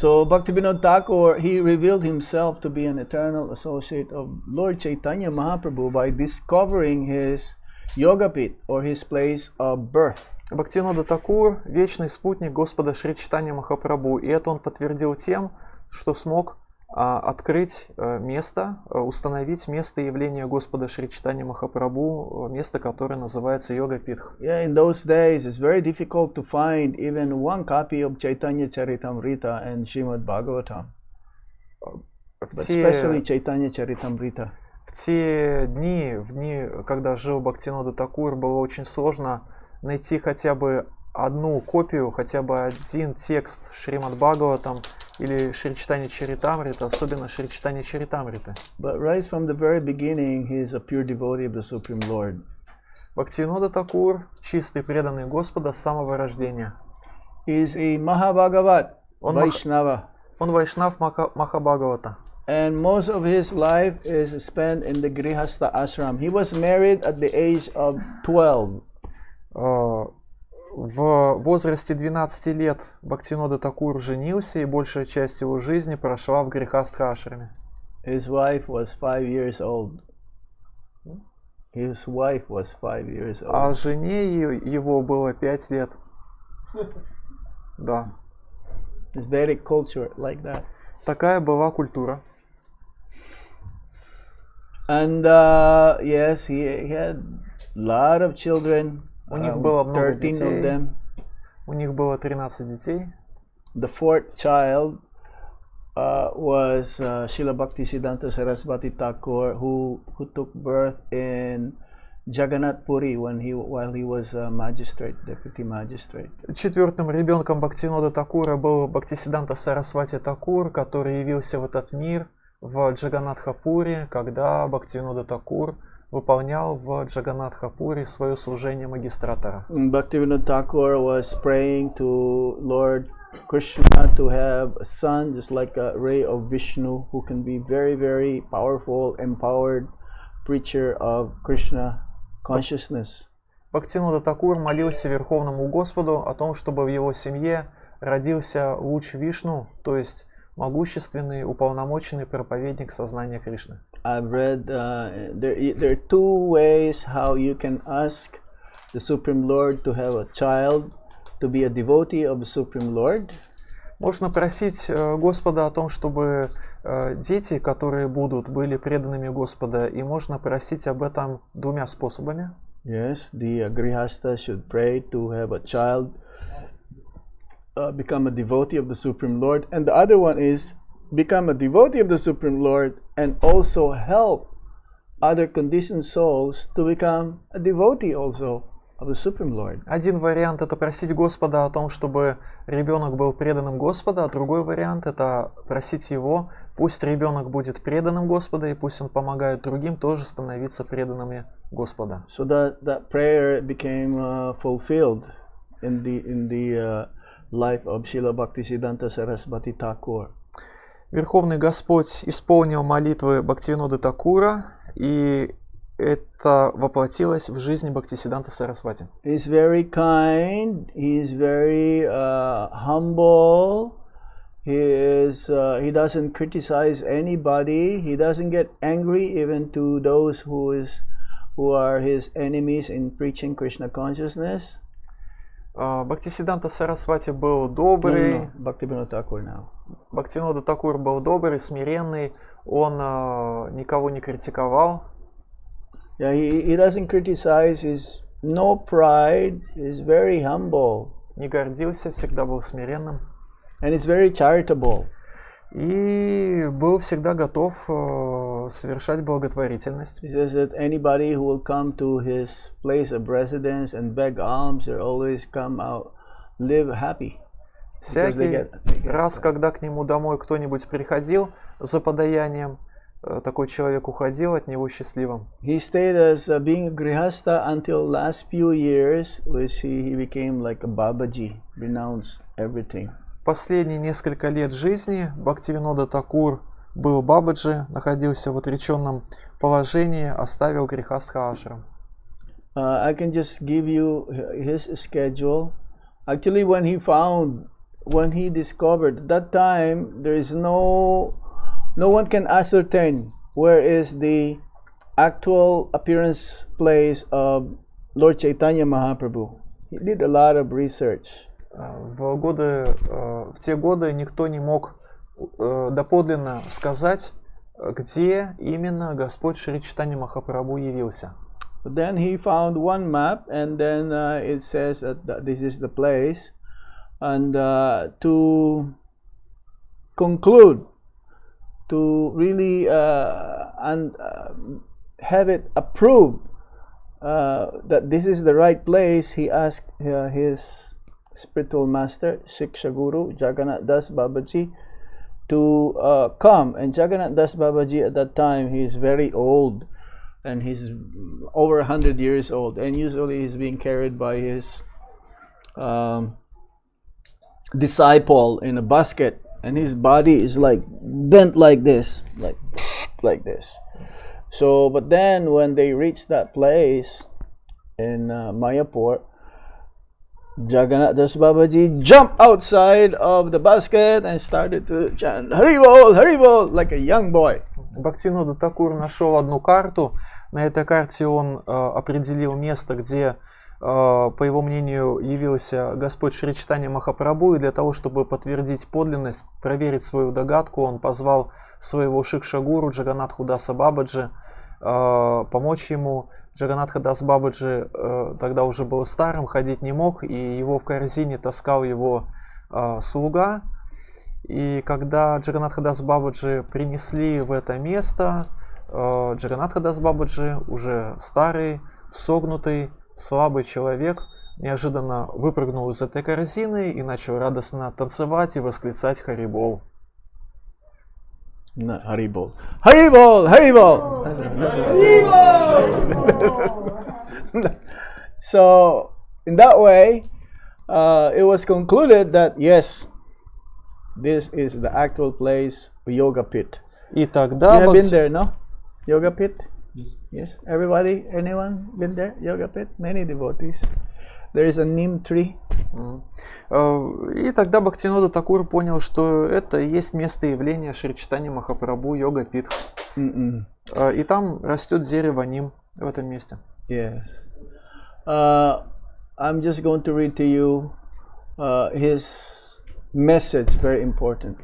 [SPEAKER 1] So Bhaktivinoda Thakur, he revealed himself to be an eternal associate of Lord Chaitanya Mahaprabhu by discovering his Yogapit, or his place of birth.
[SPEAKER 2] Бхактивинода Такур – вечный спутник Господа Шри Чайтанья Махапрабху, и это он подтвердил тем, что смог открыть место, установить место явления Господа Шри Чайтанья Махапрабху, место, которое называется Йога-питх.
[SPEAKER 1] Yeah, in those days it's very difficult to find even one copy of Chaitanya Charitamrita and Srimad Bhagavatam, but especially Chaitanya Charitamrita.
[SPEAKER 2] В те дни, когда жил Бхактивинода Такур, было очень сложно найти хотя бы одну копию, хотя бы один текст Шримад Бхагаватам или Шри Чайтанья Чаритамрита, особенно Шри Чайтанья Чаритамриты.
[SPEAKER 1] But right from the very beginning, he is a pure devotee of the Supreme Lord.
[SPEAKER 2] Бхактивинода Такур – чистый преданный Господа с самого рождения.
[SPEAKER 1] He is a Mahabhagavat, Vaishnava.
[SPEAKER 2] Он Вайшнав Махабхагавата.
[SPEAKER 1] And most of his life is spent in the Grihastha ashram. He was married at the age of 12.
[SPEAKER 2] В возрасте 12 лет Бхактивинода Такур женился, и большая часть его жизни прошла в Грихастха-ашраме.
[SPEAKER 1] His wife was 5 years old. His wife was 5 years old.
[SPEAKER 2] А жене его было 5 лет. Да.
[SPEAKER 1] It's very culture like that.
[SPEAKER 2] Такая была культура.
[SPEAKER 1] And yes, he had a lot of children.
[SPEAKER 2] У них было много
[SPEAKER 1] 13 of
[SPEAKER 2] детей.
[SPEAKER 1] them.
[SPEAKER 2] У них было 13 детей.
[SPEAKER 1] The fourth child was Srila Bhaktisiddhanta Saraswati Thakur, who took birth in Jagannath Puri while he was a magistrate, deputy magistrate.
[SPEAKER 2] Четвертым ребенком Бхактивинода Такура был Бхактисиддханта Сарасвати Такур, который явился в этот мир в Джаганнатхапуре, когда Бхактивинода Такур выполнял в Джаганнатхапуре свое служение магистратора.
[SPEAKER 1] Bhaktivinoda Thakur was praying to Lord Krishna to have a son just like a ray of Vishnu who can be very, very powerful, empowered preacher of Krishna consciousness.
[SPEAKER 2] Бхактивинода Такур молился Верховному Господу о том, чтобы в его семье родился луч Вишну, то есть могущественный, уполномоченный проповедник сознания Кришны.
[SPEAKER 1] I've read there are two ways how you can ask the Supreme Lord to have a child to be a devotee of the Supreme Lord.
[SPEAKER 2] Можно просить Господа о том, чтобы дети, которые были преданными Господа, и можно просить об этом двумя способами.
[SPEAKER 1] Yes, the Grihastha should pray to have a child become a devotee of the Supreme Lord, and the other one is become a devotee of the Supreme Lord and also help other conditioned souls to become a devotee also of the Supreme Lord.
[SPEAKER 2] Один вариант — это просить Господа о том, чтобы ребенок был преданным Господа, а другой вариант — это просить его, пусть ребенок будет преданным Господа, и пусть он помогает другим тоже становиться преданными Господа.
[SPEAKER 1] So that prayer became fulfilled in the life of Srila Bhaktisiddhanta Saraswati Thakur.
[SPEAKER 2] Верховный Господь исполнил молитвы Бхактивиноды Такура, и это воплотилось в жизни Бхактисиддханты Сарасвати.
[SPEAKER 1] He's very kind. He's very humble. He doesn't criticize anybody. He doesn't get angry even to those who are his enemies in preaching Krishna consciousness.
[SPEAKER 2] Бхактисиддханта Сарасвати был добрый.
[SPEAKER 1] Bhaktivinoda Thakur now.
[SPEAKER 2] Бхактивинода Такур был добрый, смиренный. Он никого не критиковал.
[SPEAKER 1] Yeah, he doesn't criticize. He's no pride. He's very humble.
[SPEAKER 2] Не гордился, всегда был смиренным.
[SPEAKER 1] And he's very charitable.
[SPEAKER 2] И был всегда готов совершать благотворительность.
[SPEAKER 1] He says that anybody who will come to his place of residence and beg alms, they always come out, live happy.
[SPEAKER 2] Всякий раз, когда к нему домой кто-нибудь приходил за подаянием, такой человек уходил от него счастливым.
[SPEAKER 1] He stayed as being a grihastha until last few years, which he became like a Babaji, renounced everything.
[SPEAKER 2] Последние несколько лет жизни Бхактивинода Такур был Бабаджи, находился в отреченном положении, оставил грехастха ашрам.
[SPEAKER 1] I can just give you his schedule. Actually, when he discovered, at that time, there is no one can ascertain where is the actual appearance place of Lord Chaitanya Mahaprabhu. He did a lot of research.
[SPEAKER 2] В те годы никто не мог доподлинно сказать, где именно Господь Шри Чайтанья Махапрабху явился.
[SPEAKER 1] But then he found one map, and then it says that this is the place. And to conclude, to really have it approved that this is the right place, he asked his spiritual master, Shiksha Guru, Jagannath Das Babaji, to come. And Jagannath Das Babaji at that time, he is very old, and he's over 100 years old, and usually he's being carried by his disciple in a basket, and his body is like bent like this, like this. So, but then when they reached that place in Mayapur, Jagannath Das Babaji jumped outside of the basket and started to chant Haribol, Haribol, like a young boy.
[SPEAKER 2] Бхактивинода Такур нашел одну карту. На этой карте он определил место, где, по его мнению, явился Господь Шри Чайтанья Махапрабху. И для того, чтобы подтвердить подлинность, проверить свою догадку, он позвал своего Шикша-гуру Джаганатху Даса Бабаджи помочь ему. Джаганатха Дас Бабаджи тогда уже был старым, ходить не мог, и его в корзине таскал его слуга. И когда Джаганатха Дас Бабаджи принесли в это место, Джаганатха Дас Бабаджи, уже старый, согнутый, слабый человек, неожиданно выпрыгнул из этой корзины и начал радостно танцевать и восклицать «Харибол».
[SPEAKER 1] Not Haribol. Haribol! Haribol! So, in that way, it was concluded that yes, this is the actual place of Yoga Pit.
[SPEAKER 2] И тогда
[SPEAKER 1] You have been there, no? Yoga Pit? Yes. Everybody? Anyone been there? Yoga Pit? Many devotees. There is a neem tree.
[SPEAKER 2] И тогда Бхактивинода Такур понял, что это и есть место явления Шри Чайтанья Махапрабху, Йога Пит. И там растет дерево ним в этом месте.
[SPEAKER 1] Yes. I'm just going to read to you his message, very important.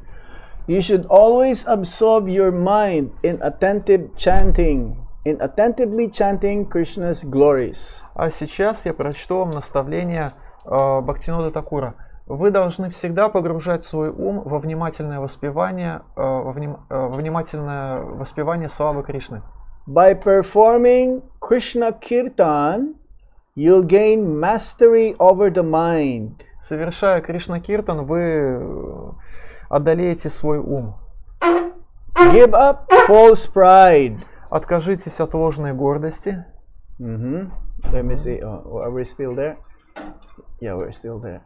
[SPEAKER 1] You should always absorb your mind in attentively chanting Krishna's glories.
[SPEAKER 2] А сейчас я прочту вам наставление Бхактивинода Такура. Вы должны всегда погружать свой ум во внимательное воспевание, славы Кришны.
[SPEAKER 1] By performing Krishna Kirtan, you'll gain mastery over the mind.
[SPEAKER 2] Совершая Кришна Киртан, вы одолеете свой ум.
[SPEAKER 1] Give up false pride.
[SPEAKER 2] Откажитесь от ложной гордости.
[SPEAKER 1] Let me see. Oh, are we still there? Yeah, we're still there.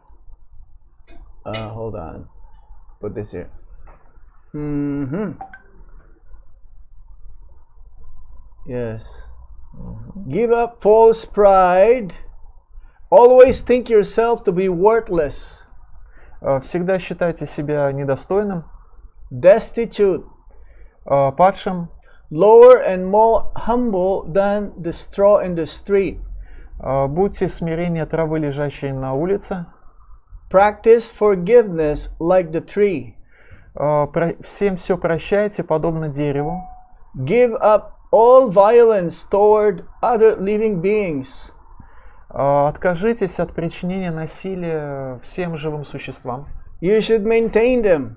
[SPEAKER 1] Hold on. Put this here. Yes. Give up false pride. Always think yourself to be worthless.
[SPEAKER 2] Всегда считайте себя недостойным,
[SPEAKER 1] Destitute.
[SPEAKER 2] падшим,
[SPEAKER 1] Lower and more humble than the straw in the street.
[SPEAKER 2] Будьте смирение травы, лежащей на улице.
[SPEAKER 1] Practice forgiveness like the tree.
[SPEAKER 2] Всем все прощайте, подобно дереву.
[SPEAKER 1] Give up all violence toward other living beings.
[SPEAKER 2] Откажитесь от причинения насилия всем живым существам.
[SPEAKER 1] You should maintain them.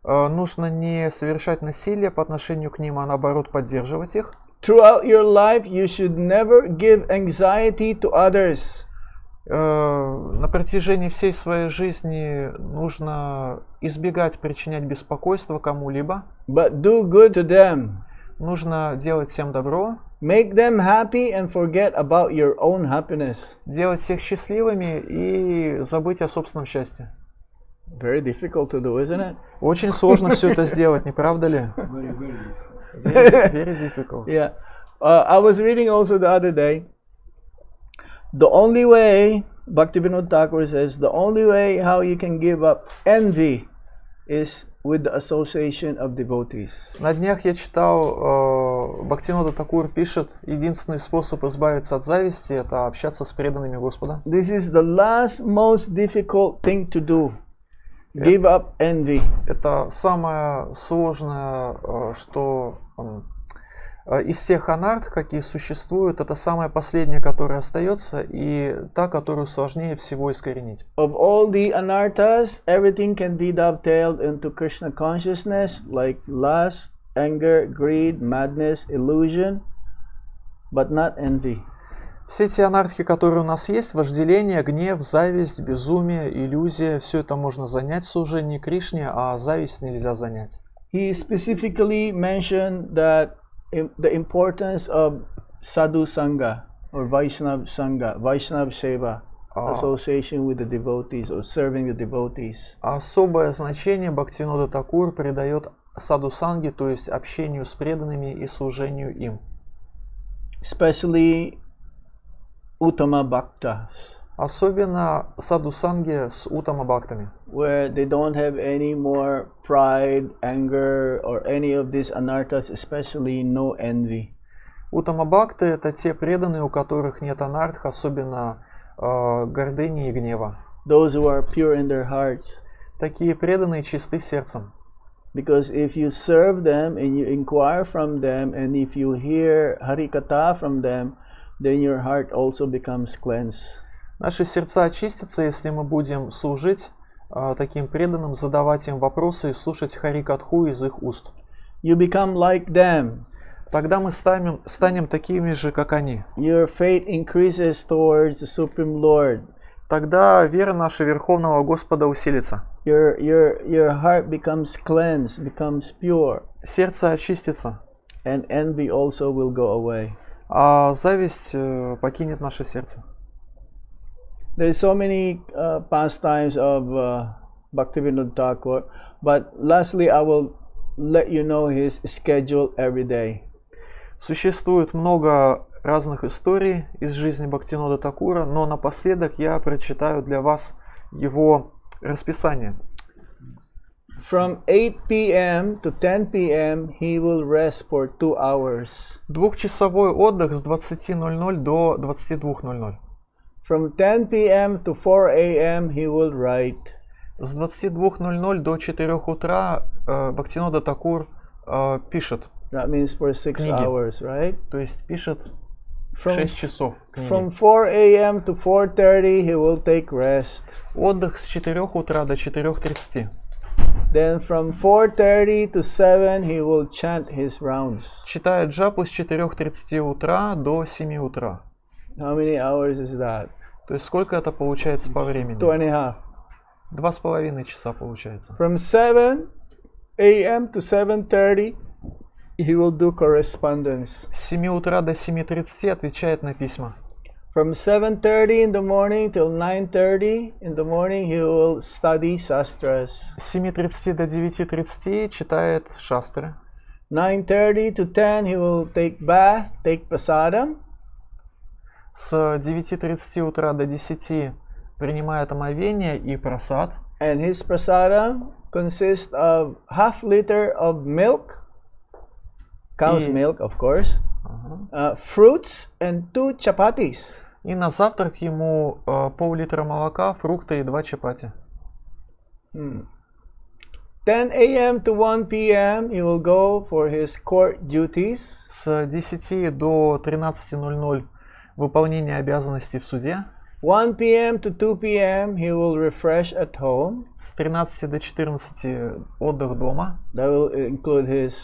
[SPEAKER 2] Нужно не совершать насилие по отношению к ним, а наоборот поддерживать их.
[SPEAKER 1] Throughout your life, you should never give anxiety to others.
[SPEAKER 2] На протяжении всей своей жизни нужно избегать причинять беспокойство кому-либо.
[SPEAKER 1] But do good to them.
[SPEAKER 2] Нужно делать всем добро.
[SPEAKER 1] Make them happy and forget about your own happiness.
[SPEAKER 2] Делать всех счастливыми и забыть о собственном счастье.
[SPEAKER 1] Very difficult to do, isn't it?
[SPEAKER 2] Очень сложно все это сделать, не правда ли?
[SPEAKER 7] Very, very.
[SPEAKER 2] Very difficult.
[SPEAKER 1] Yeah. I was reading also the other day. The only way, Bhaktivinoda Thakur says, the only way how you can give up envy is with the association of devotees.
[SPEAKER 2] На днях я читал, Бхактивинода Такур пишет, единственный способ избавиться от зависти — это общаться с преданными Господа.
[SPEAKER 1] This is the last most difficult thing to do. Give up envy.
[SPEAKER 2] Это самое сложное, что из всех анарт, какие существуют, это самое последнее, которое остается, и та, которую сложнее всего искоренить.
[SPEAKER 1] Of all the anarthas, everything can be dovetailed into Krishna consciousness, like lust, anger, greed, madness, illusion, but not envy.
[SPEAKER 2] Все те анархи, которые у нас есть, вожделение, гнев, зависть, безумие, иллюзия, все это можно занять в служении Кришне, а зависть нельзя занять.
[SPEAKER 1] He specifically mentioned that the importance of sadhu sangha or Vaishnav sangha, Vaishnav seva, association with the devotees or serving the devotees.
[SPEAKER 2] Особое значение Бхактивинода Такур придает саду-санге, то есть общению с преданными и служению им.
[SPEAKER 1] Especially Uttama Bhaktas,
[SPEAKER 2] Особенно саду-санге с утама-бхактами,
[SPEAKER 1] where they don't have any more pride, anger, or any of these anarthas, especially no envy.
[SPEAKER 2] Утама-бхакты — это те преданные, у которых нет анартх, особенно гордыни и гнева.
[SPEAKER 1] Those who are pure in their hearts.
[SPEAKER 2] Такие преданные чисты сердцем.
[SPEAKER 1] Because if you serve them and you inquire from them, and if you hear Harikatha from them, then your heart also becomes cleansed.
[SPEAKER 2] Наши сердца очистятся, если мы будем служить таким преданным, задавать им вопросы и слушать Харикатху из их уст.
[SPEAKER 1] You become like them.
[SPEAKER 2] Тогда мы станем такими же, как они.
[SPEAKER 1] Your faith increases towards the Supreme Lord.
[SPEAKER 2] Тогда вера наша Верховного Господа усилится.
[SPEAKER 1] Your heart becomes cleansed, becomes pure.
[SPEAKER 2] Сердце очистится.
[SPEAKER 1] And envy also will go away.
[SPEAKER 2] А зависть покинет наше сердце.
[SPEAKER 1] There's so many pastimes of Bhaktivinoda Thakur, but lastly I will let you know his schedule every day.
[SPEAKER 2] Существует много разных историй из жизни Бхактивинода Такура, но напоследок я прочитаю для вас его расписание.
[SPEAKER 1] From 8 p.m. to 10 p.m. he will rest for 2 hours.
[SPEAKER 2] Двухчасовой отдых с 20:00 до 22:00.
[SPEAKER 1] From 10 p.m. to 4 a.m. he will write.
[SPEAKER 2] С 22:00 до 4 утра Бхактивинода Такур пишет.
[SPEAKER 1] That means for 6
[SPEAKER 2] книги.
[SPEAKER 1] hours, right?
[SPEAKER 2] То есть пишет
[SPEAKER 1] From
[SPEAKER 2] 6 часов книги.
[SPEAKER 1] From 4 a.m. to 4:30 he will take rest.
[SPEAKER 2] Отдых с 4 утра до 4:30.
[SPEAKER 1] Then from 4:30 to 7 he will chant his rounds.
[SPEAKER 2] Читает джапу с 4:30 утра до 7 утра.
[SPEAKER 1] How many hours is that?
[SPEAKER 2] То есть сколько это получается по времени?
[SPEAKER 1] 2.5.
[SPEAKER 2] 2,5 часа получается.
[SPEAKER 1] From 7 a.m. to 7:30 he will do correspondence.
[SPEAKER 2] С 7 утра до 7:30 отвечает на письма.
[SPEAKER 1] From 7:30 in the morning till 9:30 in the morning he will study shastras.
[SPEAKER 2] С 7:30 до 9:30 читает шастры.
[SPEAKER 1] 9:30 to 10 he will take bath, take prasadam.
[SPEAKER 2] С 9:30 утра до 10 принимает омовение и прасад.
[SPEAKER 1] And his prasadam consists of half liter of milk, cow's milk of course, fruits and 2 chapatis.
[SPEAKER 2] И на завтрак ему пол-литра молока, фрукты и 2 чапати.
[SPEAKER 1] 10 a.m. to 1 p.m. he will go for his court duties.
[SPEAKER 2] С 10 до 13:00 выполнение обязанностей в суде.
[SPEAKER 1] 1 p.m. to 2 p.m. he will refresh at home.
[SPEAKER 2] С 13 до 14 отдых дома.
[SPEAKER 1] That will include his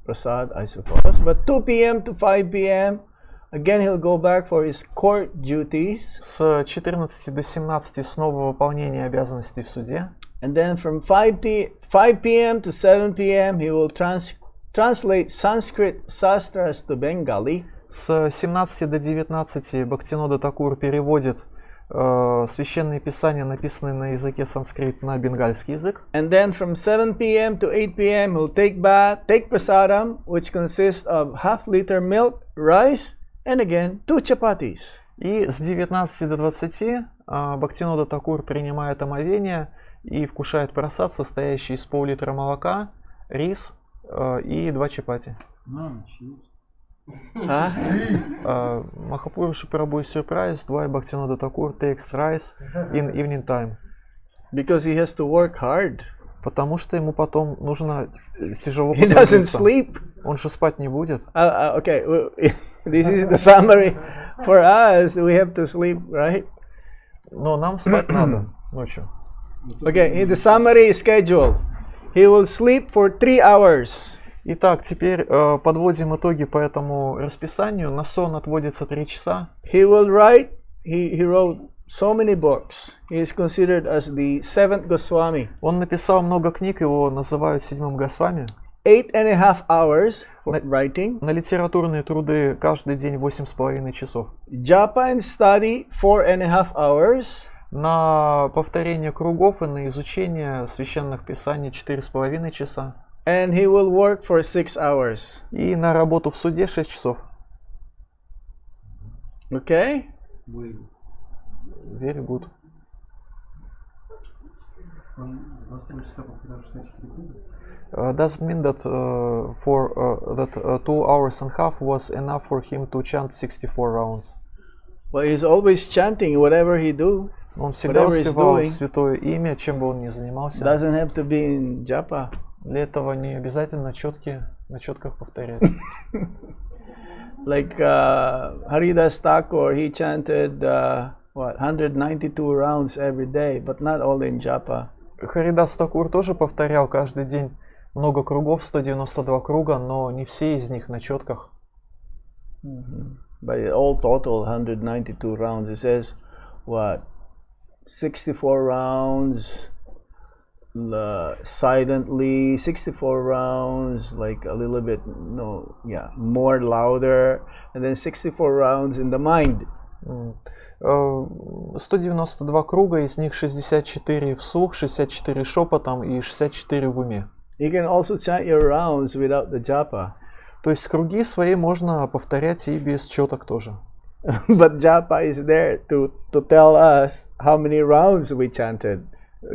[SPEAKER 1] prasad, I suppose. But 2 p.m. to 5 p.m. again he'll go back for his court duties.
[SPEAKER 2] С 14 до 17 снова выполнение обязанностей в суде.
[SPEAKER 1] And then from 5 p.m. to 7 p.m. he will translate Sanskrit sastras to Bengali.
[SPEAKER 2] С 17 до 19 Бхактивинода Такур переводит священные писания, написанные на языке санскрит, на бенгальский язык.
[SPEAKER 1] And then from 7 p.m. to 8 p.m. he'll take bath, take prasadam, which consists of half-liter milk, rice, and again 2 chapatis.
[SPEAKER 2] И с 19 до 20 Бхактинода Такур принимает омовение и вкушает прасад, состоящий из пол-литра молока, рис и 2 чапати. Махапуруша Прабhu is surprised why Bhaktivinoda Thakur takes rice in evening time.
[SPEAKER 1] Because he has to work hard.
[SPEAKER 2] Потому что ему потом нужно тяжело
[SPEAKER 1] He doesn't
[SPEAKER 2] потрудиться.
[SPEAKER 1] sleep.
[SPEAKER 2] Он же спать не будет.
[SPEAKER 1] Okay, this is the summary. For us, we have to sleep, right?
[SPEAKER 2] Но нам спать надо ночью.
[SPEAKER 1] Okay, in the summary schedule, he will sleep for 3 hours.
[SPEAKER 2] Итак, теперь подводим итоги по этому расписанию. На сон отводится 3 часа.
[SPEAKER 1] He will write, he wrote so many books. He is considered as the 7th Goswami.
[SPEAKER 2] Он написал много книг, его называют 7-м Госвами.
[SPEAKER 1] 8.5 hours for writing.
[SPEAKER 2] На литературные труды каждый день 8,5 часов.
[SPEAKER 1] Japa and study 4.5 hours.
[SPEAKER 2] На повторение кругов и на изучение священных писаний 4,5 часа.
[SPEAKER 1] And he will work for 6 hours.
[SPEAKER 2] И на работу в суде 6 часов.
[SPEAKER 1] Okay?
[SPEAKER 2] Very good. Doesn't mean that that 2 hours and a half was enough for him to chant 64 rounds.
[SPEAKER 1] Well, he's always chanting whatever he do.
[SPEAKER 2] Он всегда
[SPEAKER 1] Whatever he's
[SPEAKER 2] успевал
[SPEAKER 1] doing.
[SPEAKER 2] святое имя, чем бы он ни занимался.
[SPEAKER 1] Doesn't have to be in japa.
[SPEAKER 2] Для этого не обязательно на четках повторять.
[SPEAKER 1] Like Haridas Thakur, he chanted 192 rounds every day, but not all in japa.
[SPEAKER 2] Харидас Такур тоже повторял каждый день много кругов, 192 круга, но не все из них на четках.
[SPEAKER 1] But all total 192 rounds. It says, 64 rounds silently, 64 rounds like a little bit, more louder, and then 64 rounds in the mind.
[SPEAKER 2] 192 круга, из них 64 вслух, 64 шепотом и 64 в уме.
[SPEAKER 1] You can also chant your rounds without the japa.
[SPEAKER 2] То есть круги свои можно повторять и без четок тоже.
[SPEAKER 1] But japa is there to tell us how many rounds we chanted.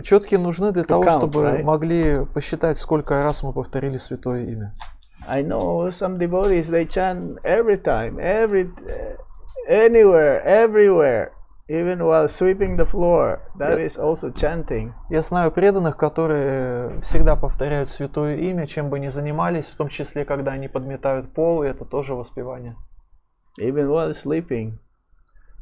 [SPEAKER 2] Четки нужны для того,
[SPEAKER 1] count,
[SPEAKER 2] чтобы
[SPEAKER 1] right?
[SPEAKER 2] могли посчитать, сколько раз мы повторили святое имя.
[SPEAKER 1] I know some devotees, they chant every time, anywhere, everywhere, even while sweeping the floor. That is also chanting.
[SPEAKER 2] Я знаю преданных, которые всегда повторяют святое имя, чем бы ни занимались, в том числе, когда они подметают пол, и это тоже воспевание.
[SPEAKER 1] Even while sleeping.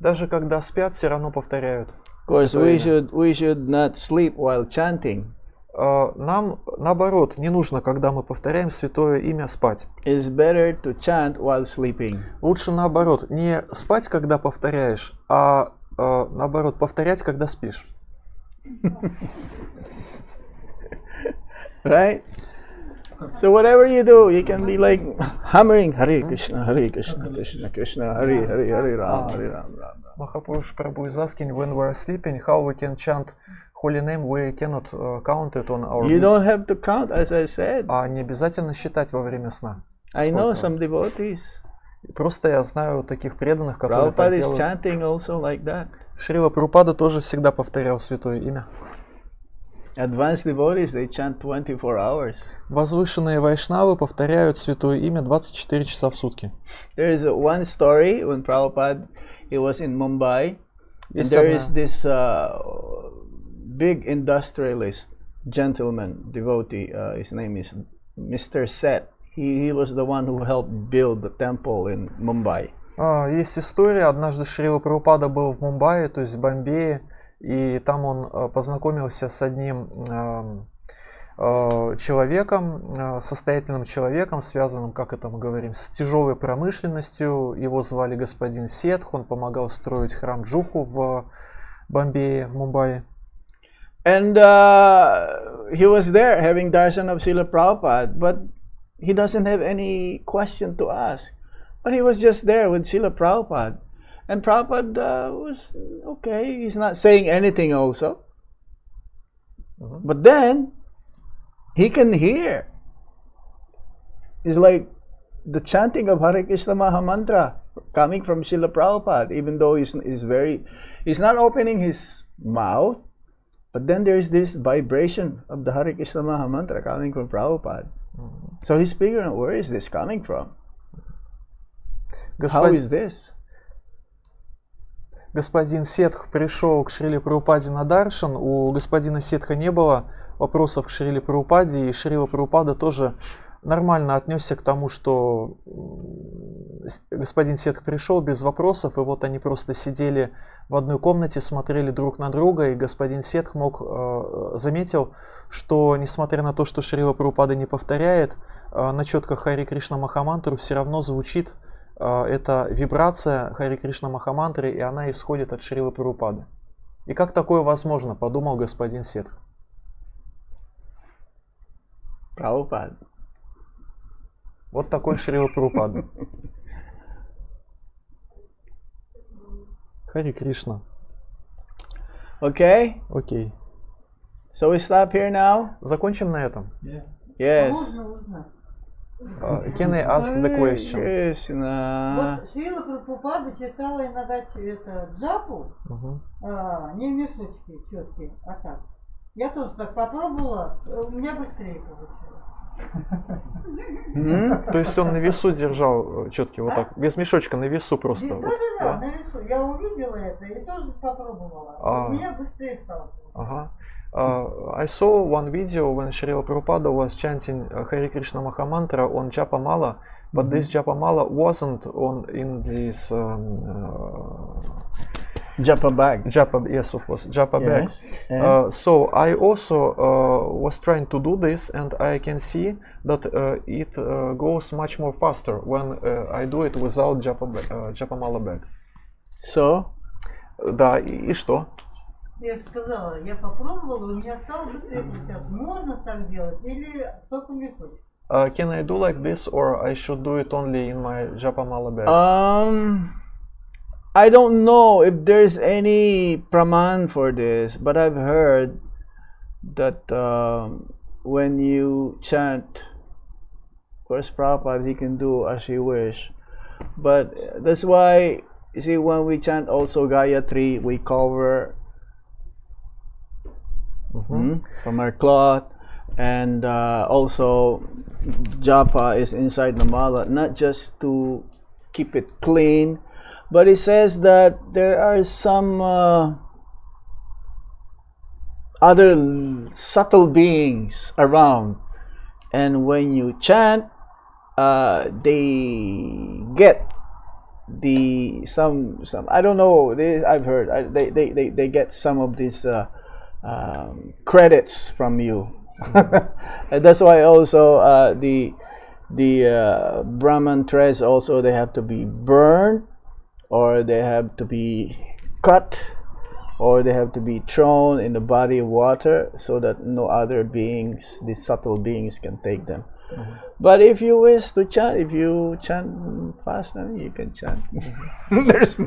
[SPEAKER 2] Даже когда спят, все равно повторяют.
[SPEAKER 1] Of course,
[SPEAKER 2] святое
[SPEAKER 1] we
[SPEAKER 2] имя.
[SPEAKER 1] should not sleep while chanting.
[SPEAKER 2] Нам, наоборот, не нужно, когда мы повторяем святое имя, спать.
[SPEAKER 1] It's better to chant while sleeping.
[SPEAKER 2] Лучше наоборот, не спать, когда повторяешь, а наоборот, повторять, когда спишь.
[SPEAKER 1] Right? So whatever you do, you can be like hammering Hare Krishna, Krishna Krishna, Hare Hare, Hare Ram, Hare Ram, Ram.
[SPEAKER 2] Mahapurush Prabhu is asking, when we are sleeping, how we can chant holy name, we cannot count it on our
[SPEAKER 1] You
[SPEAKER 2] lips.
[SPEAKER 1] don't have to count, as I said.
[SPEAKER 2] А не обязательно считать во время сна.
[SPEAKER 1] I know
[SPEAKER 2] Сколько?
[SPEAKER 1] some devotees.
[SPEAKER 2] Просто я знаю таких преданных, которые так
[SPEAKER 1] Prabhupada is
[SPEAKER 2] делают.
[SPEAKER 1] chanting also like that.
[SPEAKER 2] Шрила Прабхупада тоже всегда повторял святое имя.
[SPEAKER 1] Advanced devotees, they chant 24 hours.
[SPEAKER 2] Возвышенные вайшнавы повторяют святое имя 24 часа в сутки.
[SPEAKER 1] There is one story when Prabhupada, he was in Mumbai, and
[SPEAKER 2] Есть
[SPEAKER 1] there
[SPEAKER 2] одна-
[SPEAKER 1] is this big industrialist gentleman, devotee, his name is Mr. Seth. He was the one who helped build the temple in Mumbai.
[SPEAKER 2] Есть история, однажды Шрила Прабхупада был в Мумбаи, то есть в Бомбее, и там он познакомился с одним человеком, состоятельным человеком, связанным, как это мы говорим, с тяжелой промышленностью. Его звали господин Сетх, он помогал строить храм Джуху в Бомбее, в Мумбаи.
[SPEAKER 1] And he was there having darshan of Srila Prabhupada, but he doesn't have any question to ask. But he was just there with Srila Prabhupada. And Prabhupada was okay. He's not saying anything also. But then he can hear. It's like the chanting of Hare Krishna Mahamantra coming from Srila Prabhupada, even though he's not opening his mouth, but then there's this vibration of the Hare Krishna Mahamantra coming from Prabhupada. So he's figuring out, where is this coming from? How is this?
[SPEAKER 2] Господин Сетх пришел к Шриле Прабхупаде на даршан. У господина Сетха не было вопросов к Шриле Прабхупаде, и Шрила Прабхупада тоже нормально отнесся к тому, что господин Сетх пришел без вопросов, и вот они просто сидели в одной комнате, смотрели друг на друга, и господин Сетх заметил, что несмотря на то, что Шрила Прабхупада не повторяет, на четках Харе Кришна Махамантру все равно звучит эта вибрация Харе Кришна Махамантры, и она исходит от Шрилы Прабхупады. И как такое возможно, подумал господин Сетх.
[SPEAKER 1] Прабхупада.
[SPEAKER 2] Вот такой Шрила Прабхупада. Харе Кришна.
[SPEAKER 1] Okay?
[SPEAKER 2] Окей.
[SPEAKER 1] So we stop here now?
[SPEAKER 2] Закончим на этом.
[SPEAKER 1] Yes.
[SPEAKER 5] Можно узнать.
[SPEAKER 2] Can I ask the question?
[SPEAKER 1] Krishna.
[SPEAKER 5] Вот Шрила Прабхупада читала иногда это джапу, не в мешочке четкие, а так. Я тоже так попробовала, у меня быстрее получилось.
[SPEAKER 2] То есть он на весу держал четкий вот так, без мешочка, на весу просто.
[SPEAKER 5] Да, на весу. Я увидела это и тоже попробовала. У меня быстрее стало.
[SPEAKER 2] I saw one video when Srila Prabhupada was chanting Hare Krishna Mahamantra on Japa Mala, but this Japa Mala wasn't in this
[SPEAKER 1] Japa bag.
[SPEAKER 2] Yes, of course, Japa bag.
[SPEAKER 1] And?
[SPEAKER 2] So I also was trying to do this, and I can see that it goes much more faster when I do it without Japa Mala bag.
[SPEAKER 1] So?
[SPEAKER 2] Да, и что?
[SPEAKER 5] Я сказала, я попробовала, у меня стало быстрее получаться. Можно так делать или только мешочек?
[SPEAKER 2] Can I do like this, or I should do it only in my Japa Mala bag?
[SPEAKER 1] I don't know if there's any praman for this, but I've heard that when you chant, of course Prabhupada, he can do as he wish, but that's why, you see, when we chant also Gayatri, we cover from our cloth, and also Japa is inside the mala, not just to keep it clean, but it says that there are some other subtle beings around, and when you chant, they get some I don't know, I've heard they get some of these credits from you. And that's why also the Brahman threads also, they have to be burned, or they have to be cut, or they have to be thrown in the body of water so that no other beings, these subtle beings, can take them. But if you wish to chant, if you chant fast, you can chant. There's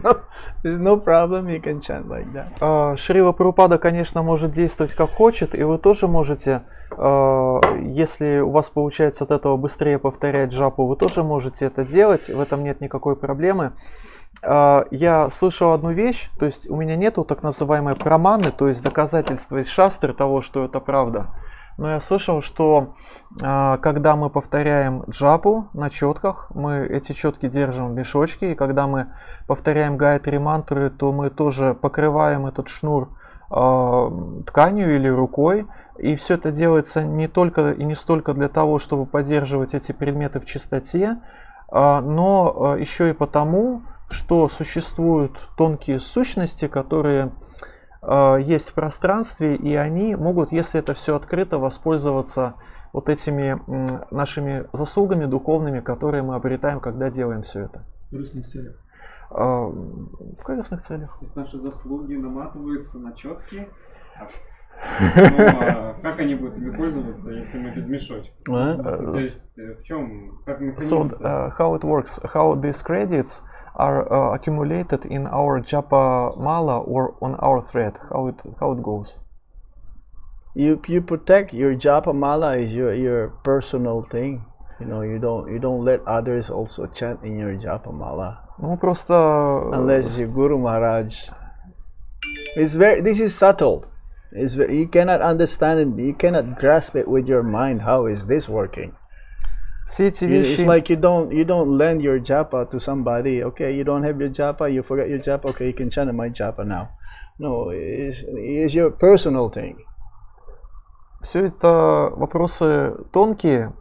[SPEAKER 1] no problem, you can chant like that.
[SPEAKER 2] Шрила Прабхупада, конечно, может действовать как хочет, и вы тоже можете, если у вас получается от этого быстрее повторять джапу, вы тоже можете это делать, в этом нет никакой проблемы. Я слышал одну вещь, то есть у меня нету так называемой праманы, то есть доказательства из шастры того, что это правда. Но я слышал, что когда мы повторяем джапу на четках, мы эти четки держим в мешочке, и когда мы повторяем гайатри мантры, то мы тоже покрываем этот шнур тканью или рукой, и все это делается не только и не столько для того, чтобы поддерживать эти предметы в чистоте, но еще и потому, что существуют тонкие сущности, которые есть в пространстве, и они могут, если это все открыто, воспользоваться вот этими нашими заслугами духовными, которые мы обретаем, когда делаем все это.
[SPEAKER 4] В корыстных целях.
[SPEAKER 2] В корыстных целях.
[SPEAKER 4] То есть наши заслуги наматываются на четки. Но как они будут ими пользоваться, если мы без мешочка? То есть в чем, как механизм?
[SPEAKER 2] So how it works, how these credits are accumulated in our japa mala or on our thread? How it goes?
[SPEAKER 1] You protect your japa mala is your personal thing. You know, you don't let others also chant in your japa mala.
[SPEAKER 2] Ну просто
[SPEAKER 1] Unless your Guru Maharaj. This is subtle. You cannot understand it. You cannot grasp it with your mind. How is this working?
[SPEAKER 2] все эти вещи.
[SPEAKER 1] It's like you don't lend your japa to somebody. Okay, you don't have your japa. You forget your japa. Okay, you can chant my japa now. No, it's your personal thing.
[SPEAKER 2] Все это вопросы тонкие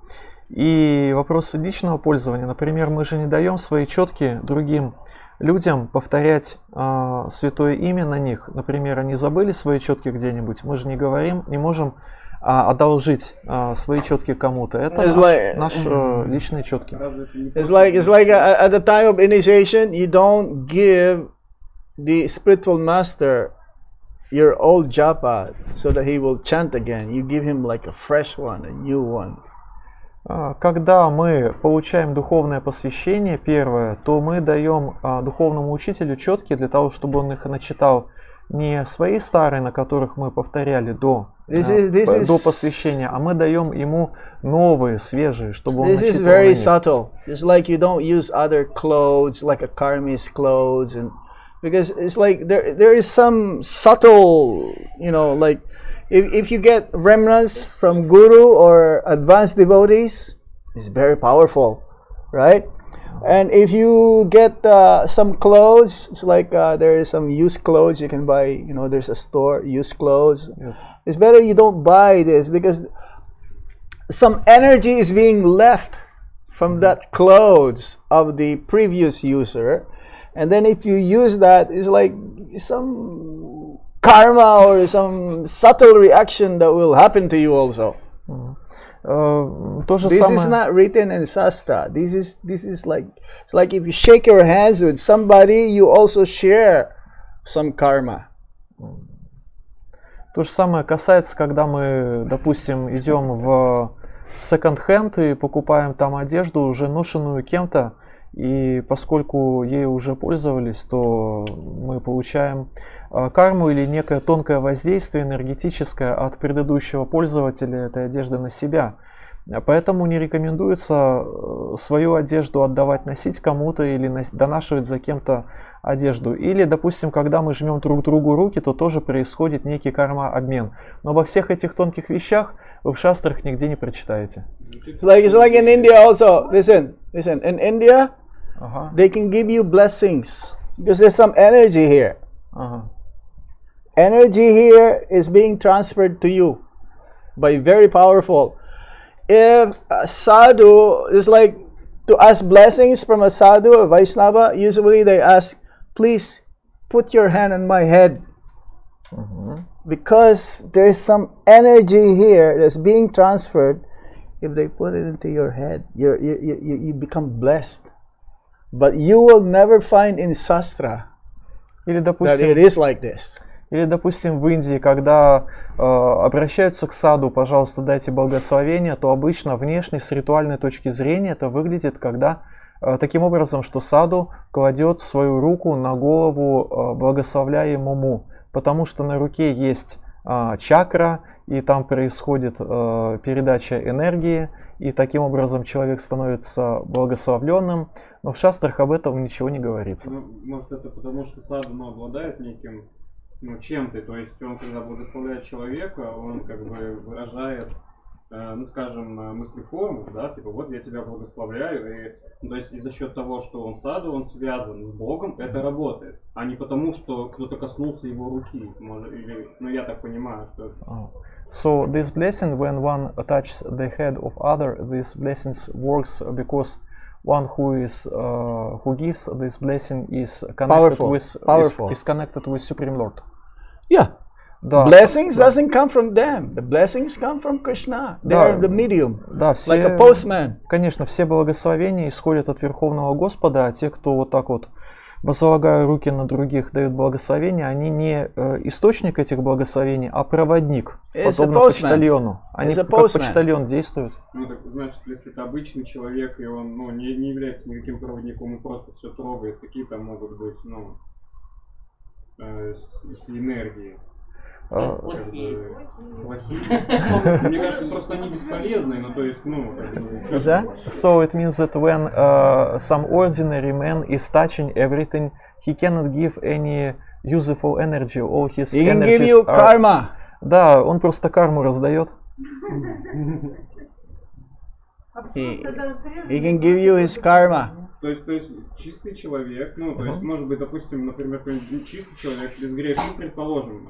[SPEAKER 2] и вопросы личного пользования. Например, мы же не даем свои четки другим людям повторять святое имя на них. Например, они забыли свои четки где-нибудь. Мы же не говорим, не можем одолжить свои четки кому-то. Это наши личные четки.
[SPEAKER 1] It's like at the time of initiation, you don't give the spiritual master your old japa so that he will chant again. You give him like a fresh one, a new one.
[SPEAKER 2] Когда мы получаем духовное посвящение первое, то мы даем духовному учителю четки для того, чтобы он их начитал не свои старые, на которых мы повторяли до посвящения, а мы даем ему новые, свежие, чтобы он начитал.
[SPEAKER 1] This is very subtle. It's like you don't use other clothes, like a karmi's clothes, and because it's like there is some subtle, you know, like if you get remnants from guru or advanced devotees, it's very powerful, right? And if you get some clothes, it's like there is some used clothes you can buy. You know, there's a store, used clothes.
[SPEAKER 2] Yes.
[SPEAKER 1] It's better you don't buy this because some energy is being left from that clothes of the previous user. And then if you use that, it's like some karma or some subtle reaction that will happen to you also. This is not written in Shastra. This is like, it's like if you shake your hands with somebody, you also share some karma.
[SPEAKER 2] То же самое касается, когда мы, допустим, идем в секонд-хенд и покупаем там одежду, уже ношенную кем-то, и поскольку ею уже пользовались, то мы получаем карму или некое тонкое воздействие энергетическое от предыдущего пользователя этой одежды на себя. Поэтому не рекомендуется свою одежду отдавать носить кому-то или донашивать за кем-то одежду. Или, допустим, когда мы жмем друг другу руки, то тоже происходит некий карма-обмен. Но обо всех этих тонких вещах вы в шастрах нигде не прочитаете.
[SPEAKER 1] It's like in India also. Listen. In India, they can give you blessings because there's some energy here. Energy here is being transferred to you by very powerful. If a sadhu is like to ask blessings from a sadhu or Vaishnava, usually they ask, please put your hand on my head. Because there's some energy here that's being transferred. If they put it into your head, you become blessed. But you will never find in Shastra that it is like this.
[SPEAKER 2] Или, допустим, в Индии, когда обращаются к саду, пожалуйста, дайте благословение, то обычно внешне, с ритуальной точки зрения, это выглядит, когда таким образом, что саду кладет свою руку на голову благословляемому, потому что на руке есть чакра, и там происходит передача энергии, и таким образом человек становится благословленным, но в шастрах об этом ничего не говорится.
[SPEAKER 4] Ну, может, это потому, что саду обладает неким чем-то, то есть он, когда благословляет человека, он как бы выражает, ну скажем, мыслеформу, да, типа вот я тебя благословляю, и, то есть и за счет того, что он саду, он связан с Богом, это работает, а не потому, что кто-то коснулся его руки, может, или, ну я так понимаю, что...
[SPEAKER 2] So this blessing, when one touches the head of other, this blessings works because one who gives this blessing is connected is connected with Supreme Lord.
[SPEAKER 1] Yeah.
[SPEAKER 2] Да.
[SPEAKER 1] Blessings doesn't come from them. The blessings come from Krishna. They are the medium.
[SPEAKER 2] Да, все,
[SPEAKER 1] like a postman.
[SPEAKER 2] Конечно, все благословения исходят от Верховного Господа, а те, кто вот так вот возлагая руки на других, дают благословения, они не источник этих благословений, а проводник,
[SPEAKER 1] It's
[SPEAKER 2] подобно
[SPEAKER 1] a postman.
[SPEAKER 2] почтальону. Они
[SPEAKER 1] It's a
[SPEAKER 2] как
[SPEAKER 1] postman.
[SPEAKER 2] почтальон действуют.
[SPEAKER 4] Ну, так значит, если это обычный человек, и он не является никаким проводником, он просто все трогает, какие там могут быть, энергии. Как бы, плохие. Мне кажется, просто они бесполезные, ну то есть,
[SPEAKER 1] Is that?
[SPEAKER 2] So it means that when some ordinary man is touching everything, he cannot give any useful energy. All his
[SPEAKER 1] He can give
[SPEAKER 2] energies
[SPEAKER 1] you
[SPEAKER 2] are...
[SPEAKER 1] karma.
[SPEAKER 2] Да, он просто карму раздает.
[SPEAKER 1] He can give you his karma.
[SPEAKER 4] То есть чистый человек, то есть, может быть, допустим, например, какой-нибудь чистый человек, безгрешный, предположим,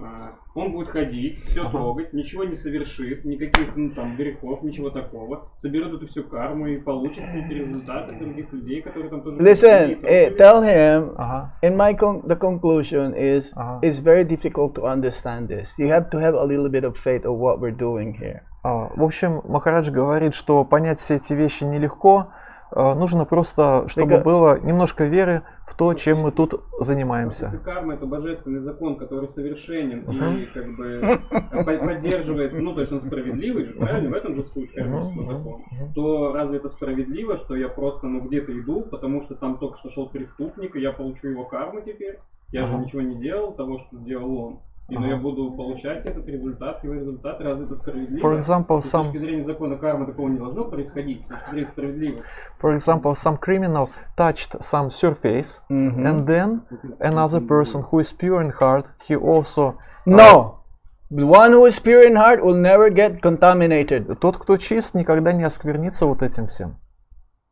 [SPEAKER 4] он будет ходить, все трогать, ничего не совершит, никаких, грехов, ничего такого, соберет эту всю карму и получит все эти результаты других людей, которые там тоже...
[SPEAKER 1] Listen, tell him,
[SPEAKER 2] Ага.
[SPEAKER 1] in the conclusion is, it's very difficult to understand this. You have to have a little bit of faith of what we're doing here.
[SPEAKER 2] В общем, Махарадж говорит, что понять все эти вещи нелегко. Нужно просто, чтобы было немножко веры в то, чем мы тут занимаемся.
[SPEAKER 4] Карма — это божественный закон, который совершенен и как бы поддерживается, то есть он справедливый же, правильно? В этом же суть кармического закона. То разве это справедливо, что я просто где-то иду, потому что там только что шел преступник, и я получу его карму теперь? Я же ничего не делал того, что сделал он. Но я буду получать этот результат, его результат, разве это справедливо?
[SPEAKER 2] For example,
[SPEAKER 4] С точки зрения закона кармы такого не должно происходить, с точки зрения справедливости.
[SPEAKER 2] For example, some criminal touched some surface, and then another person who is pure in heart, he also...
[SPEAKER 1] No! The one who is pure in heart will never get contaminated.
[SPEAKER 2] Тот, кто чист, никогда не осквернится вот этим всем.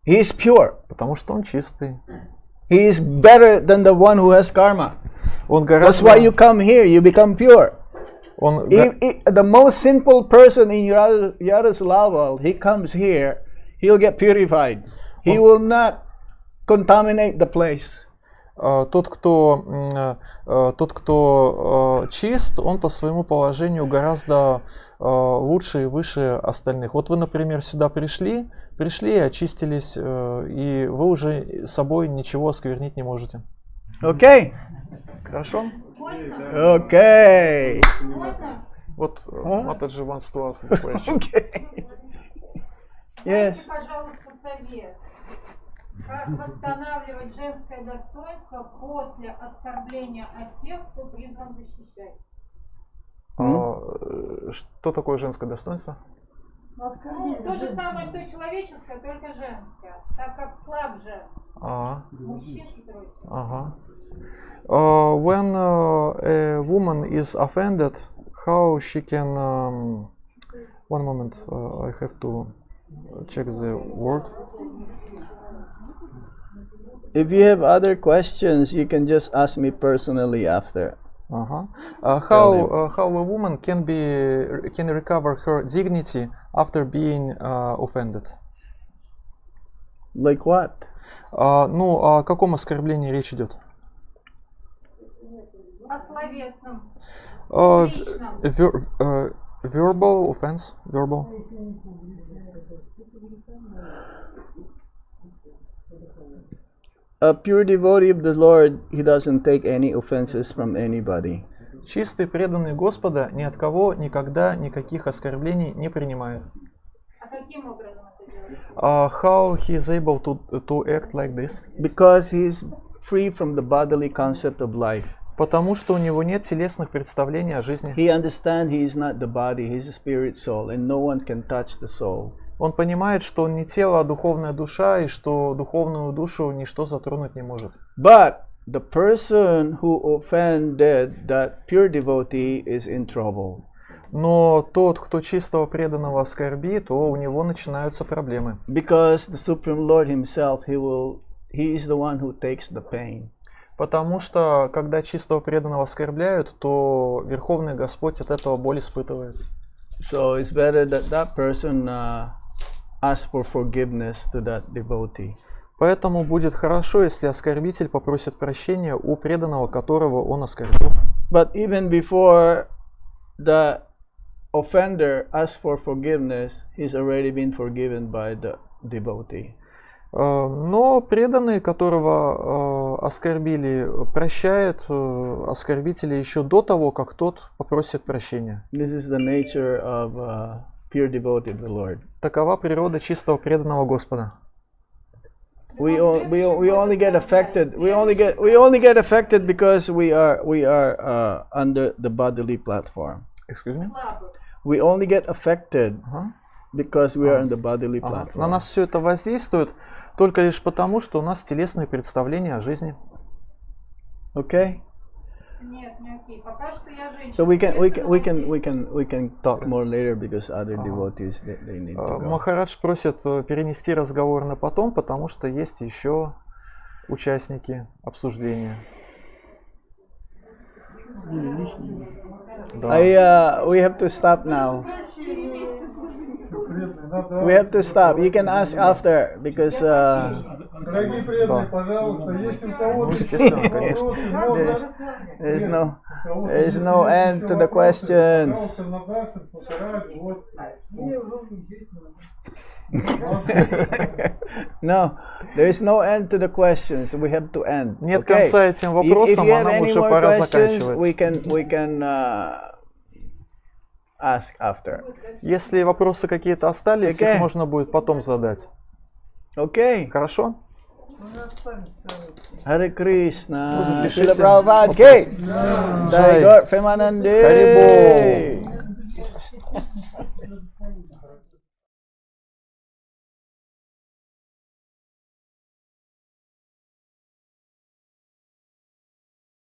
[SPEAKER 1] He is pure.
[SPEAKER 2] Потому что он чистый.
[SPEAKER 1] He is better than the one who has karma.
[SPEAKER 2] Он
[SPEAKER 1] That's
[SPEAKER 2] гораздо...
[SPEAKER 1] why you come here, you become pure.
[SPEAKER 2] Он...
[SPEAKER 1] The most simple person in Yaroslawl, he comes here, he'll get purified. He will not contaminate the place.
[SPEAKER 2] Тот, кто чист, он по своему положению гораздо лучше и выше остальных. Вот вы, например, сюда пришли и очистились, и вы уже собой ничего осквернить не можете.
[SPEAKER 1] Okay?
[SPEAKER 2] Хорошо?
[SPEAKER 1] Okay.
[SPEAKER 2] Вот Матаджи wants to ask the question.
[SPEAKER 1] Okay. Yes.
[SPEAKER 5] Дайте, пожалуйста, совет. Как восстанавливать женское достоинство после оскорбления от тех, кто призван защищать?
[SPEAKER 2] Что такое женское достоинство?
[SPEAKER 5] То же самое, что и человеческое, только женское. Так как слаб же мужчин и прочее.
[SPEAKER 2] When a woman is offended, how she can... one moment, I have to check the word.
[SPEAKER 1] If you have other questions, you can just ask me personally after.
[SPEAKER 2] How a woman can recover her dignity after being offended?
[SPEAKER 1] Like what?
[SPEAKER 2] О каком оскорблении речь идет?
[SPEAKER 5] О словесном.
[SPEAKER 2] Verbal offense, verbal.
[SPEAKER 1] A pure devotee of the Lord, he doesn't take any offenses from anybody.
[SPEAKER 2] Чистый, преданный Господа ни от кого никогда никаких оскорблений не принимает.
[SPEAKER 5] А каким образом это делает?
[SPEAKER 2] How he is able to act like this?
[SPEAKER 1] Because he is free from the bodily concept of life.
[SPEAKER 2] Потому что у него нет телесных представлений о жизни.
[SPEAKER 1] He understands he is not the body, he is a spirit soul, and no one can touch the soul.
[SPEAKER 2] Он понимает, что он не тело, а духовная душа, и что духовную душу ничто затронуть не может.
[SPEAKER 1] But the person who offended that pure devotee is in trouble.
[SPEAKER 2] Но тот, кто чистого преданного оскорбит, то у него начинаются проблемы.
[SPEAKER 1] Because the Supreme Lord himself, he is the one who takes the pain.
[SPEAKER 2] Потому что, когда чистого преданного оскорбляют, то Верховный Господь от этого боль испытывает.
[SPEAKER 1] So it's better that that person ask for forgiveness to that devotee.
[SPEAKER 2] Поэтому будет хорошо, если оскорбитель попросит прощения у преданного, которого он оскорбил.
[SPEAKER 1] But even before the offender asks for forgiveness, he's already been forgiven by the devotee.
[SPEAKER 2] Но преданный, которого оскорбили, прощает оскорбителя еще до того, как тот попросит прощения.
[SPEAKER 1] This is the nature of pure devotee of the Lord.
[SPEAKER 2] Такова природа чистого преданного Господа.
[SPEAKER 1] We only get affected. We only get affected because we are under the bodily platform.
[SPEAKER 2] Excuse me?
[SPEAKER 1] We only get affected because we are on the bodily
[SPEAKER 2] На
[SPEAKER 1] platform.
[SPEAKER 2] нас все это воздействует только лишь потому, что у нас телесные представления о жизни.
[SPEAKER 1] Okay?
[SPEAKER 5] Нет, не окей. Пока что я женщина.
[SPEAKER 1] So we can talk more later because other devotees they need to go.
[SPEAKER 2] Махарадж просит перенести разговор на потом, потому что есть еще участники обсуждения. Да.
[SPEAKER 1] We have to stop now. We have to stop. You can ask after because
[SPEAKER 8] Дорогие преданные, пожалуйста, если у
[SPEAKER 2] Ну,
[SPEAKER 8] кого-то
[SPEAKER 2] естественно, конечно.
[SPEAKER 8] вопросы,
[SPEAKER 1] there's no end to the questions.
[SPEAKER 8] пожалуйста, Наташа, Махарадж, вот.
[SPEAKER 1] No, there is no end to the questions. We have to end.
[SPEAKER 2] Нет
[SPEAKER 1] Okay?
[SPEAKER 2] конца этим
[SPEAKER 1] If
[SPEAKER 2] вопросам,
[SPEAKER 1] you
[SPEAKER 2] а
[SPEAKER 1] have
[SPEAKER 2] нам
[SPEAKER 1] any
[SPEAKER 2] уже
[SPEAKER 1] more
[SPEAKER 2] пора
[SPEAKER 1] questions,
[SPEAKER 2] заканчивать.
[SPEAKER 1] we can ask after.
[SPEAKER 2] Если вопросы какие-то остались,
[SPEAKER 1] Okay.
[SPEAKER 2] их можно будет потом задать.
[SPEAKER 1] Okay.
[SPEAKER 2] Хорошо?
[SPEAKER 1] Hare Krishna.
[SPEAKER 2] Ну,
[SPEAKER 1] Srila
[SPEAKER 2] запишите
[SPEAKER 1] Prabhupada
[SPEAKER 2] вопрос.
[SPEAKER 1] Ki. Jai Gaur Premanande.
[SPEAKER 2] Харибол.